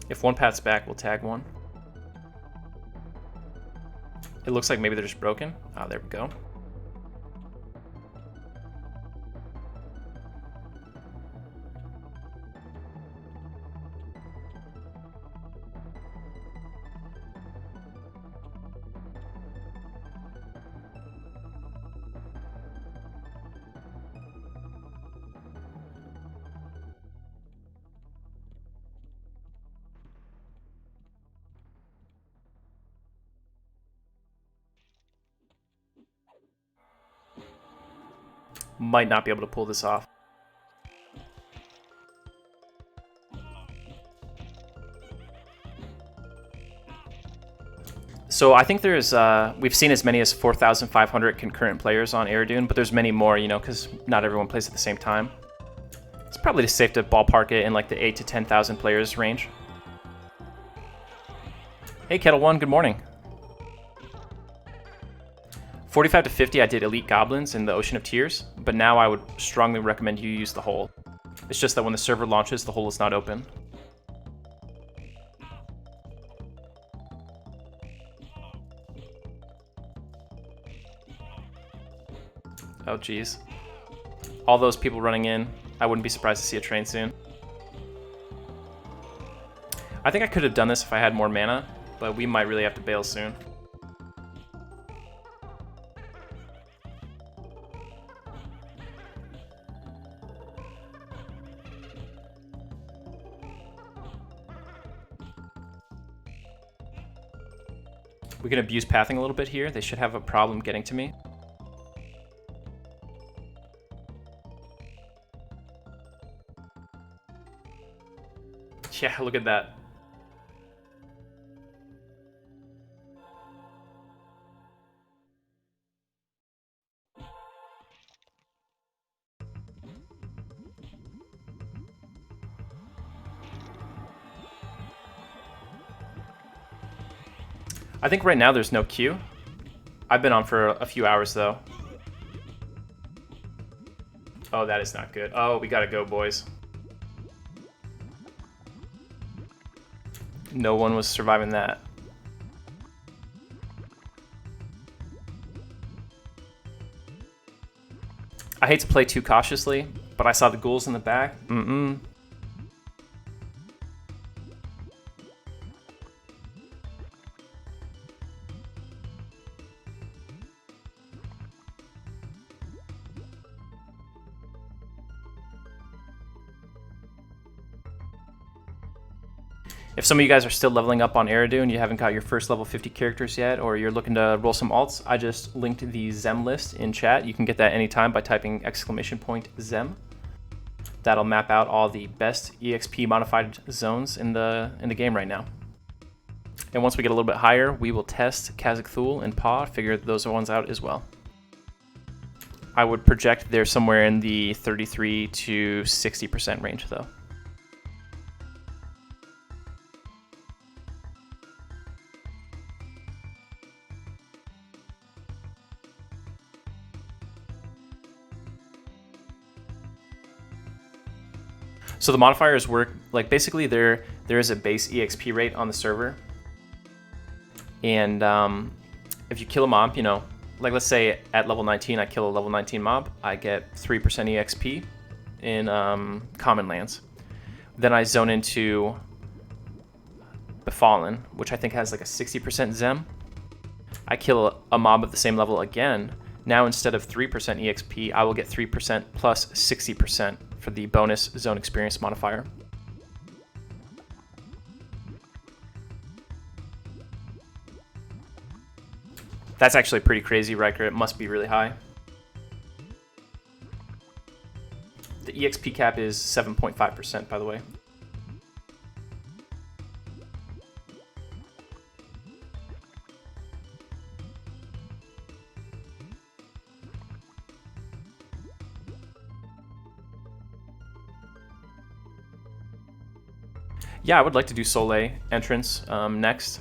If one path's back, we'll tag one. It looks like maybe they're just broken. Ah, there we go. Might not be able to pull this off. So I think there's, we've seen as many as 4,500 concurrent players on Aerodune, but there's many more, you know, because not everyone plays at the same time. It's probably just safe to ballpark it in like the 8 to 10,000 players range. Hey Kettle One, good morning. 45 to 50, I did Elite Goblins in the Ocean of Tears, but now I would strongly recommend you use the hole. It's just that when the server launches, the hole is not open. Oh geez. All those people running in, I wouldn't be surprised to see a train soon. I think I could have done this if I had more mana, but we might really have to bail soon. We can abuse pathing a little bit here. They should have a problem getting to me. Yeah, look at that. I think right now there's no queue. I've been on for a few hours though. Oh, that is not good. Oh, we gotta go, boys. No one was surviving that. I hate to play too cautiously, but I saw the ghouls in the back. If some of you guys are still leveling up on Eridu and you haven't got your first level 50 characters yet, or you're looking to roll some alts, I just linked the Zem list in chat. You can get that anytime by typing !Zem. That'll map out all the best EXP modified zones in the game right now. And once we get a little bit higher, we will test Khazak Thul and Paw, figure those ones out as well. I would project they're somewhere in the 33 to 60% range though. So the modifiers work, like basically there is a base EXP rate on the server. And if you kill a mob, you know, like let's say at level 19, I kill a level 19 mob, I get 3% EXP in common lands. Then I zone into Befallen, which I think has like a 60% Zem. I kill a mob of the same level again. Now instead of 3% EXP, I will get 3% plus 60% for the bonus zone experience modifier. That's actually pretty crazy, Riker. It must be really high. The EXP cap is 7.5%, by the way. Yeah, I would like to do Soleil entrance next.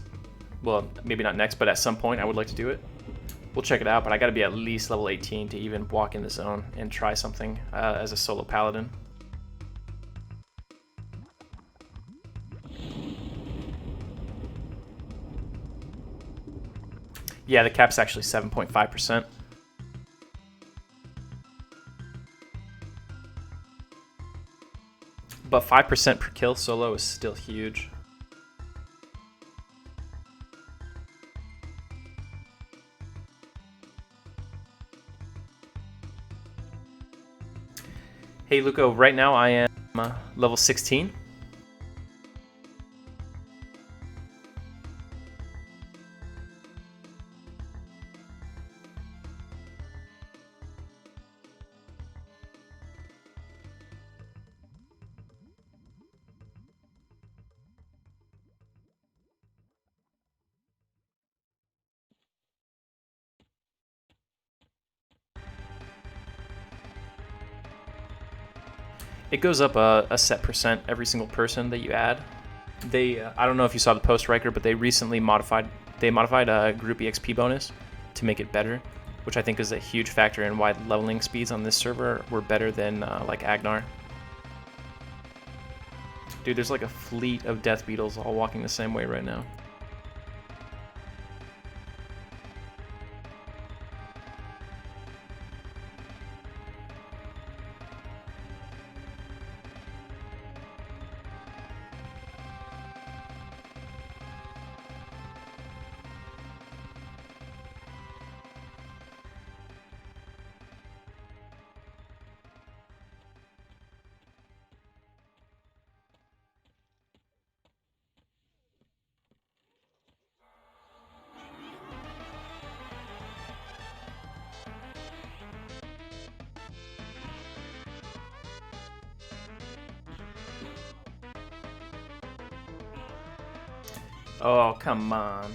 Well, maybe not next, but at some point I would like to do it. We'll check it out, but I gotta be at least level 18 to even walk in the zone and try something as a solo paladin. Yeah, the cap's actually 7.5%. But 5% per kill solo is still huge. Hey Luco, right now I am level 16. It goes up a set percent every single person that you add. They, I don't know if you saw the post, Riker, but they recently modified a group EXP bonus to make it better, which I think is a huge factor in why leveling speeds on this server were better than like Agnar. Dude, there's like a fleet of death beetles all walking the same way right now. Oh, come on.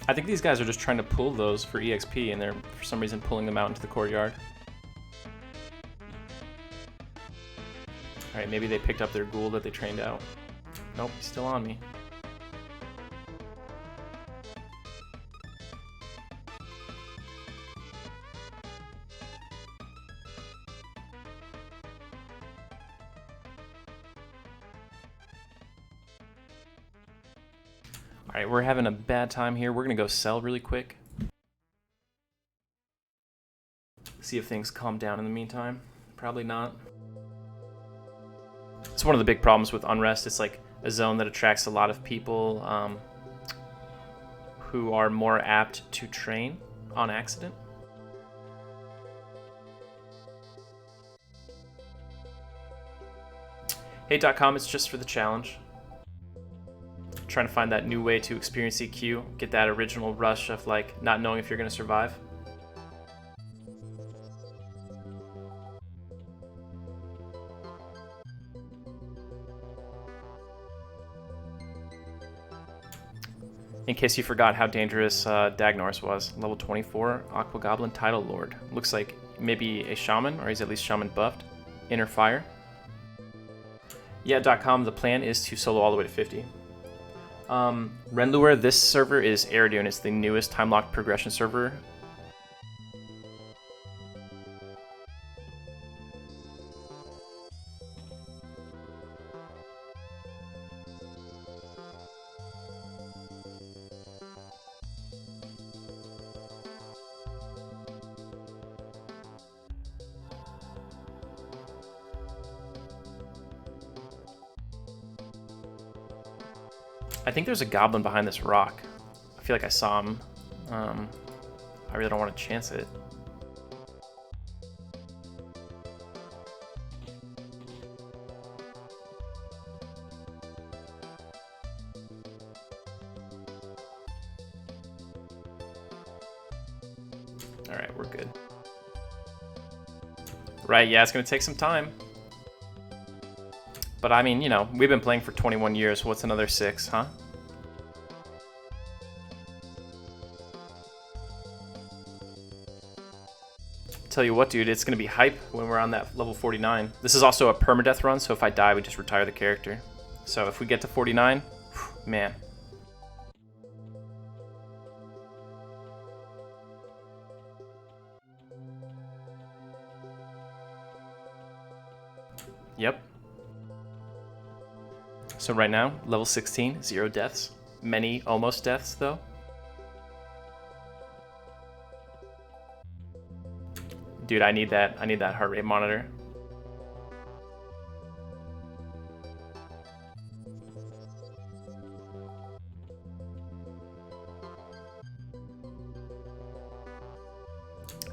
I think these guys are just trying to pull those for EXP, and they're, for some reason, pulling them out into the courtyard. Alright, maybe they picked up their ghoul that they trained out. Nope, he's still on me. Alright, we're having a bad time here. We're gonna go sell really quick. See if things calm down in the meantime. Probably not. It's one of the big problems with Unrest. It's like a zone that attracts a lot of people who are more apt to train on accident. Hey.com, it's just for the challenge. Trying to find that new way to experience EQ, get that original rush of like not knowing if you're going to survive. In case you forgot how dangerous Dagnor's was, level 24 Aqua Goblin Title Lord. Looks like maybe a shaman, or he's at least shaman buffed. Inner Fire. Yeah.com, the plan is to solo all the way to 50. Renlure, this server is Eridu, it's the newest time-locked progression server. I think there's a goblin behind this rock. I feel like I saw him. I really don't want to chance it. Alright, we're good. Right, yeah, it's going to take some time. But I mean, you know, we've been playing for 21 years. What's another 6, huh? Tell you what, dude, it's going to be hype when we're on that level 49. This is also a permadeath run, so if I die, we just retire the character. So if we get to 49, whew, man. Yep. So right now, level 16, 0 deaths. Many almost deaths, though. Dude, I need that heart rate monitor.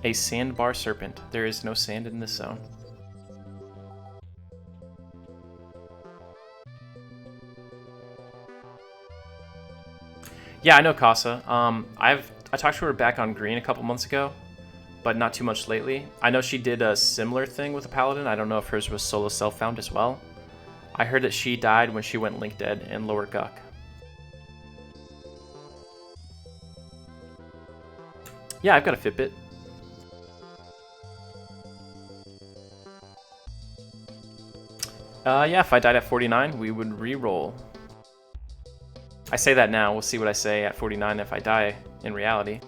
A sandbar serpent. There is no sand in this zone. Yeah, I know Casa. I talked to her back on green a couple months ago, but not too much lately. I know she did a similar thing with a paladin. I don't know if hers was solo self-found as well. I heard that she died when she went link dead in lower Guck. Yeah, I've got a Fitbit. Yeah, if I died at 49, we would re-roll. I say that now. We'll see what I say at 49 if I die in reality.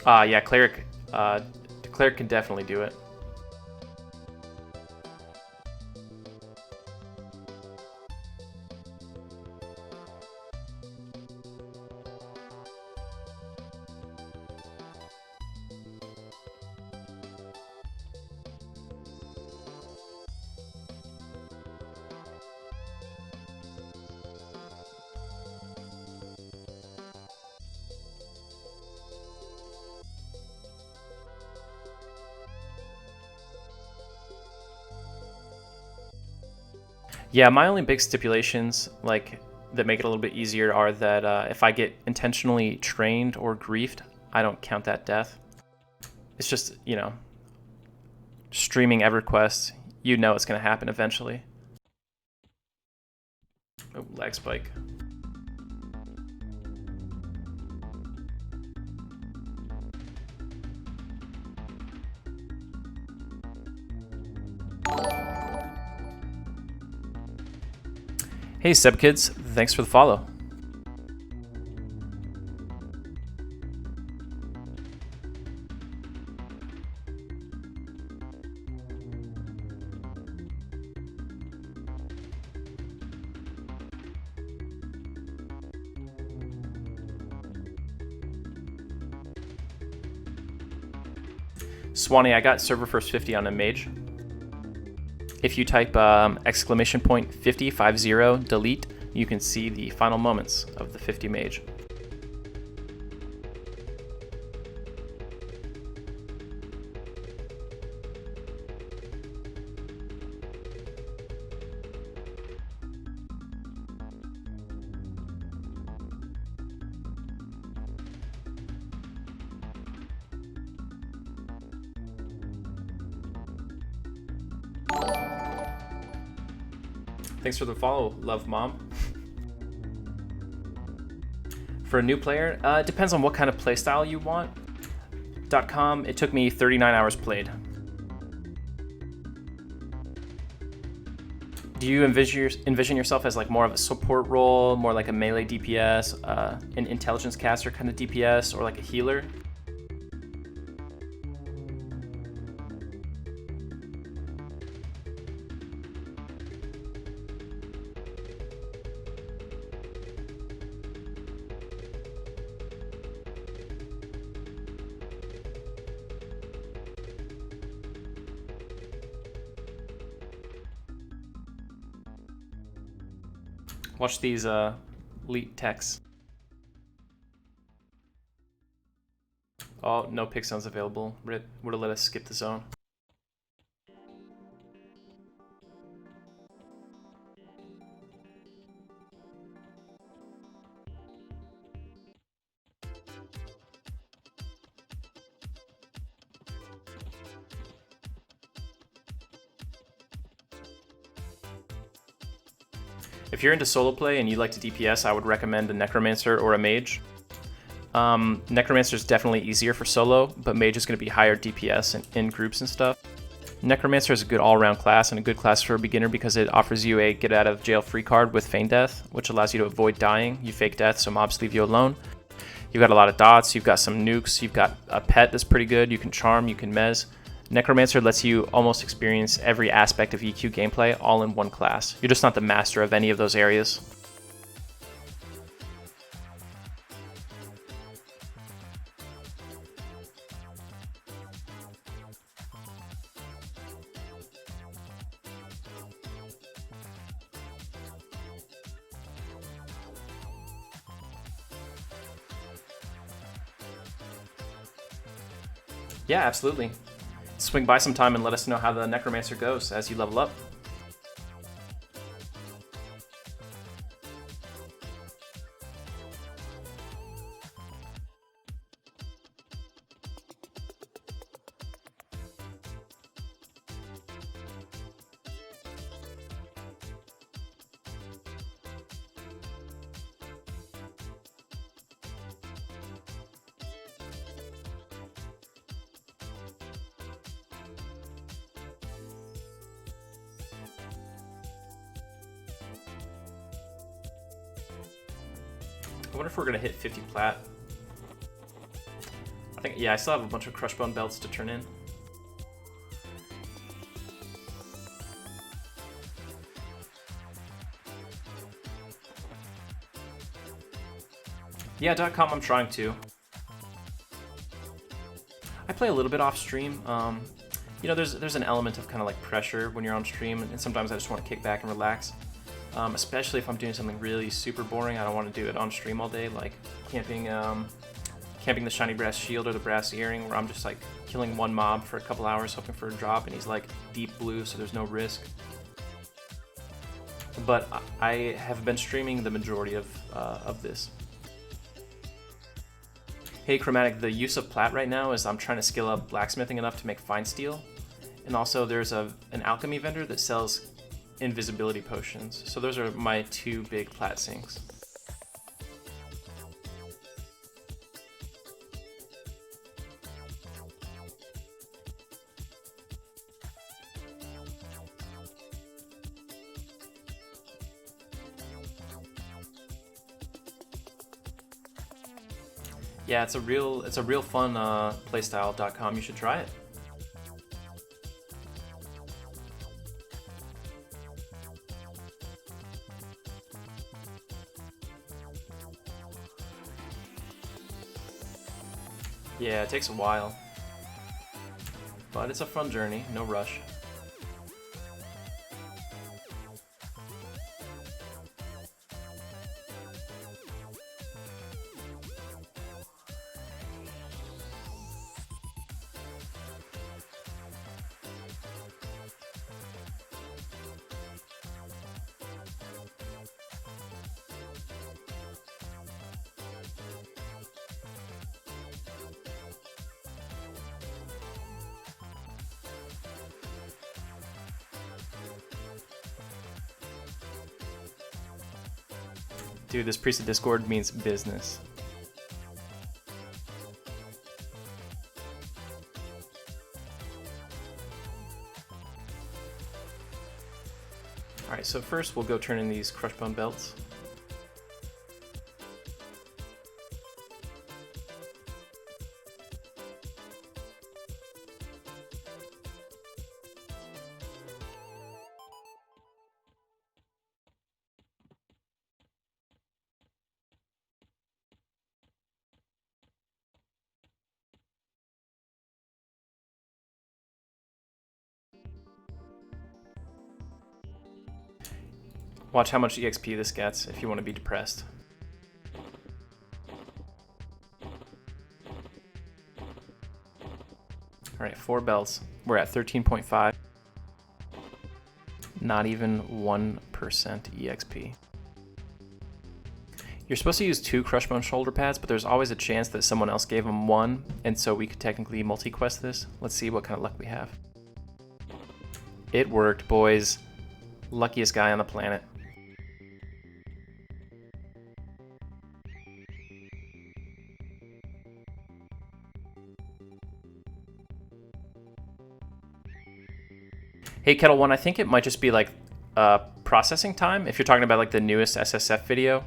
Yeah, cleric. Cleric can definitely do it. Yeah, my only big stipulations, like, that make it a little bit easier are that if I get intentionally trained or griefed, I don't count that death. It's just, you know, streaming EverQuest, you know it's going to happen eventually. Oh, lag spike. Hey Sebkids, thanks for the follow. Swanee, I got server first 50 on a mage. If you type exclamation point 50 delete, you can see the final moments of the 50 mage. Thanks for the follow, love mom. For a new player, it depends on what kind of playstyle you want. .com, it took me 39 hours played. Do you envision yourself as like more of a support role, more like a melee DPS, an intelligence caster kind of DPS, or like a healer? Watch these leak texts. Oh, no pick zones available. Would have let us skip the zone. If you're into solo play and you like to DPS, I would recommend a Necromancer or a Mage. Necromancer is definitely easier for solo, but Mage is going to be higher DPS in groups and stuff. Necromancer is a good all-around class and a good class for a beginner because it offers you a get-out-of-jail-free card with Feign Death, which allows you to avoid dying. You fake death so mobs leave you alone. You've got a lot of dots, you've got some nukes, you've got a pet that's pretty good, you can charm, you can mez. Necromancer lets you almost experience every aspect of EQ gameplay all in one class. You're just not the master of any of those areas. Yeah, absolutely. Swing by sometime and let us know how the Necromancer goes as you level up. I wonder if we're gonna hit 50 plat. I think, yeah, I still have a bunch of crush bone belts to turn in. Yeah, .com I'm trying to. I play a little bit off stream. You know, there's an element of kind of like pressure when you're on stream, and sometimes I just want to kick back and relax. Especially if I'm doing something really super boring. I don't want to do it on stream all day, like camping the shiny brass shield or the brass earring, where I'm just like killing one mob for a couple hours hoping for a drop, and he's like deep blue, so there's no risk. But I have been streaming the majority of this. Hey Chromatic, the use of plat right now is I'm trying to skill up blacksmithing enough to make fine steel, and also there's an alchemy vendor that sells invisibility potions. So those are my two big plat sinks. Yeah, it's a real fun playstyle.com. You should try it. Yeah, it takes a while, but it's a fun journey, no rush. Dude, this Priest of Discord means business. Alright, so first we'll go turn in these crush bone belts. Watch how much EXP this gets if you want to be depressed. Alright, 4 belts. We're at 13.5. Not even 1% EXP. You're supposed to use 2 crush bone shoulder pads, but there's always a chance that someone else gave them 1, and so we could technically multi-quest this. Let's see what kind of luck we have. It worked, boys. Luckiest guy on the planet. Hey Kettle One, I think it might just be like processing time if you're talking about like the newest SSF video,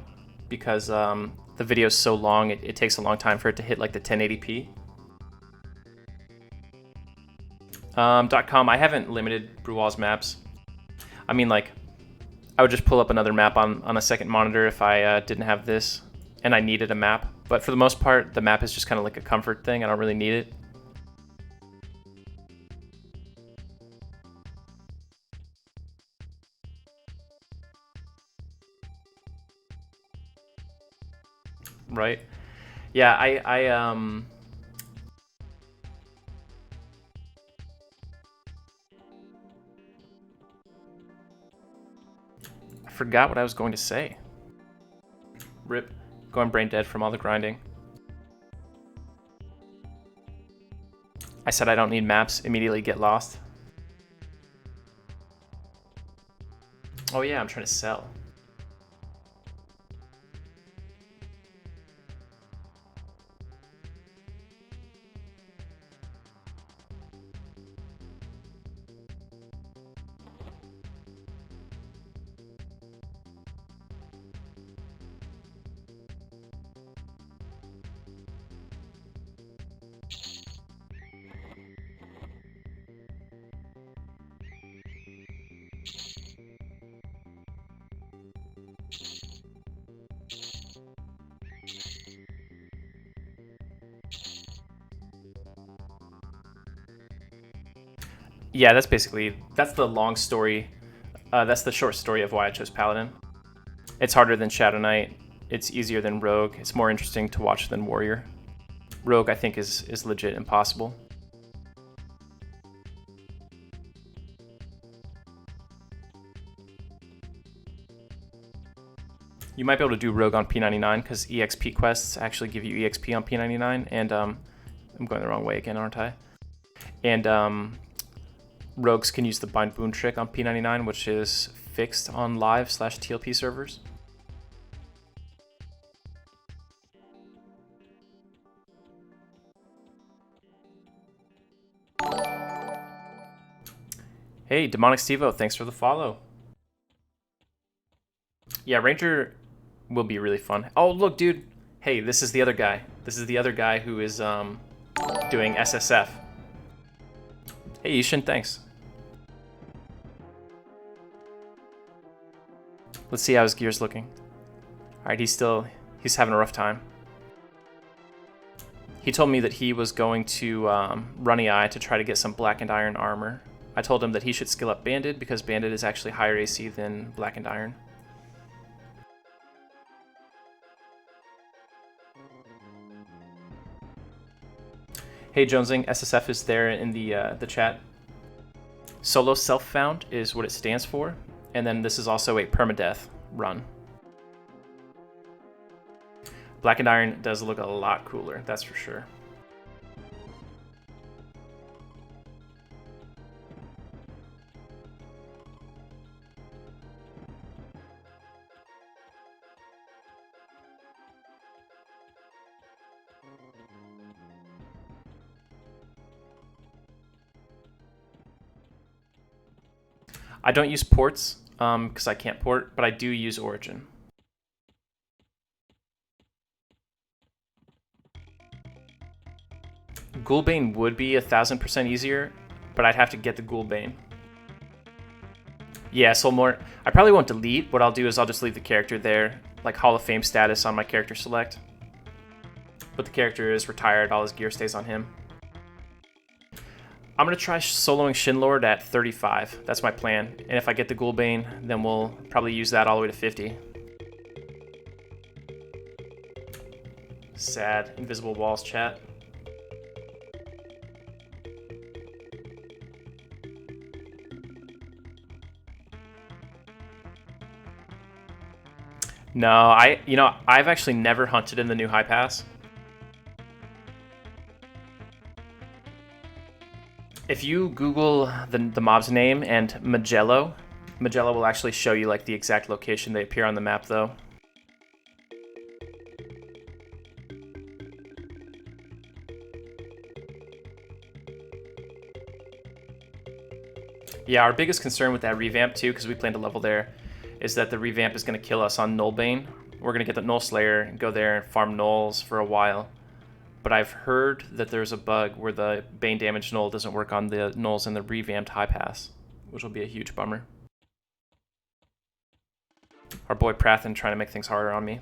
because the video is so long, it takes a long time for it to hit like the 1080p. .com, I haven't limited Bruwal's maps. I mean, like, I would just pull up another map on a second monitor if I didn't have this and I needed a map. But for the most part, the map is just kind of like a comfort thing. I don't really need it. Right? Yeah, I forgot what I was going to say. Rip. Going brain dead from all the grinding. I said I don't need maps, immediately get lost. Oh yeah, I'm trying to sell. Yeah, that's the long story. That's the short story of why I chose Paladin. It's harder than Shadow Knight. It's easier than Rogue. It's more interesting to watch than Warrior. Rogue, I think, is legit impossible. You might be able to do Rogue on P99 because EXP quests actually give you EXP on P99, and I'm going the wrong way again, aren't I? And Rogues can use the Bind Boon trick on P99, which is fixed on live/TLP servers. Hey, Demonic Stevo, thanks for the follow. Yeah, Ranger will be really fun. Oh, look, dude. Hey, this is the other guy. This is the other guy who is doing SSF. Hey, Ishin, thanks. Let's see how his gear's looking. Alright, he's having a rough time. He told me that he was going to run EI to try to get some Blackened Iron armor. I told him that he should skill up Banded because Banded is actually higher AC than Blackened Iron. Hey Jonesing, SSF is there in the chat. Solo Self-Found is what it stands for, and then this is also a Permadeath run. Blackened Iron does look a lot cooler, that's for sure. I don't use ports because I can't port, but I do use Origin. Ghoulbane would be 1000% easier, but I'd have to get the Ghoulbane. Yeah, Soulmort. I probably won't delete. What I'll do is I'll just leave the character there, like Hall of Fame status on my character select. But the character is retired, all his gear stays on him. I'm going to try soloing Shinlord at 35. That's my plan. And if I get the Ghoulbane, then we'll probably use that all the way to 50. Sad. Invisible walls, chat. No, I've actually never hunted in the new high pass. If you Google the mob's name and Magello will actually show you like the exact location they appear on the map though. Yeah, our biggest concern with that revamp too, because we plan to level there, is that the revamp is going to kill us on Nullbane. We're going to get the Null Slayer and go there and farm Nulls for a while. But I've heard that there's a bug where the Bane damage Null doesn't work on the Nulls in the revamped high pass, which will be a huge bummer. Our boy Prathen trying to make things harder on me.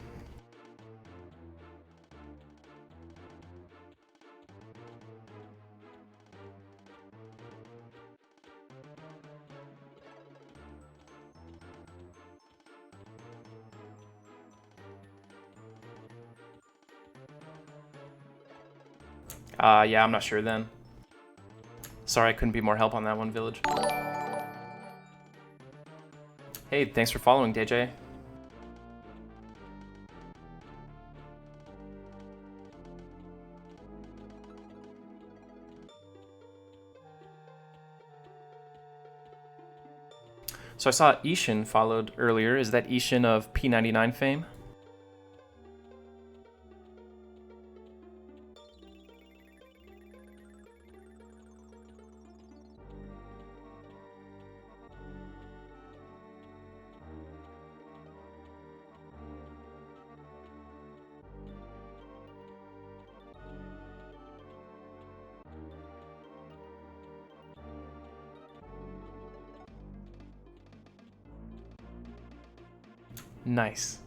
Yeah, I'm not sure then. Sorry I couldn't be more help on that one, Village. Hey, thanks for following, DJ. So I saw Ishin followed earlier. Is that Ishin of P99 fame? Nice.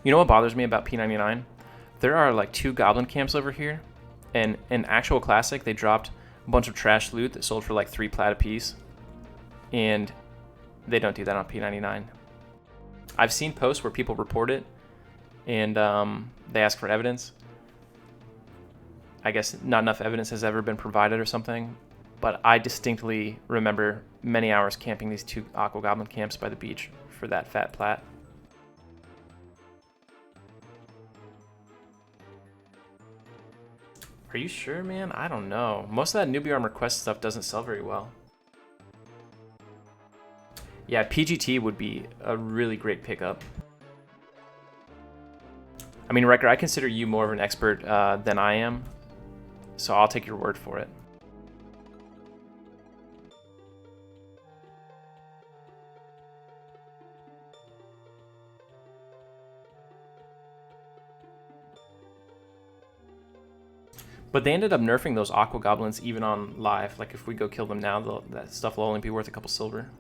You know what bothers me about P99? There are like 2 goblin camps over here, and in actual classic, they dropped a bunch of trash loot that sold for like 3 plat apiece, and they don't do that on P99. I've seen posts where people report it, and they ask for evidence. I guess not enough evidence has ever been provided or something, but I distinctly remember many hours camping these 2 aqua goblin camps by the beach for that fat plat. Are you sure, man? I don't know. Most of that newbie armor quest stuff doesn't sell very well. Yeah, PGT would be a really great pickup. I mean, Wrecker, I consider you more of an expert than I am, so I'll take your word for it. But they ended up nerfing those aqua goblins even on live. Like if we go kill them now, that stuff will only be worth a couple silver.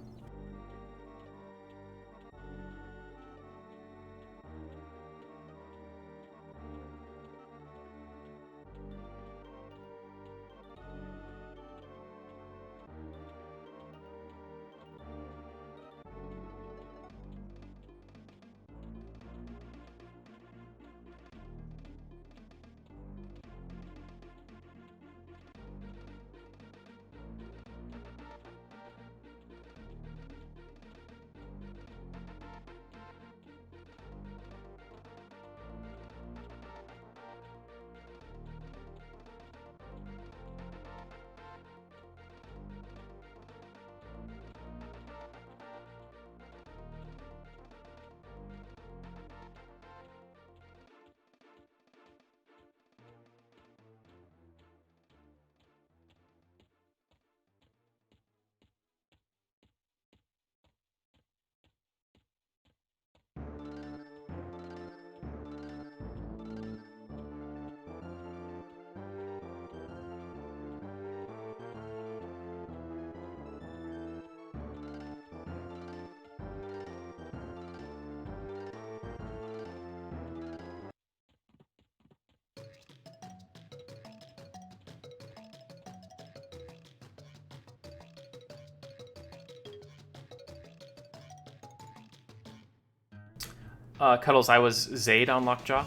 Cuddles, I was Zaide on Lockjaw.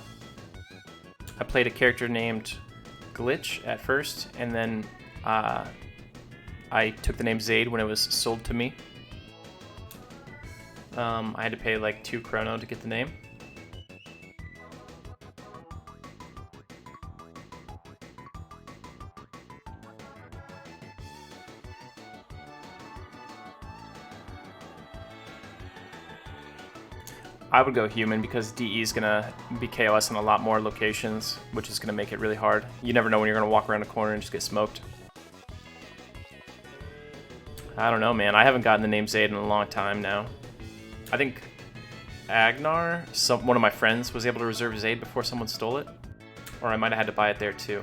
I played a character named Glitch at first, and then I took the name Zaide when it was sold to me. I had to pay like 2 chrono to get the name. I would go human because DE is going to be KOS in a lot more locations, which is going to make it really hard. You never know when you're going to walk around a corner and just get smoked. I don't know, man. I haven't gotten the name Zaide in a long time now. I think Agnar, one of my friends, was able to reserve Zaide before someone stole it. Or I might have had to buy it there too.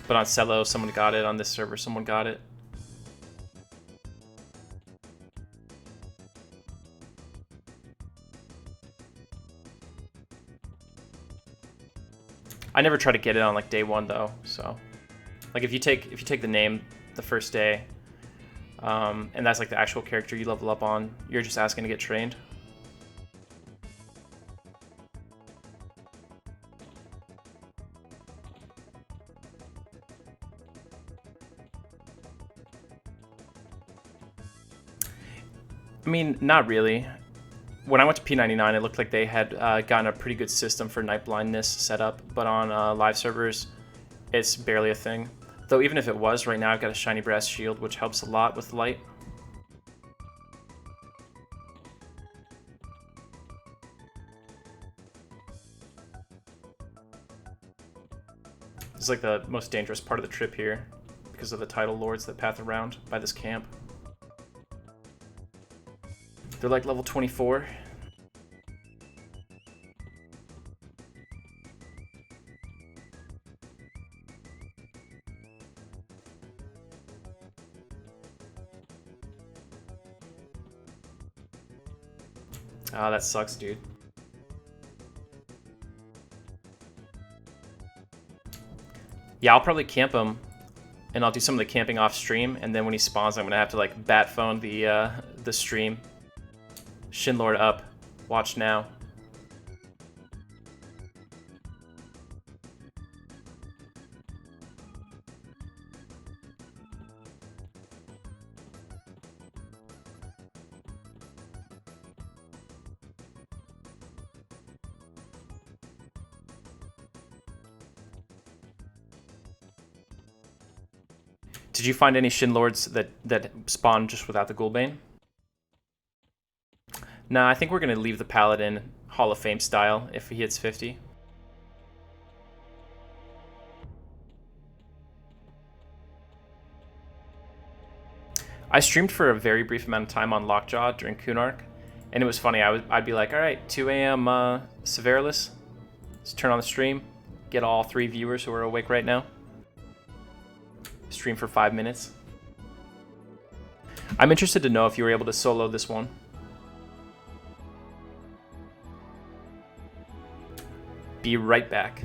But on Cello, someone got it. On this server, someone got it. I never try to get it on like day 1 though, so like if you take the name the first day, and that's like the actual character you level up on, you're just asking to get trained. I mean, not really. When I went to P99, it looked like they had gotten a pretty good system for night blindness set up, but on live servers, it's barely a thing. Though even if it was, right now I've got a shiny brass shield, which helps a lot with light. This is like the most dangerous part of the trip here, because of the tidal lords that path around by this camp. They're like level 24. Ah, that sucks, dude. Yeah, I'll probably camp him, and I'll do some of the camping off stream, and then when he spawns, I'm gonna have to like bat phone the stream. Shinlord up. Watch now. Did you find any Shinlords that spawn just without the Ghoulbane? Nah, I think we're gonna leave the Paladin Hall of Fame style if he hits 50. I streamed for a very brief amount of time on Lockjaw during Kunark, and it was funny. I'd be like, all right, 2 a.m. Severeless. Let's turn on the stream. Get all 3 viewers who are awake right now. Stream for 5 minutes. I'm interested to know if you were able to solo this one. Be right back.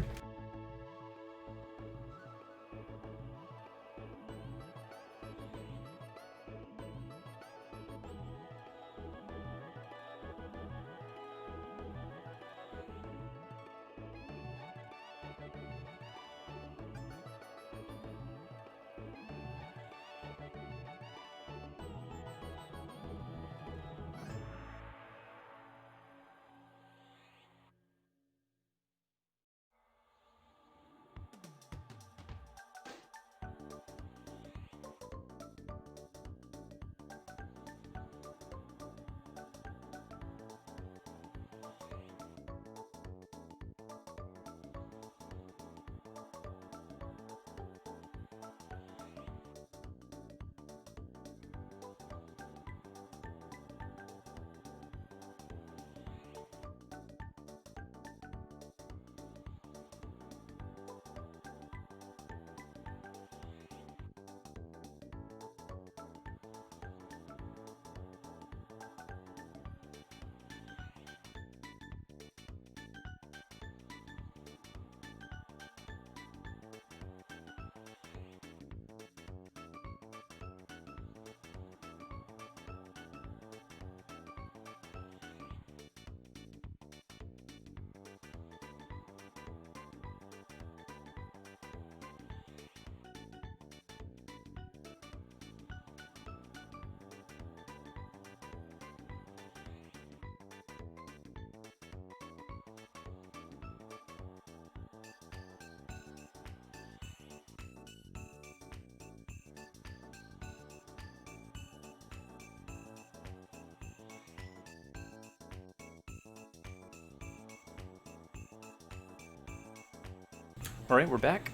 All right, we're back.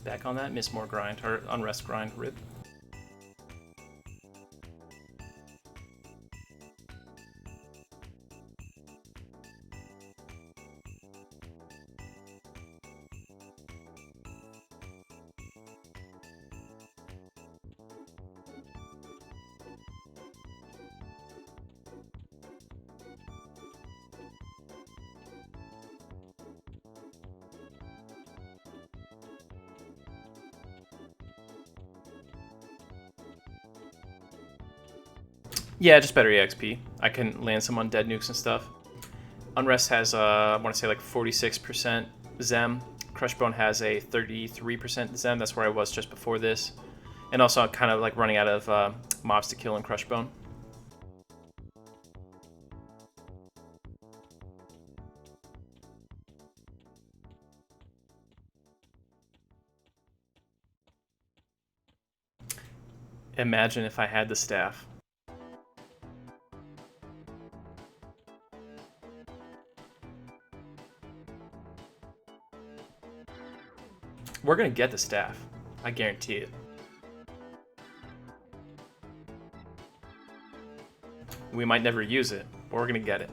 Back on that Miss More grind, or Unrest grind, rip. Yeah, just better EXP. I can land some undead nukes and stuff. Unrest has, I want to say like 46% Zem. Crushbone has a 33% Zem. That's where I was just before this. And also I'm kind of like running out of mobs to kill in Crushbone. Imagine if I had the staff. We're gonna get the staff. I guarantee it. We might never use it, but we're gonna get it.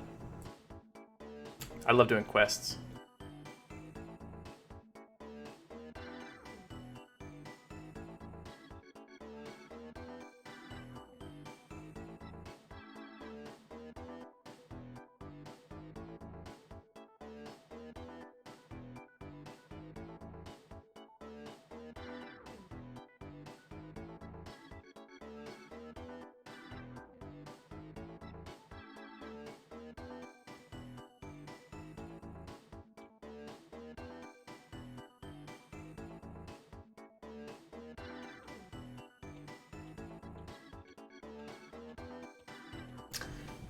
I love doing quests.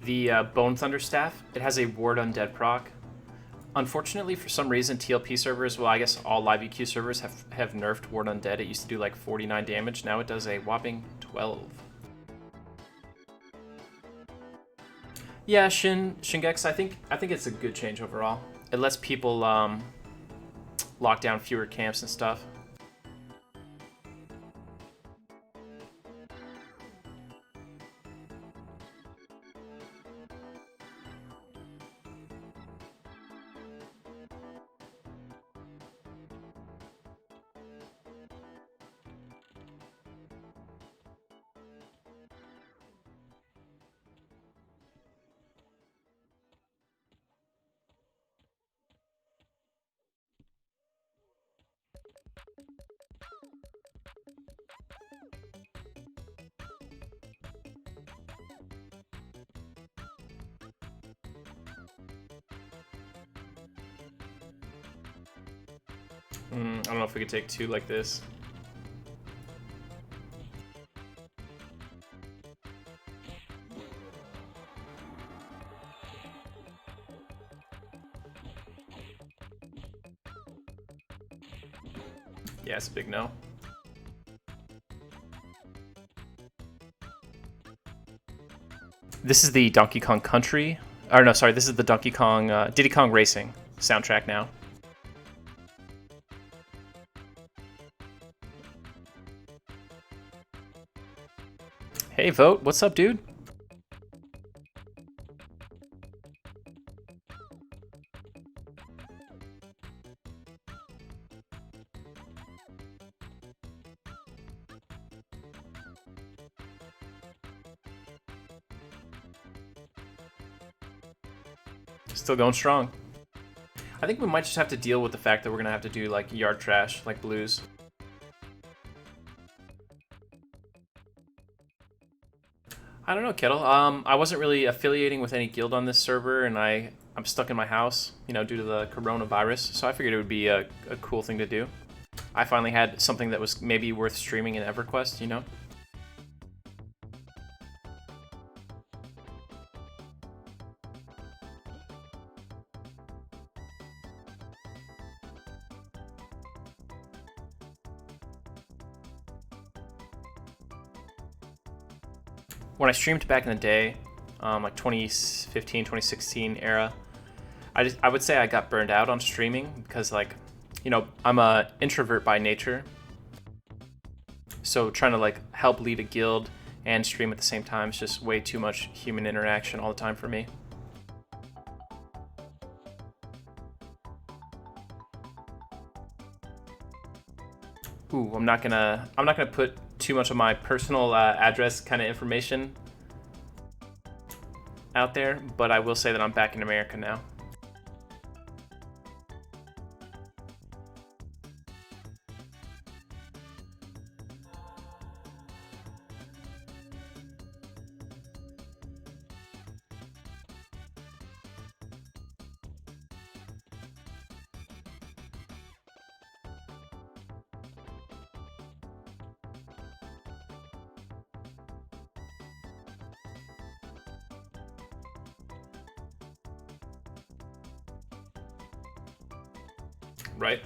The Bone Thunder Staff, it has a Ward Undead proc. Unfortunately, for some reason, TLP servers, well, I guess all live EQ servers have nerfed Ward Undead. It used to do like 49 damage. Now it does a whopping 12. Yeah, Shingex, I think it's a good change overall. It lets people lock down fewer camps and stuff. I don't know if we could take two like this. Yeah, it's a big no. This is the Donkey Kong Country. Or no, sorry, this is the Donkey Kong, Diddy Kong Racing soundtrack now. Hey, Vote, what's up, dude? Still going strong. I think we might just have to deal with the fact that we're gonna have to do like yard trash, like blues. I don't know, Kettle. I wasn't really affiliating with any guild on this server, and I'm stuck in my house, you know, due to the coronavirus. So I figured it would be a cool thing to do. I finally had something that was maybe worth streaming in EverQuest, you know. When I streamed back in the day, like 2015, 2016 era, I would say I got burned out on streaming because, like, you know, I'm a introvert by nature. So trying to like help lead a guild and stream at the same time is just way too much human interaction all the time for me. Ooh, I'm not gonna put too much of my personal address kind of information out there, but I will say that I'm back in America now. Right.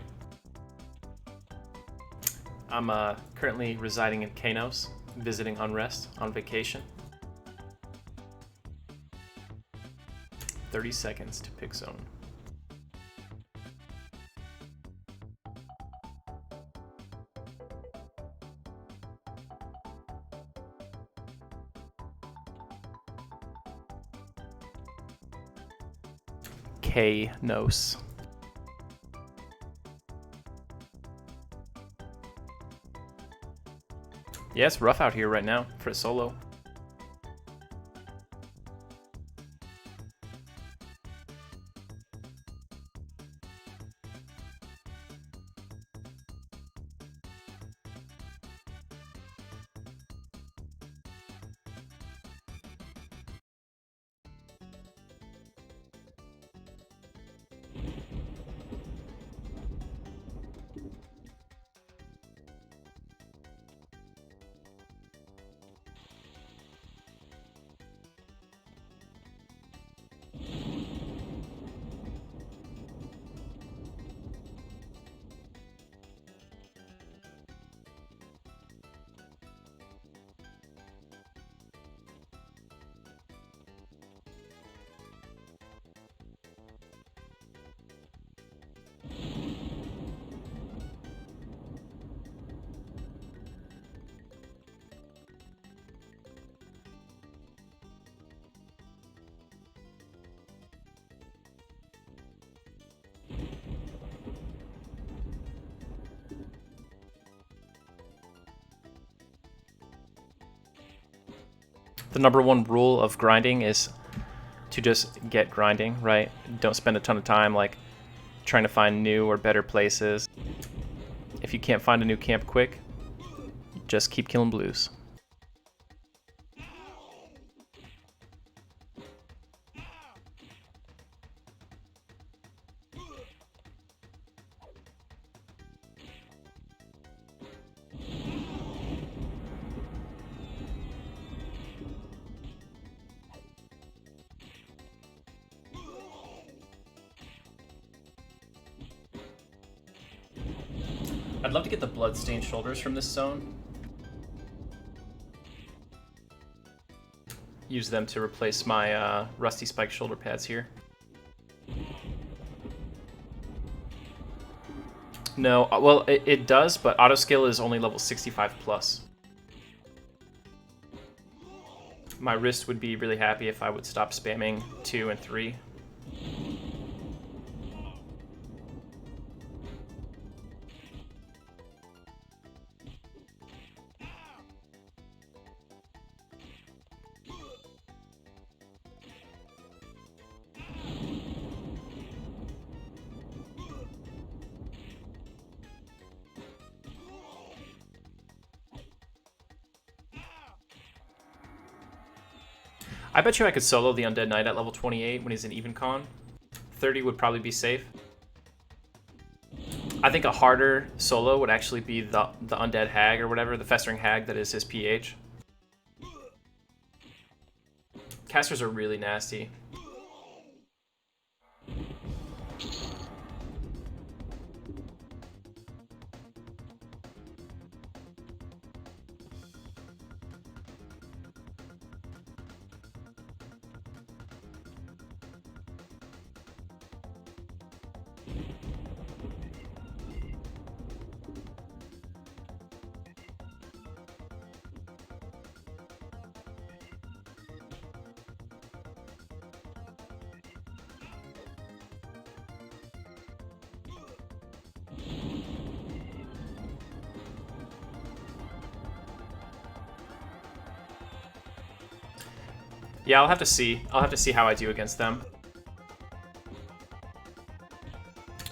I'm currently residing in Kanos, visiting Unrest on vacation. 30 seconds to pick zone. Kanos. Yeah, it's rough out here right now for a solo. The #1 rule of grinding is to just get grinding, right? Don't spend a ton of time like trying to find new or better places. If you can't find a new camp quick, just keep killing blues. I'd love to get the bloodstained shoulders from this zone. Use them to replace my rusty spike shoulder pads here. No, well, it does, but auto skill is only level 65 plus. My wrist would be really happy if I would stop spamming 2 and 3. I bet you I could solo the Undead Knight at level 28 when he's in even con. 30 would probably be safe. I think a harder solo would actually be the Undead Hag or whatever, the Festering Hag that is his PH. Casters are really nasty. Yeah, I'll have to see. I'll have to see how I do against them.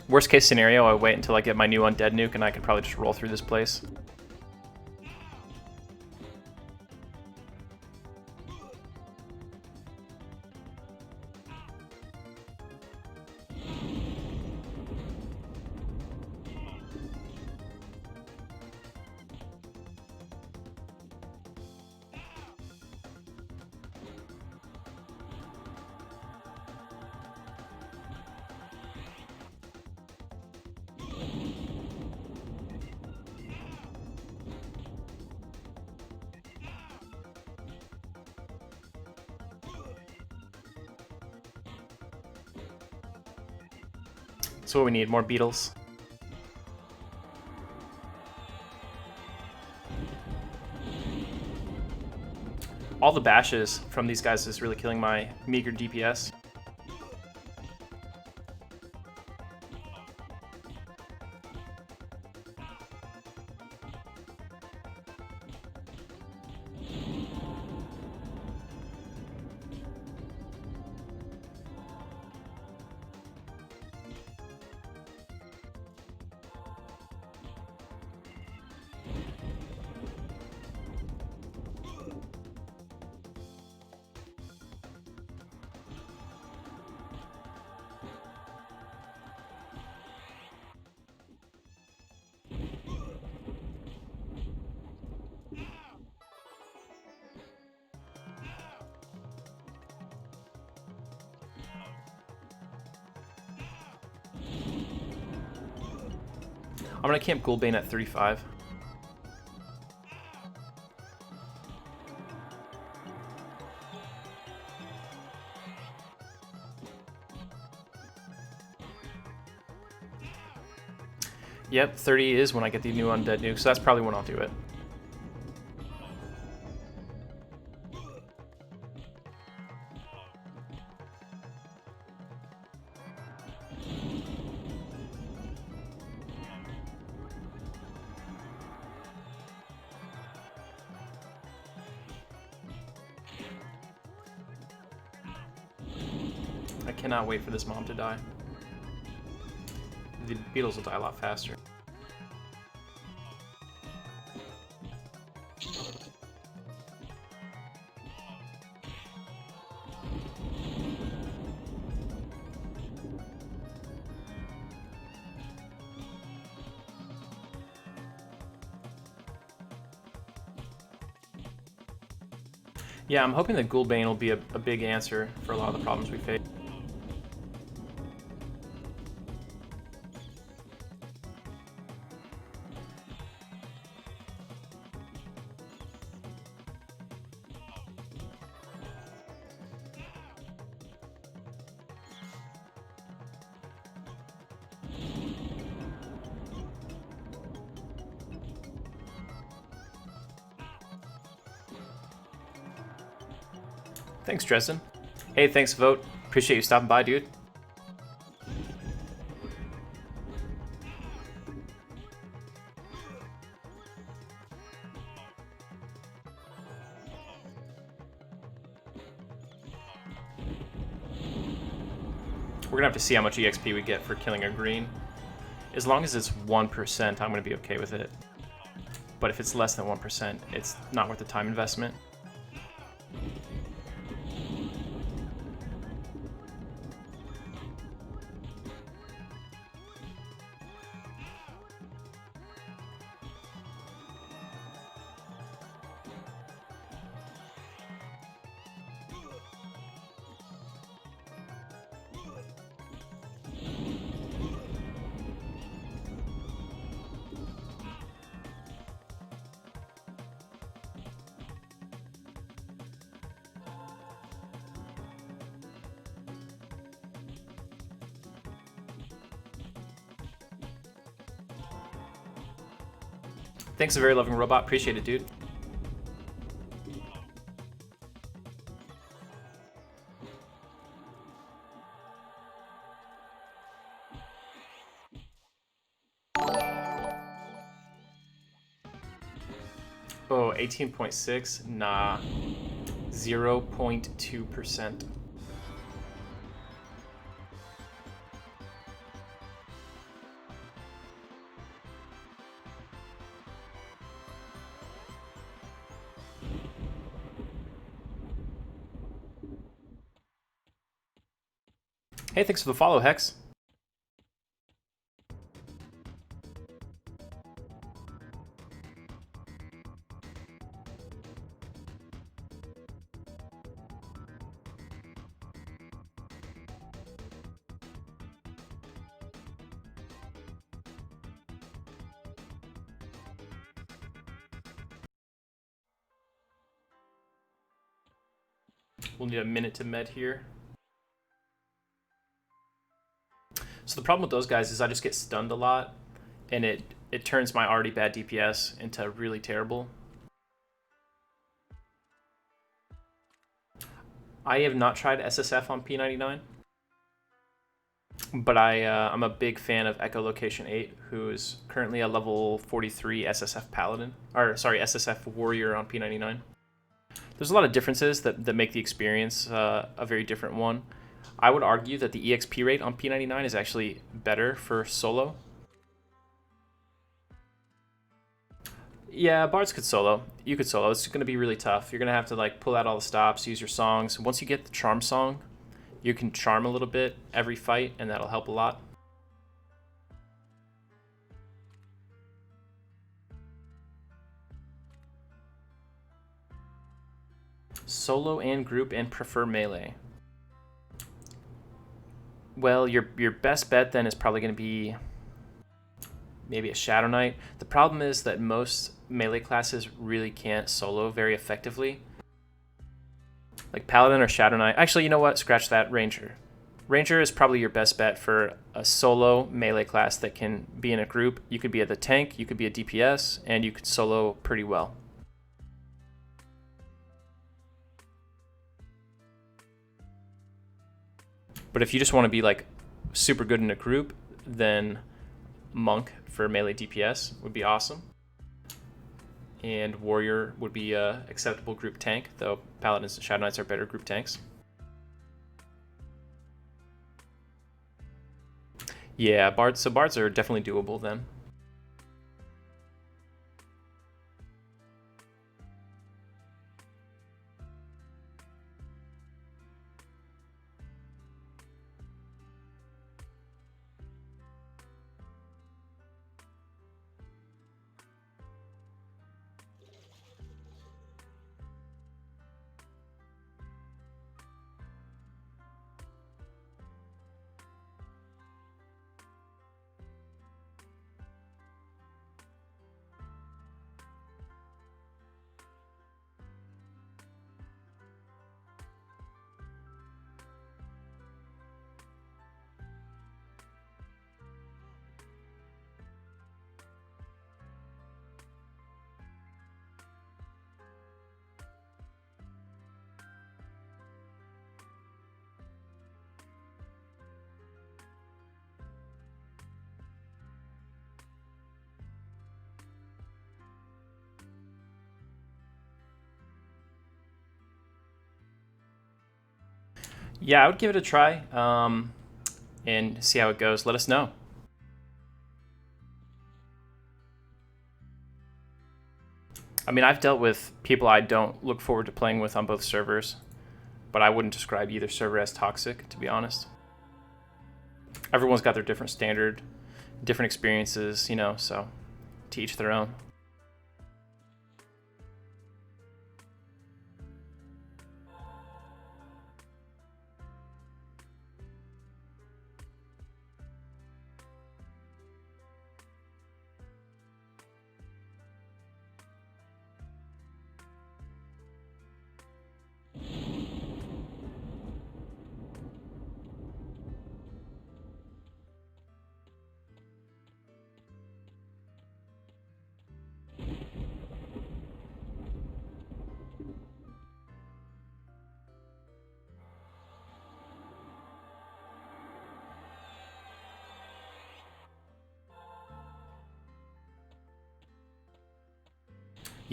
Worst case scenario, I wait until I get my new Undead Nuke and I can probably just roll through this place. So what we need, more beetles. All the bashes from these guys is really killing my meager DPS. I'm gonna camp Ghoulbane at 35. Yep, 30 is when I get the new Undead Nuke, so that's probably when I'll do it. cannot wait for this mom to die. The beetles will die a lot faster. Yeah, I'm hoping that Ghoulbane will be a big answer for a lot of the problems we face. Thanks, Dresden. Hey, thanks, Vote. Appreciate you stopping by, dude. We're gonna have to see how much EXP we get for killing a green. As long as it's 1%, I'm gonna be okay with it. But if it's less than 1%, it's not worth the time investment. Thanks, a very loving robot. Appreciate it, dude. Oh, 18.6? Nah. 0.2%. Hey, thanks for the follow, Hex. We'll need a minute to med here. So the problem with those guys is I just get stunned a lot, and it turns my already bad DPS into really terrible. I have not tried SSF on P99, but I'm a big fan of Echolocation 8, who is currently a level 43 SSF Paladin, or sorry, SSF Warrior on P99. There's a lot of differences that make the experience a very different one. I would argue that the EXP rate on P99 is actually better for solo. Yeah, bards could solo. You could solo. It's going to be really tough. You're going to have to like pull out all the stops, use your songs. Once you get the charm song, you can charm a little bit every fight, and that'll help a lot. Solo and group and prefer melee. Well, your best bet then is probably going to be maybe a Shadow Knight. The problem is that most melee classes really can't solo very effectively. Like Paladin or Shadow Knight. Actually, you know what? Scratch that. Ranger. Ranger is probably your best bet for a solo melee class that can be in a group. You could be the tank, you could be a DPS, and you could solo pretty well. But if you just want to be like super good in a group, then Monk for melee DPS would be awesome. And Warrior would be a acceptable group tank, though Paladins and Shadow Knights are better group tanks. Yeah, bards. So bards are definitely doable then. Yeah, I would give it a try and see how it goes. Let us know. I mean, I've dealt with people I don't look forward to playing with on both servers, but I wouldn't describe either server as toxic, to be honest. Everyone's got their different standard, different experiences, you know, so to each their own.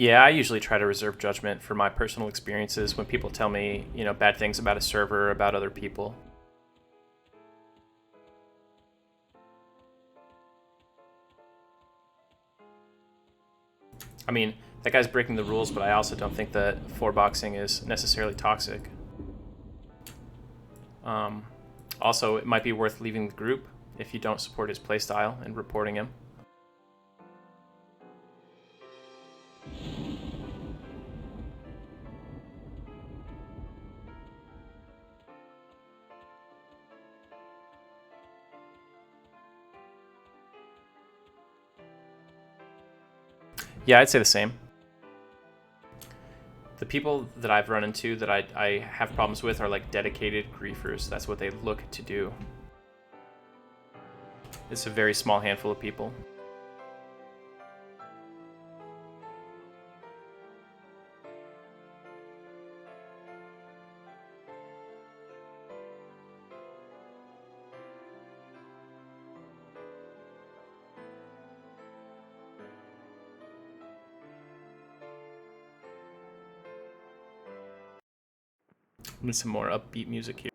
Yeah, I usually try to reserve judgment for my personal experiences when people tell me, you know, bad things about a server, about other people. I mean, that guy's breaking the rules, but I also don't think that four boxing is necessarily toxic. Also, it might be worth leaving the group if you don't support his playstyle and reporting him. Yeah, I'd say the same. The people that I've run into that I have problems with are like dedicated griefers. That's what they look to do. It's a very small handful of people. Need some more upbeat music here.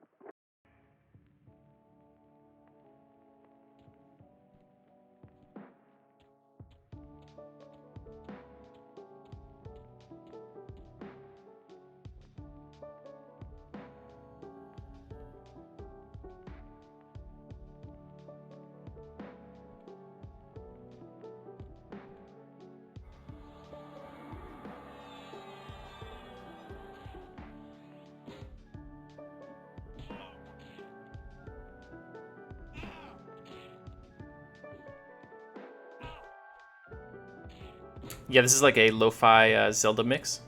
Yeah, this is like a lo-fi Zelda mix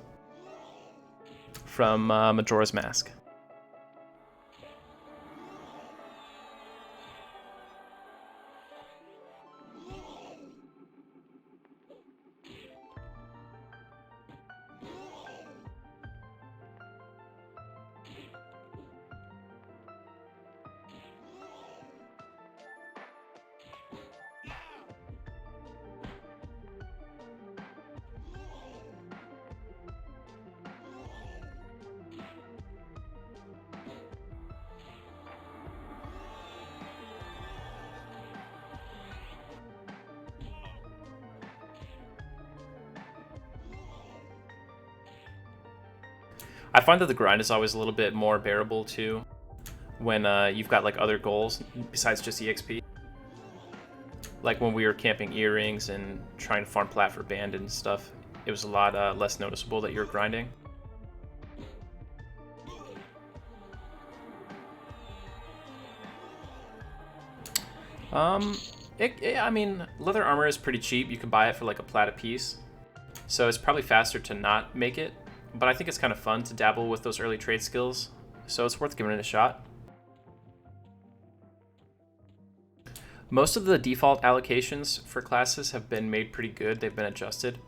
from Majora's Mask. I find that the grind is always a little bit more bearable too when you've got like other goals besides just EXP. Like when we were camping earrings and trying to farm plat for bandit and stuff, it was a lot less noticeable that you're grinding. I mean, leather armor is pretty cheap. You can buy it for like a plat a piece. So it's probably faster to not make it, but I think it's kind of fun to dabble with those early trade skills. So it's worth giving it a shot. Most of the default allocations for classes have been made pretty good. They've been adjusted.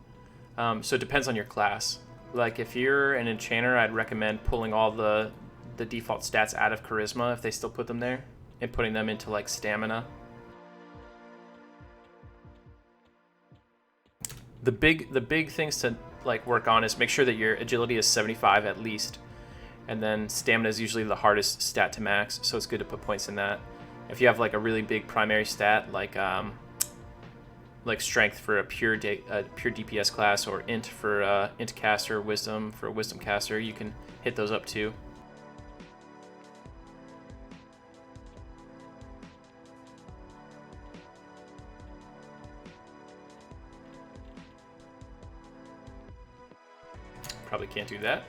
So it depends on your class. Like if you're an enchanter, I'd recommend pulling all the default stats out of charisma if they still put them there and putting them into like stamina. The big things to like work on is make sure that your agility is 75 at least, and then stamina is usually the hardest stat to max, so it's good to put points in that. If you have like a really big primary stat like strength for a pure DPS class, or int for int caster, wisdom for a wisdom caster, you can hit those up too. Probably can't do that.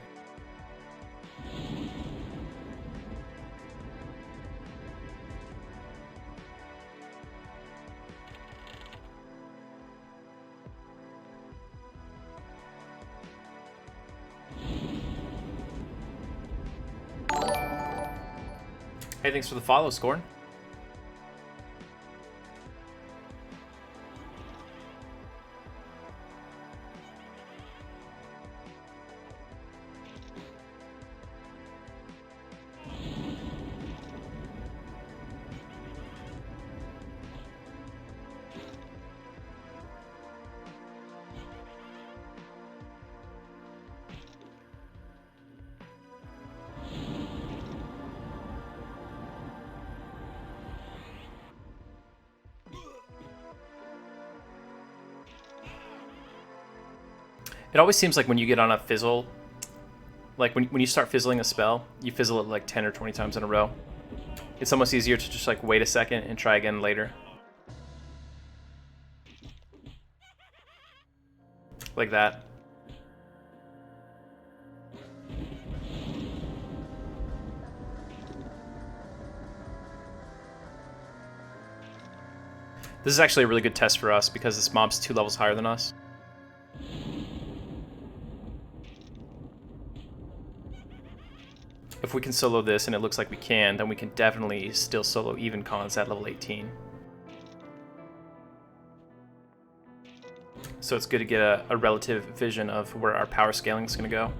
Hey, thanks for the follow, Scorn. It always seems like when you get on a fizzle, like when you start fizzling a spell, you fizzle it like 10 or 20 times in a row. It's almost easier to just like wait a second and try again later. Like that. This is actually a really good test for us because this mob's 2 levels higher than us. If we can solo this, and it looks like we can, then we can definitely still solo even cons at level 18. So it's good to get a relative vision of where our power scaling is going to go.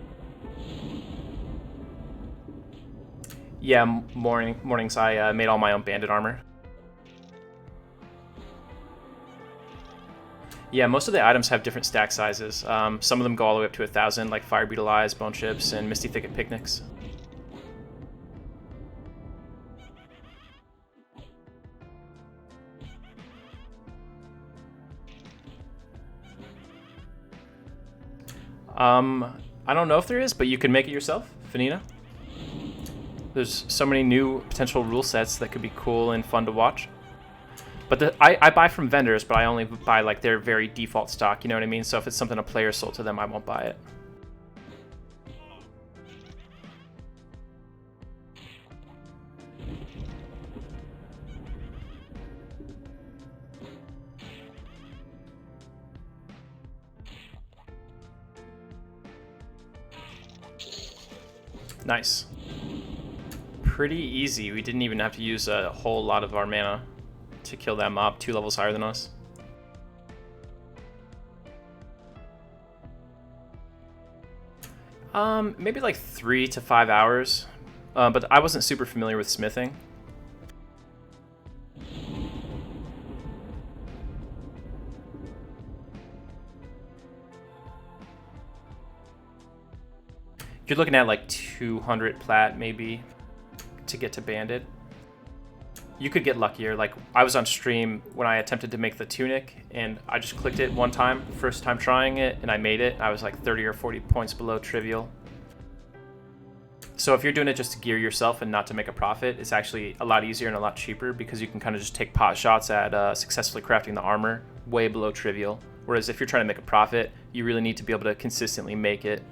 Yeah, mornings I made all my own bandit armor. Yeah, most of the items have different stack sizes. Some of them go all the way up to 1,000, like Fire Beetle Eyes, Bone Chips, and Misty Thicket Picnics. I don't know if there is, but you can make it yourself, Fanina. There's so many new potential rule sets that could be cool and fun to watch. But I buy from vendors, but I only buy like their very default stock, you know what I mean? So if it's something a player sold to them, I won't buy it. Nice. Pretty easy. We didn't even have to use a whole lot of our mana to kill that mob 2 levels higher than us. Maybe like 3 to 5 hours, but I wasn't super familiar with smithing. You're looking at like 200 plat maybe to get to bandit. You could get luckier. Like I was on stream when I attempted to make the tunic and I just clicked it one time, first time trying it, and I made it. I was like 30 or 40 points below trivial. So if you're doing it just to gear yourself and not to make a profit, it's actually a lot easier and a lot cheaper because you can kind of just take pot shots at successfully crafting the armor way below trivial. Whereas if you're trying to make a profit, you really need to be able to consistently make it.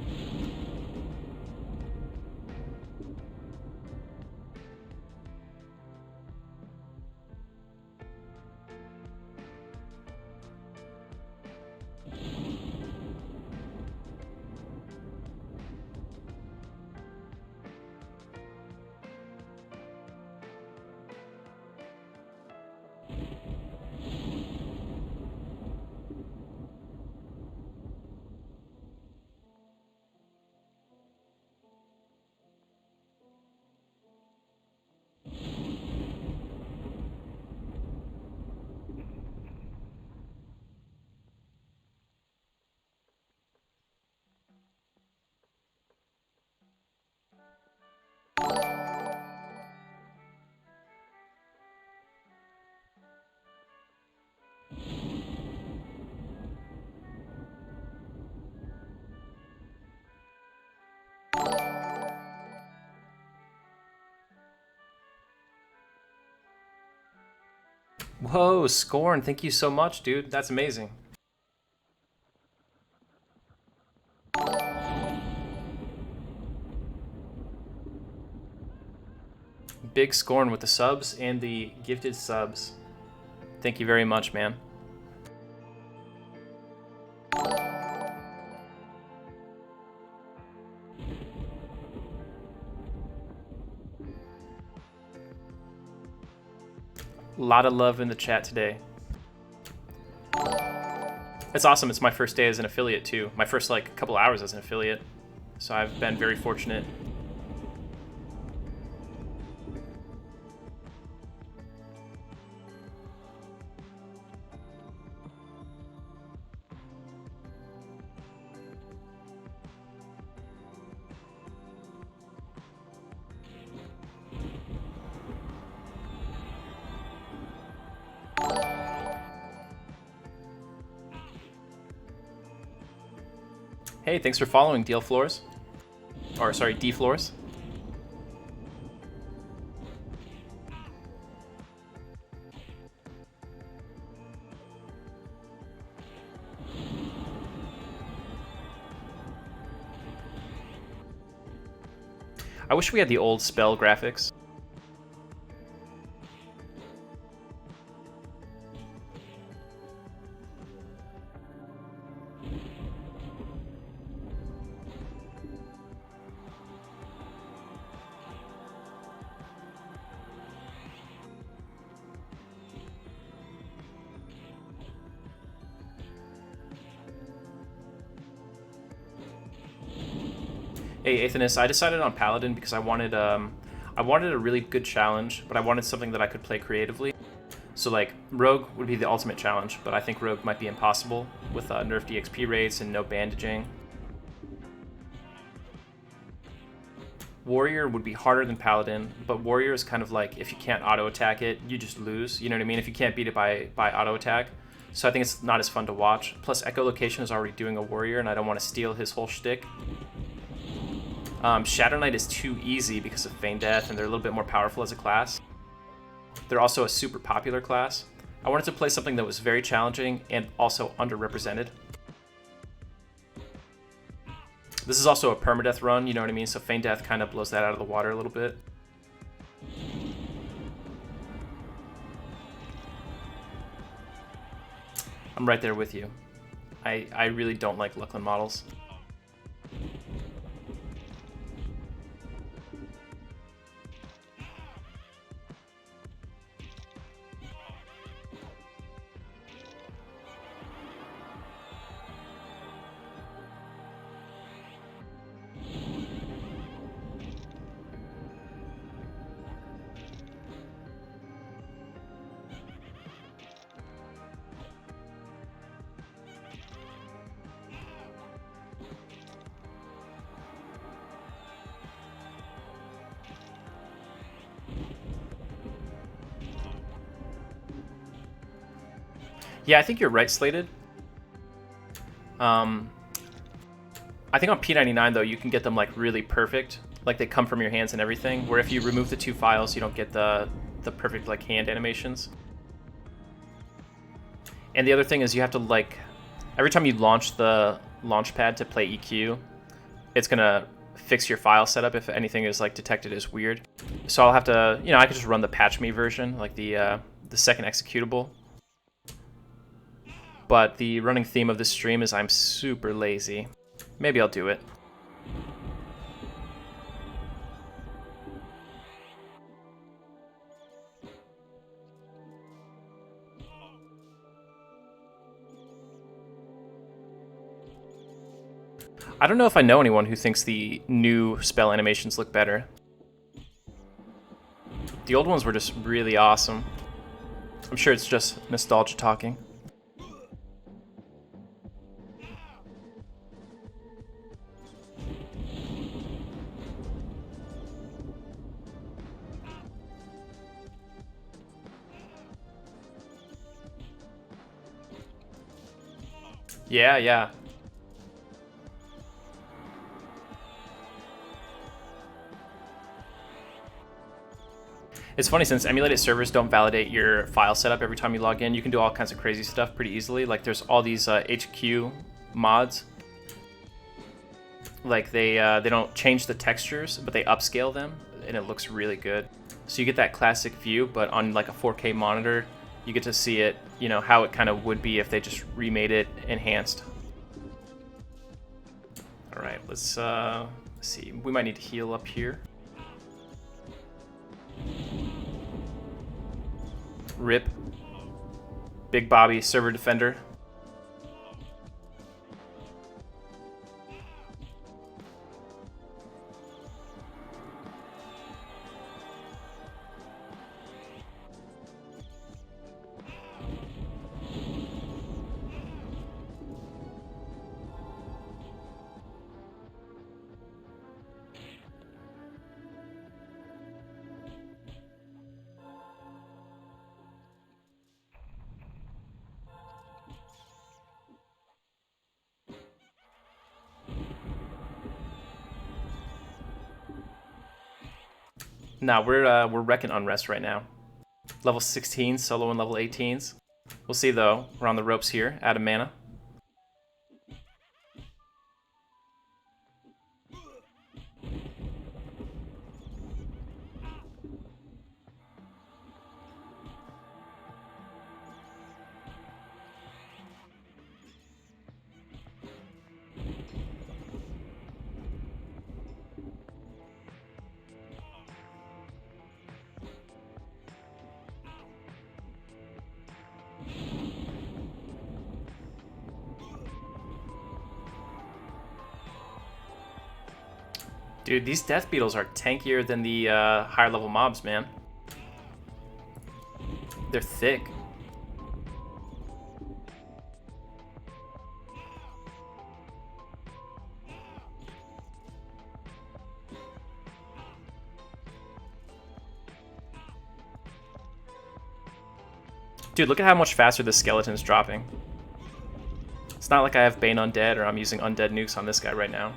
Whoa, Scorn, thank you so much, dude. That's amazing. Big Scorn with the subs and the gifted subs. Thank you very much, man. A lot of love in the chat today. It's awesome. It's my first day as an affiliate too. My first like couple hours as an affiliate. So I've been very fortunate. Hey, thanks for following DL Floors. Or sorry, D Floors. I wish we had the old spell graphics. Hey, Athenis, I decided on Paladin because I wanted a really good challenge, but I wanted something that I could play creatively. So like Rogue would be the ultimate challenge, but I think Rogue might be impossible with nerfed EXP rates and no bandaging. Warrior would be harder than Paladin, but Warrior is kind of like if you can't auto attack it, you just lose. You know what I mean? If you can't beat it by auto attack. So I think it's not as fun to watch. Plus Echolocation is already doing a Warrior, and I don't want to steal his whole shtick. Shadow Knight is too easy because of Feign Death, and they're a little bit more powerful as a class. They're also a super popular class. I wanted to play something that was very challenging and also underrepresented. This is also a permadeath run, you know what I mean? So Feign Death kind of blows that out of the water a little bit. I'm right there with you. I really don't like Luckland models. Yeah, I think you're right, Slated. I think on P99 though, you can get them like really perfect Like they come from your hands and everything. Where if you remove the 2 files, you don't get the perfect like hand animations. And the other thing is you have to like every time you launch the launchpad to play EQ, it's gonna fix your file setup if anything is like detected as weird. So I'll have to, I could just run the patch me version, like the second executable. But the running theme of this stream is I'm super lazy. Maybe I'll do it. I don't know if I know anyone who thinks the new spell animations look better. The old ones were just really awesome. I'm sure it's just nostalgia talking. Yeah. It's funny, since emulated servers don't validate your file setup every time you log in, you can do all kinds of crazy stuff pretty easily. Like there's all these HQ mods. Like they don't change the textures, but they upscale them, and it looks really good. So you get that classic view, but on like a 4K monitor, you get to see it, how it kind of would be if they just remade it enhanced. All right, let's see. We might need to heal up here. Rip. Big Bobby, server defender. Nah, we're wrecking Unrest right now. Level 16, solo and level 18s. We'll see though. We're on the ropes here. Out of mana. Dude, these death beetles are tankier than the higher level mobs, man. They're thick. Dude, look at how much faster the skeleton's dropping. It's not like I have Bane Undead or I'm using Undead nukes on this guy right now.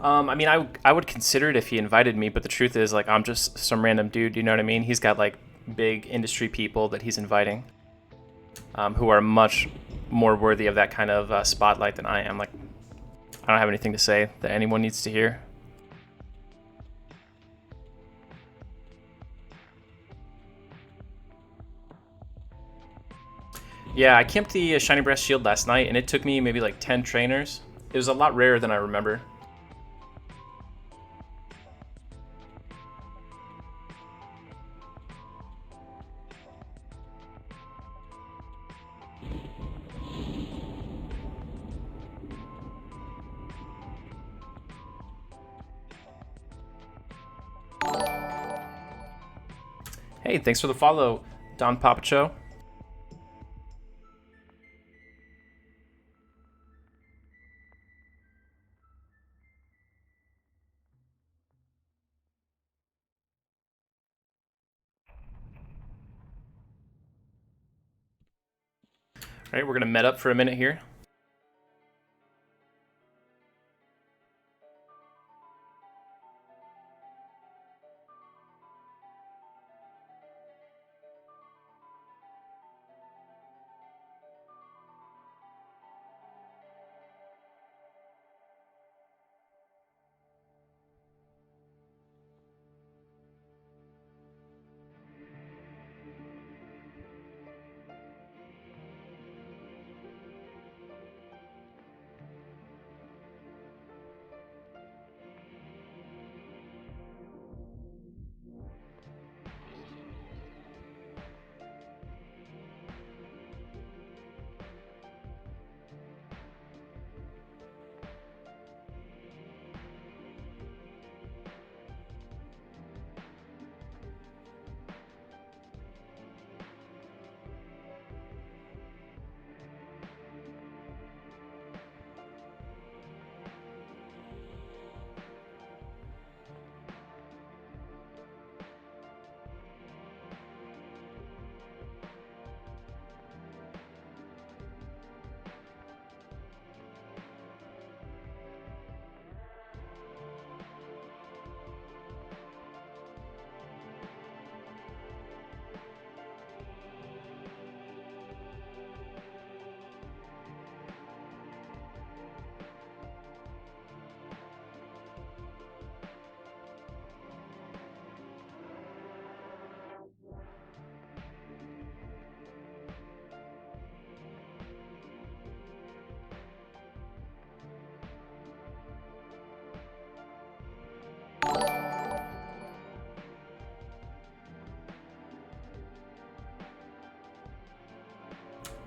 I mean, I would consider it if he invited me, but the truth is, like, I'm just some random dude, you know what I mean? He's got, like, big industry people that he's inviting, who are much more worthy of that kind of spotlight than I am. Like, I don't have anything to say that anyone needs to hear. Yeah, I camped the Shiny Breast Shield last night, and it took me maybe like 10 trainers. It was a lot rarer than I remember. Hey, thanks for the follow, Don Papacho. All right, we're gonna met up for a minute here.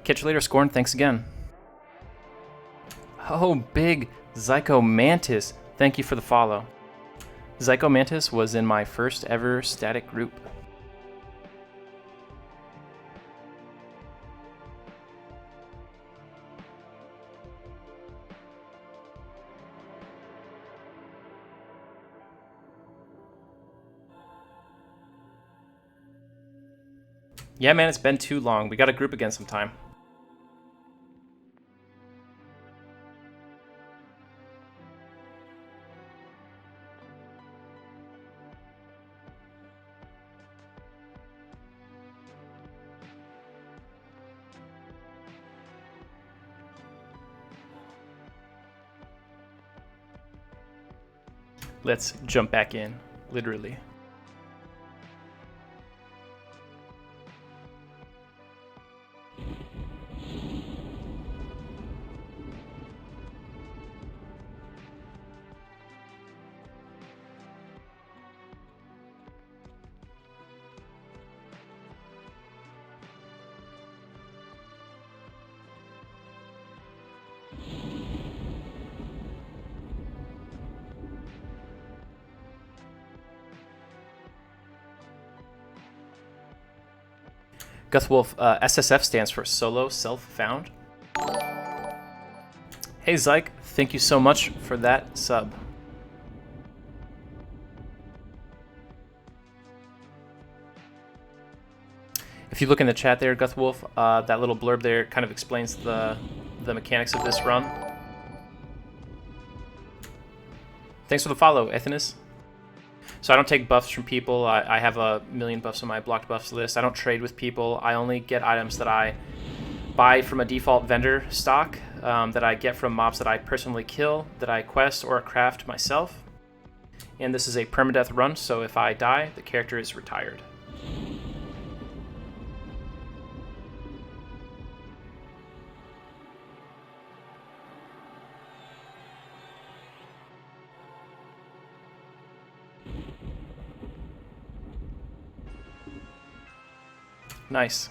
Catch you later, Scorn. Thanks again. Oh, big Zyko Mantis. Thank you for the follow. Zyko Mantis was in my first ever static group. Yeah, man, it's been too long. We got to group again sometime. Let's jump back in, literally. Guthwolf, SSF stands for Solo Self-Found. Hey Zyke, thank you so much for that sub. If you look in the chat there, Guthwolf, that little blurb there kind of explains the mechanics of this run. Thanks for the follow, Ethanus. So I don't take buffs from people. I have a million buffs on my blocked buffs list. I don't trade with people. I only get items that I buy from a default vendor stock, that I get from mobs that I personally kill, that I quest or craft myself. And this is a permadeath run, so if I die, the character is retired. Nice.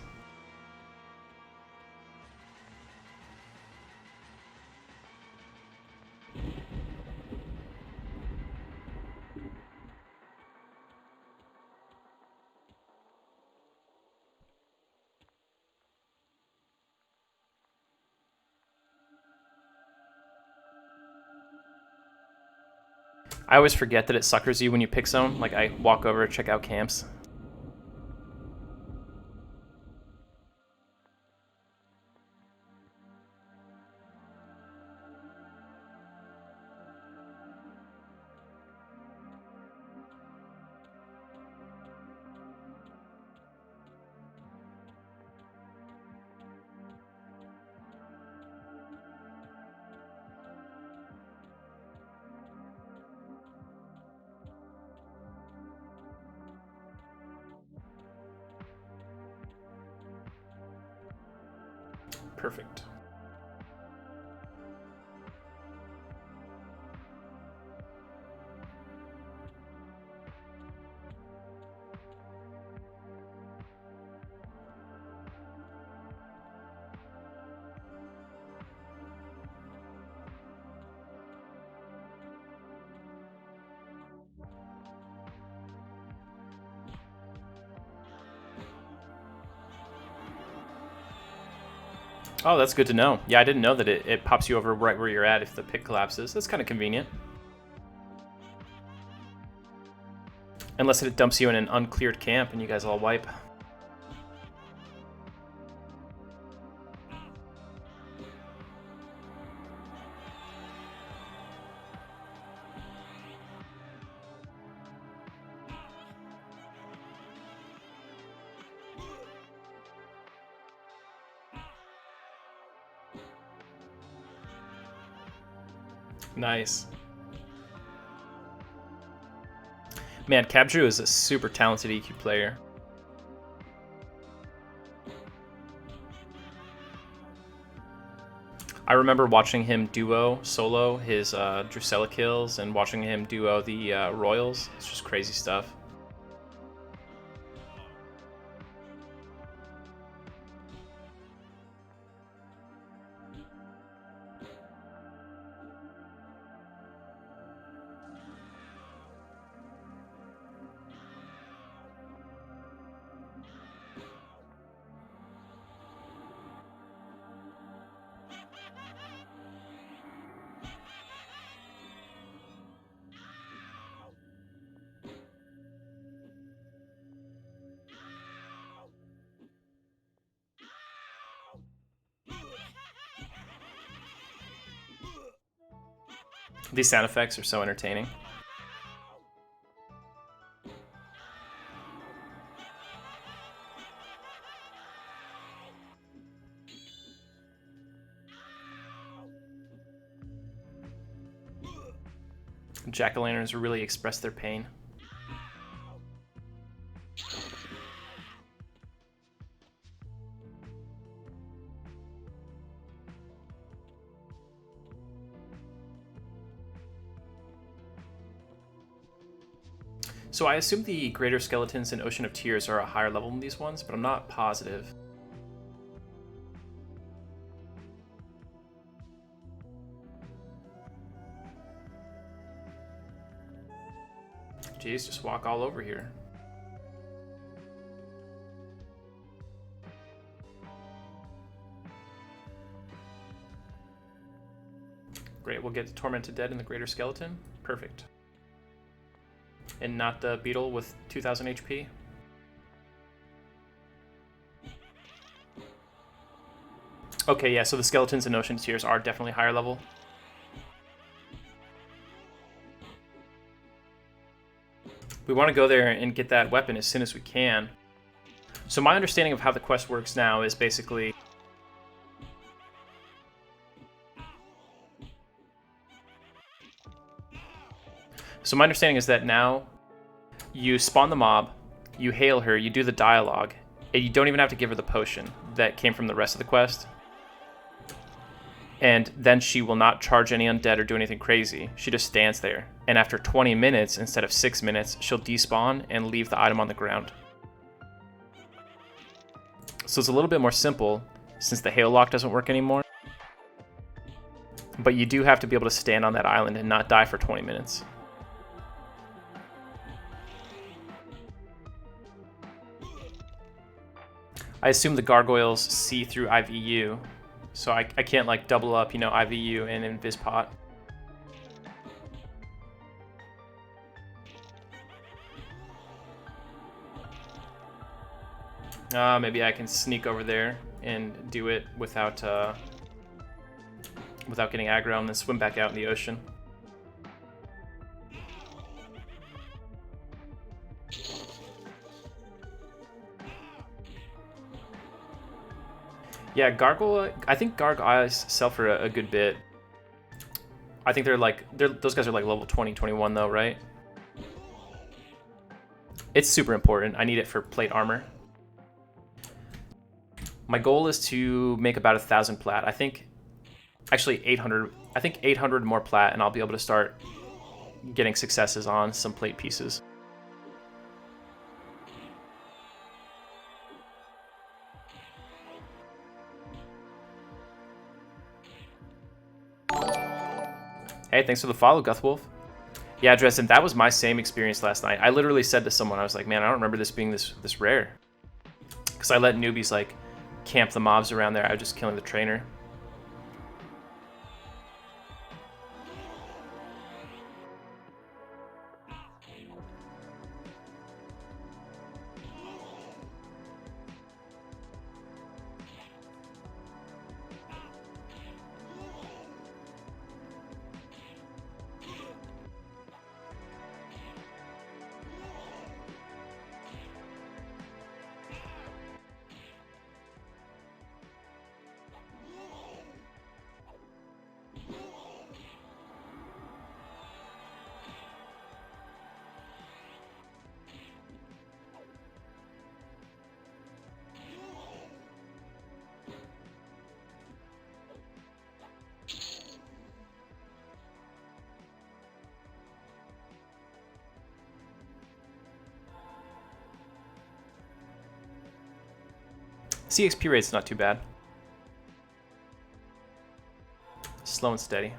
I always forget that it suckers you when you pick zone. Like, I walk over, check out camps. Perfect. Oh, that's good to know. Yeah, I didn't know that it pops you over right where you're at if the pit collapses. That's kind of convenient. Unless it dumps you in an uncleared camp and you guys all wipe. Nice. Man, Cabdrew is a super talented EQ player. I remember watching him duo solo his Drusilla kills and watching him duo the Royals. It's just crazy stuff. These sound effects are so entertaining. Jack-o'-lanterns really express their pain. So I assume the Greater Skeletons in Ocean of Tears are a higher level than these ones, but I'm not positive. Jeez, just walk all over here. Great, we'll get Tormented Dead in the Greater Skeleton. Perfect. And not the Beetle with 2000 HP. Okay, yeah, so the Skeletons in Ocean Tears are definitely higher level. We want to go there and get that weapon as soon as we can. So my understanding of how the quest works now is basically... So my understanding is that now you spawn the mob, you hail her, you do the dialogue, and you don't even have to give her the potion that came from the rest of the quest. And then she will not charge any undead or do anything crazy. She just stands there. And after 20 minutes, instead of 6 minutes, she'll despawn and leave the item on the ground. So it's a little bit more simple since the hail lock doesn't work anymore. But you do have to be able to stand on that island and not die for 20 minutes. I assume the gargoyles see through IVU, so I can't like double up, you know, IVU and Invispot. Maybe I can sneak over there and do it without getting aggro and then swim back out in the ocean. Yeah, I think gargoyles sell for a good bit. I think those guys are like level 20, 21 though, right? It's super important. I need it for plate armor. My goal is to make about 1,000 plat. I think, actually 800. I think 800 more plat, and I'll be able to start getting successes on some plate pieces. Hey, thanks for the follow, Guthwolf. Yeah, Dresden, that was my same experience last night. I literally said to someone, I was like, man, I don't remember this being this rare. Because I let newbies, like, camp the mobs around there. I was just killing the trainer. CXP rate's not too bad. Slow and steady.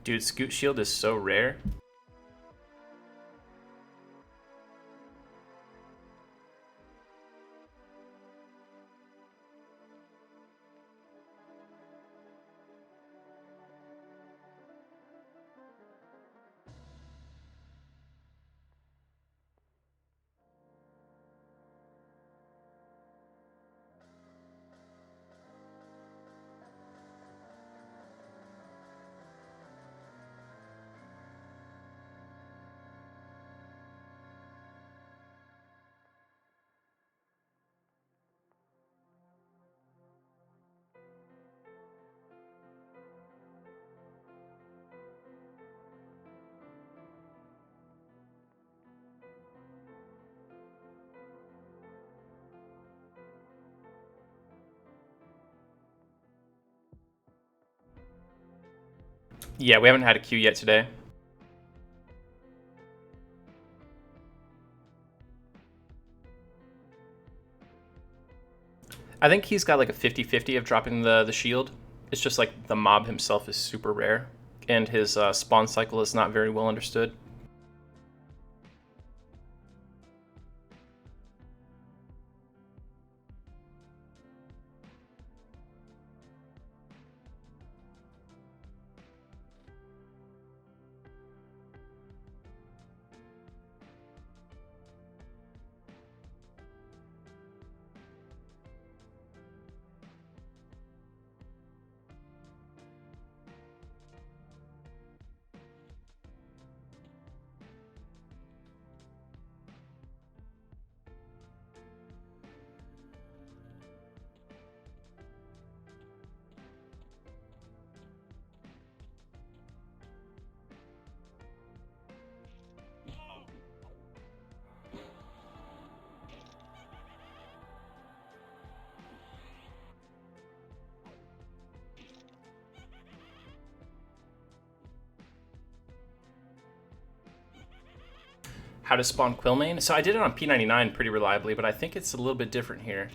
Dude, Scoot Shield is so rare. Yeah, we haven't had a queue yet today. I think he's got like a 50-50 of dropping the shield. It's just like the mob himself is super rare, and his spawn cycle is not very well understood. how to spawn Quillmane. So I did it on P99 pretty reliably, but I think it's a little bit different here.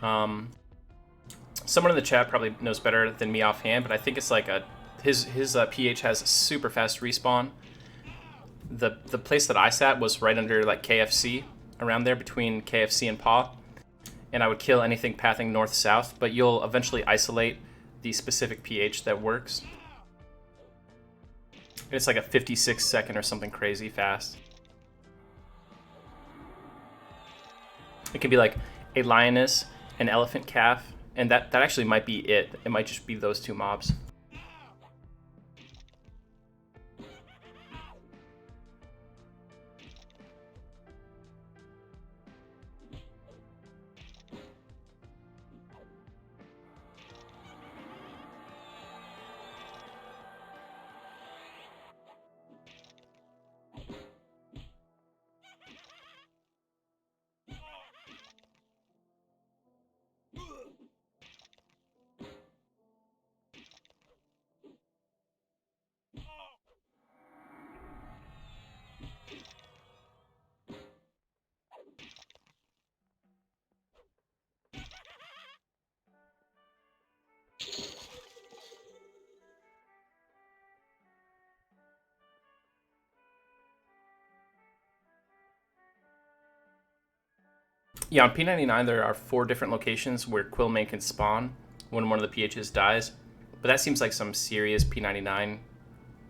Someone in the chat probably knows better than me offhand, but I think it's like his PH has super fast respawn. The place that I sat was right under like KFC, around there between KFC and Paw, and I would kill anything pathing north-south, but you'll eventually isolate the specific PH that works. And it's like a 56-second or something crazy fast. It can be like a lioness, an elephant calf, and that actually might be it. It might just be those two mobs. Yeah, on P99 there are 4 different locations where Quillmane can spawn when one of the PHs dies. But that seems like some serious P99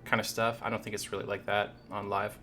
kind of stuff. I don't think it's really like that on live.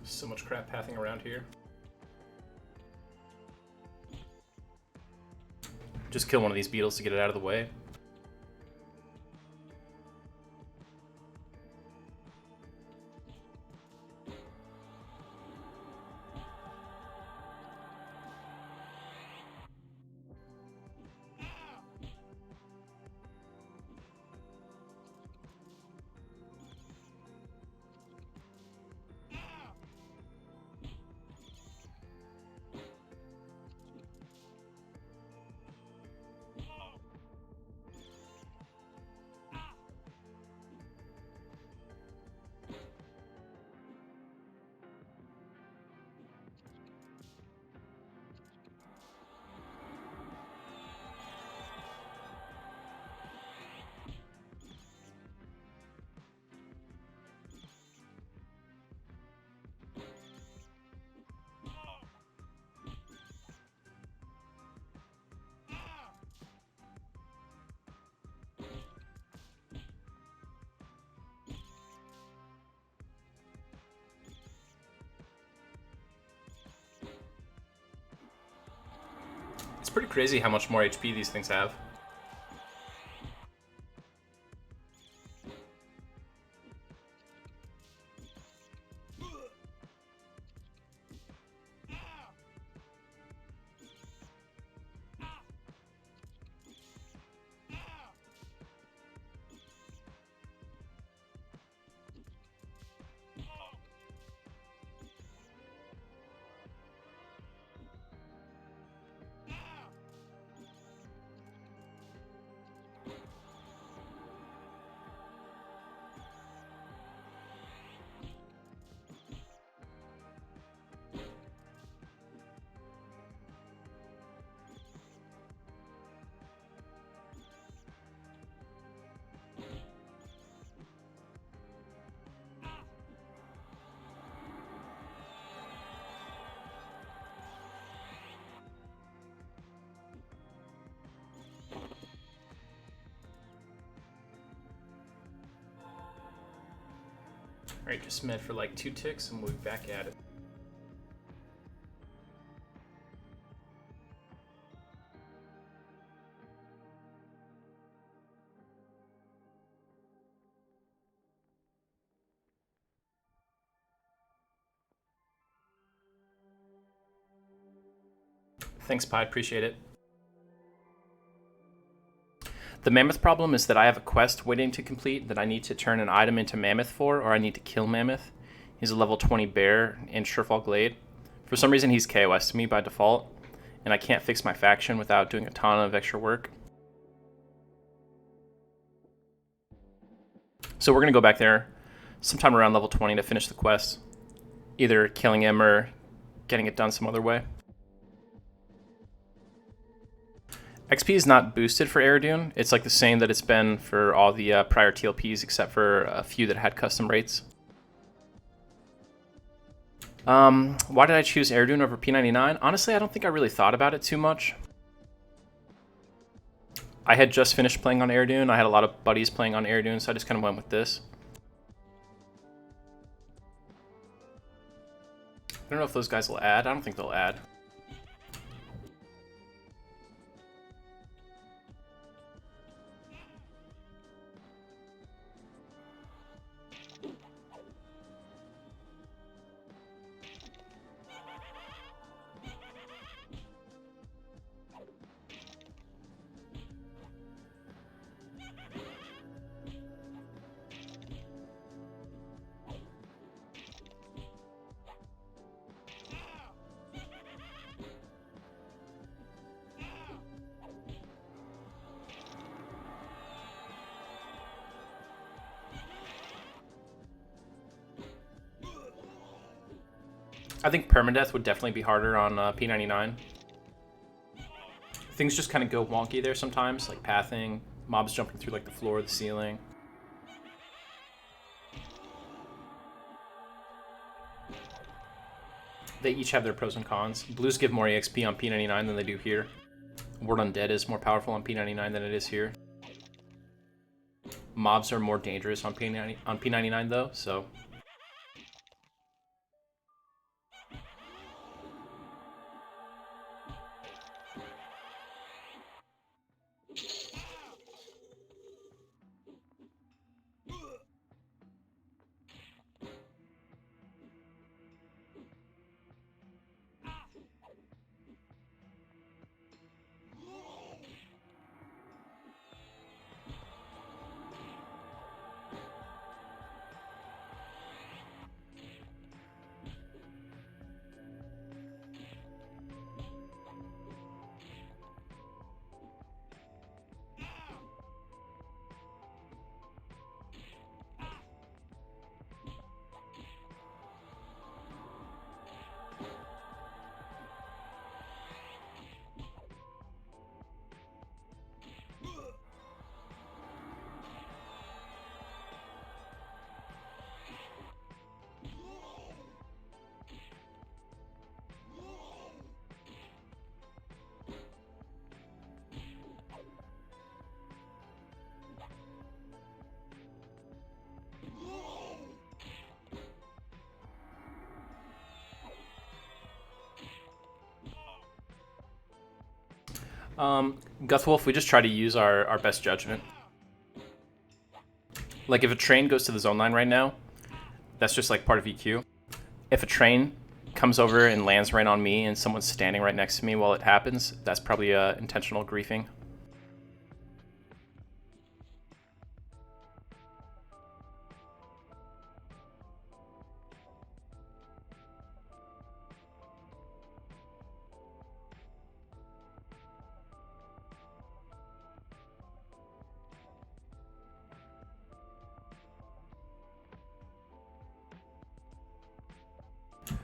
So much crap pathing around here. Just kill one of these beetles to get it out of the way. It's pretty crazy how much more HP these things have. Alright, just med for like 2 ticks and we'll be back at it. Thanks, Pi. Appreciate it. The Mammoth problem is that I have a quest waiting to complete that I need to turn an item into Mammoth for, or I need to kill Mammoth. He's a level 20 bear in Surefall Glade. For some reason, he's KOS to me by default, and I can't fix my faction without doing a ton of extra work. So we're going to go back there sometime around level 20 to finish the quest. Either killing him or getting it done some other way. XP is not boosted for Aerodune. It's like the same that it's been for all the prior TLPs except for a few that had custom rates. Why did I choose Aerodune over P99? Honestly, I don't think I really thought about it too much. I had just finished playing on Aerodune. I had a lot of buddies playing on Aerodune, so I just kind of went with this. I don't know if those guys will add. I don't think they'll add. I think Permadeath would definitely be harder on P99. Things just kind of go wonky there sometimes, like pathing, mobs jumping through like the floor, the ceiling. They each have their pros and cons. Blues give more EXP on P99 than they do here. Word Undead is more powerful on P99 than it is here. Mobs are more dangerous on P99 though, so... Guthwolf, we just try to use our best judgment. Like if a train goes to the zone line right now, that's just like part of EQ. If a train comes over and lands right on me and someone's standing right next to me while it happens, that's probably intentional griefing.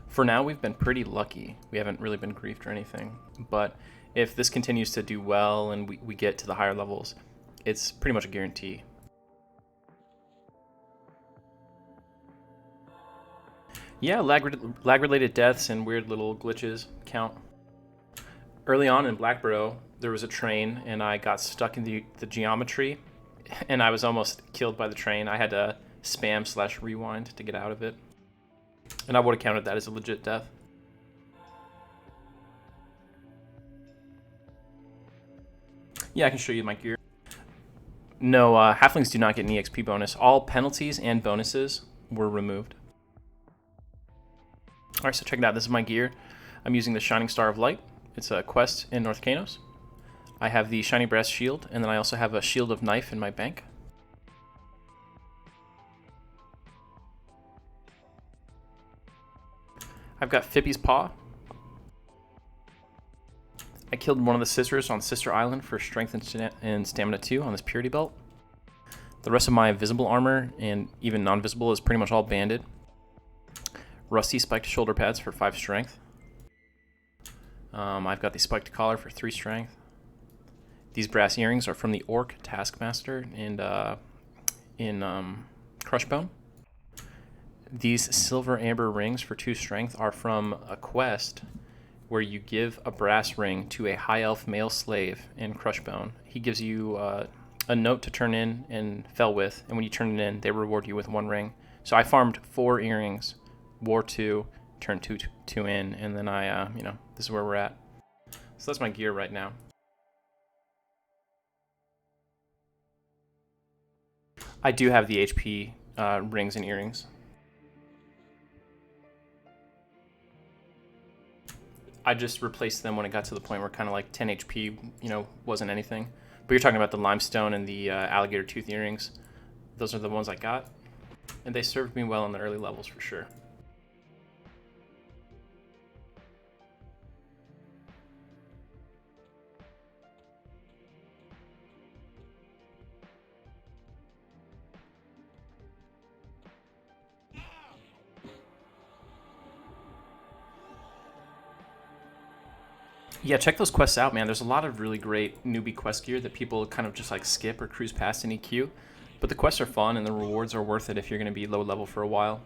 For now, we've been pretty lucky. We haven't really been griefed or anything. But if this continues to do well and we get to the higher levels, it's pretty much a guarantee. Yeah, lag-related deaths and weird little glitches count. Early on in Blackborough, there was a train and I got stuck in the geometry and I was almost killed by the train. I had to spam / rewind to get out of it. And I would have counted that as a legit death. Yeah, I can show you my gear. No, halflings do not get an EXP bonus. All penalties and bonuses were removed. Alright, so check it out. This is my gear. I'm using the Shining Star of Light. It's a quest in North Canos. I have the Shiny Brass Shield, and then I also have a Shield of Knife in my bank. I've got Fippy's Paw. I killed one of the sisters on Sister Island for strength and stamina 2 on this purity belt. The rest of my visible armor and even non-visible is pretty much all banded. Rusty spiked shoulder pads for 5 strength. I've got the spiked collar for 3 strength. These brass earrings are from the Orc Taskmaster and in Crushbone. These silver amber rings for 2 strength are from a quest where you give a brass ring to a high elf male slave in Crushbone. He gives you a note to turn in and fell with, and when you turn it in, they reward you with 1 ring. So I farmed 4 earrings, wore 2, turned 2 in, and then I, this is where we're at. So that's my gear right now. I do have the HP rings and earrings. I just replaced them when it got to the point where kind of like 10 HP, wasn't anything. But you're talking about the limestone and the alligator tooth earrings. Those are the ones I got. And they served me well in the early levels for sure. Yeah, check those quests out, man. There's a lot of really great newbie quest gear that people kind of just like skip or cruise past in EQ. But the quests are fun and the rewards are worth it if you're going to be low level for a while.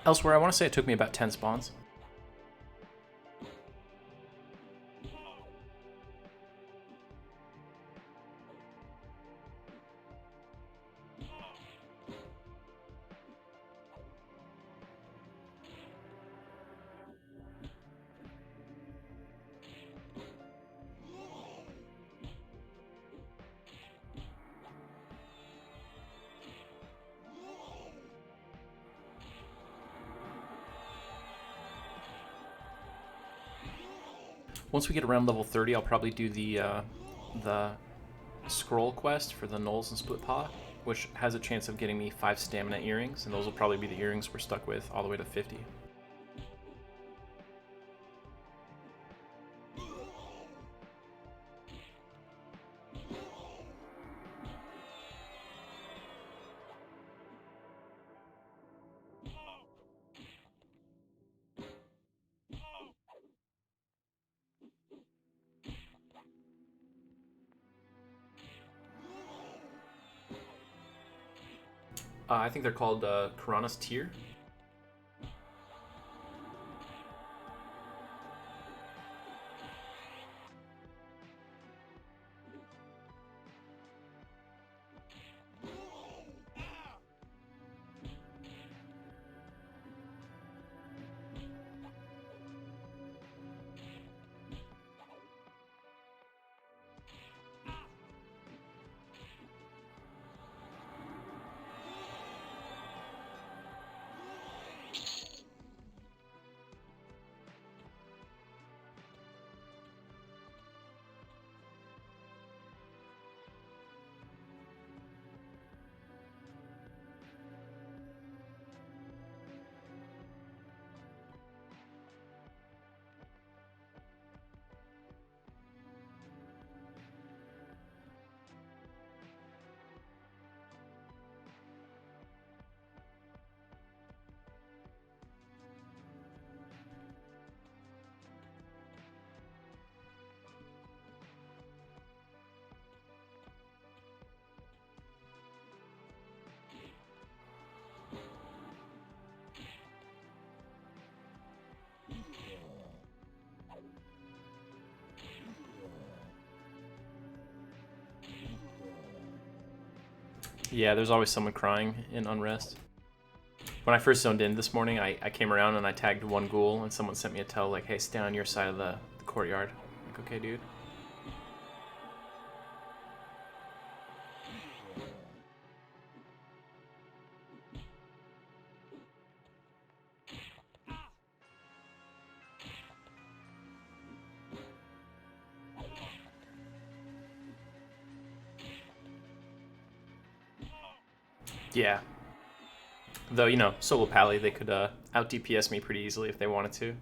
Elsewhere, I want to say it took me about 10 spawns. Once we get around level 30, I'll probably do the scroll quest for the Knolls and Split Paw, which has a chance of getting me 5 stamina earrings, and those will probably be the earrings we're stuck with all the way to 50. I think they're called Piranha's Tier. Yeah, there's always someone crying in Unrest. When I first zoned in this morning, I came around and I tagged one ghoul, and someone sent me a tell like, hey, stay on your side of the courtyard. I'm like, okay, dude. Yeah. Though, you know, solo Pally, they could out DPS me pretty easily if they wanted to.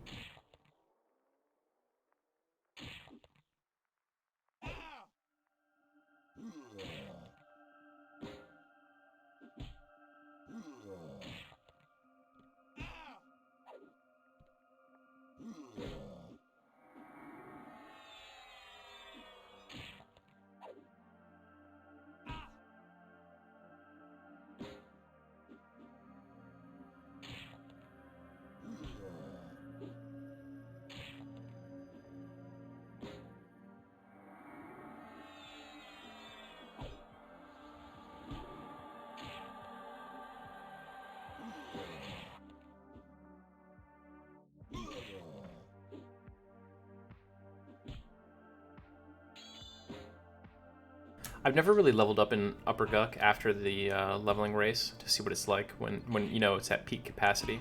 I've never really leveled up in Upper Guck after the leveling race to see what it's like when you know it's at peak capacity.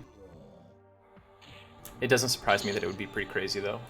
It doesn't surprise me that it would be pretty crazy though.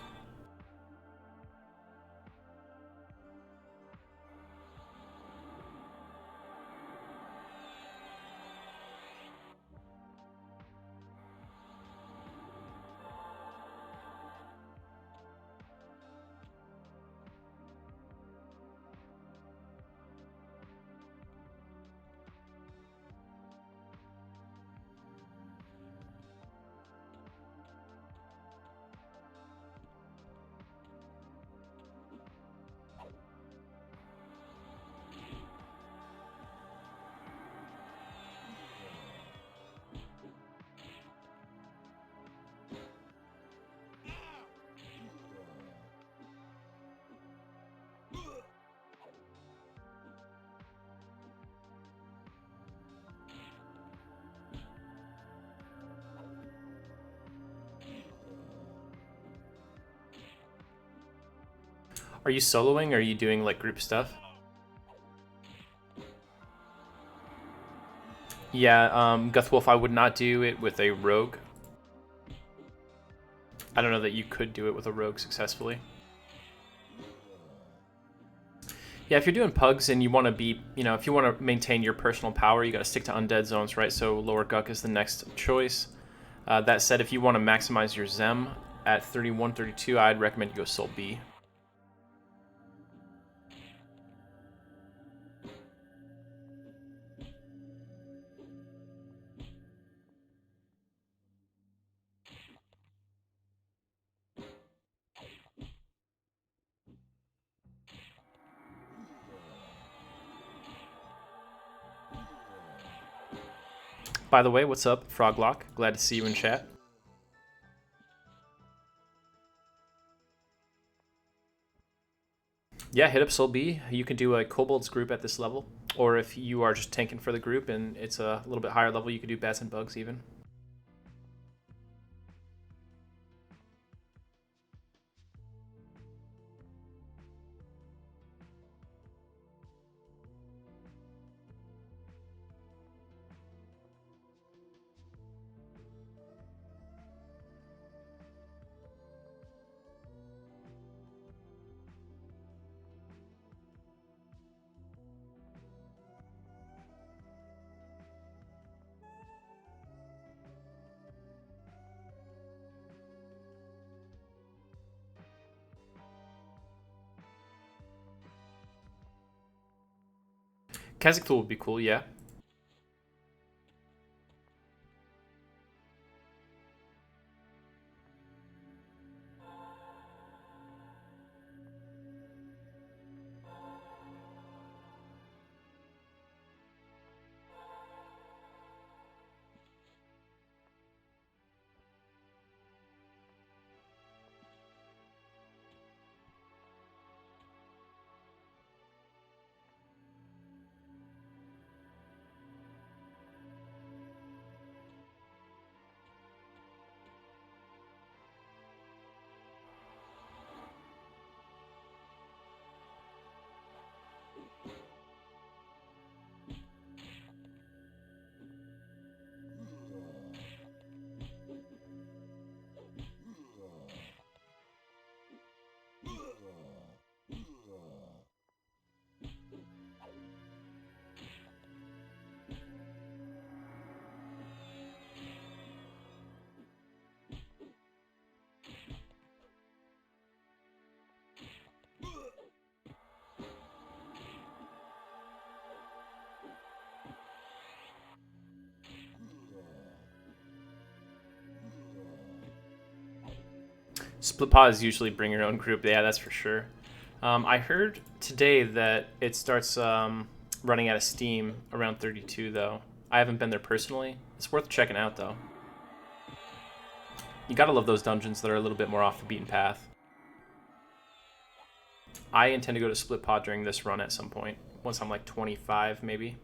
Are you soloing or are you doing like group stuff? Yeah, Guthwolf, I would not do it with a rogue. I don't know that you could do it with a rogue successfully. Yeah, if you're doing pugs and you want to be, you know, if you want to maintain your personal power, you got to stick to undead zones, right? So lower Guck is the next choice. That said, if you want to maximize your Zem at 31, 32, I'd recommend you go Soul B. By the way, what's up, Froglock? Glad to see you in chat. Yeah, hit up Soul B. You can do a Kobolds group at this level. Or if you are just tanking for the group and it's a little bit higher level, you could do Bats and Bugs even. Kazakhstan would be cool, yeah. Split pods usually bring your own group. Yeah, that's for sure. I heard today that it starts running out of Steam around 32, though. I haven't been there personally. It's worth checking out, though. You gotta love those dungeons that are a little bit more off the beaten path. I intend to go to Split Pod during this run at some point. Once I'm like 25, maybe.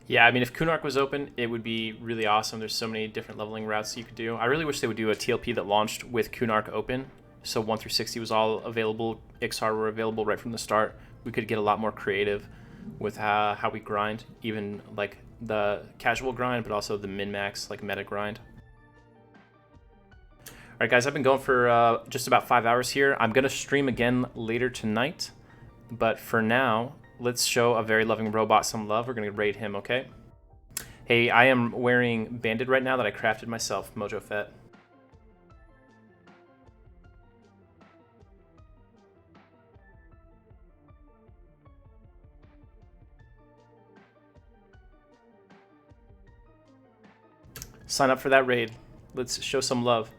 Yeah, I mean, if Kunark was open, it would be really awesome. There's so many different leveling routes you could do. I really wish they would do a TLP that launched with Kunark open. So 1 through 60 was all available. Ixar were available right from the start. We could get a lot more creative with how we grind, even like the casual grind, but also the min-max, like meta grind. All right, guys, I've been going for just about 5 hours here. I'm going to stream again later tonight. But for now, let's show a very loving robot some love. We're going to raid him, okay? Hey, I am wearing Banded right now that I crafted myself, Mojo Fett. Sign up for that raid. Let's show some love.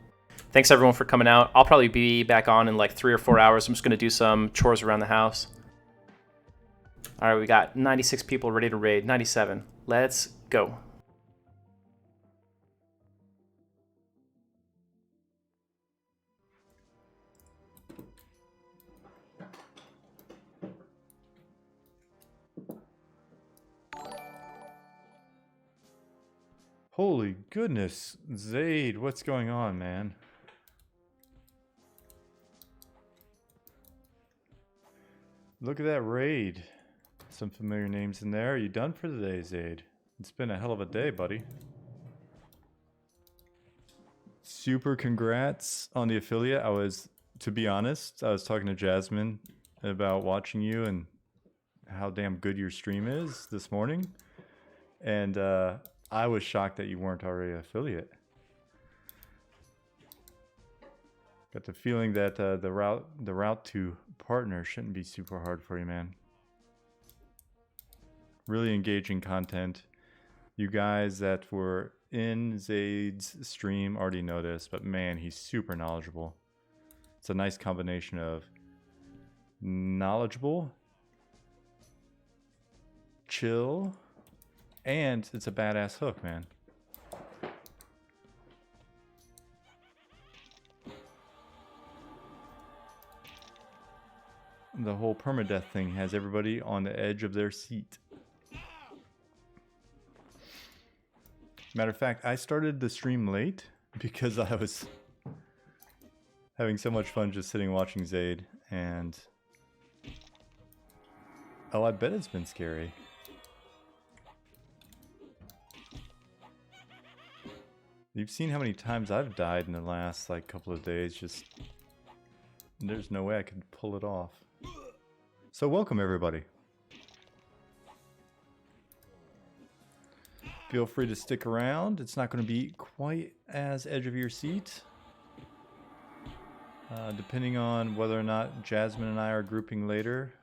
Thanks everyone for coming out. I'll probably be back on in like 3 or 4 hours. I'm just going to do some chores around the house. All right, we got 96 people ready to raid. 97. Let's go. Holy goodness, Zaide, what's going on, man? Look at that raid. Some familiar names in there. Are you done for the day, Zaide? It's been a hell of a day, buddy. Super congrats on the affiliate. To be honest, I was talking to Jasmine about watching you and how damn good your stream is this morning. And I was shocked that you weren't already an affiliate. Got the feeling that the route to partner shouldn't be super hard for you, man. Really engaging content. You guys that were in Zaide's stream already know this, but man, he's super knowledgeable. It's a nice combination of knowledgeable, chill, and it's a badass hook, man. The whole permadeath thing has everybody on the edge of their seat. Matter of fact, I started the stream late because I was having so much fun just sitting watching Zaide, and oh, I bet it's been scary. You've seen how many times I've died in the last like couple of days. Just there's no way I could pull it off. So welcome everybody. Feel free to stick around. It's not going to be quite as edge of your seat. Depending on whether or not Jasmine and I are grouping later.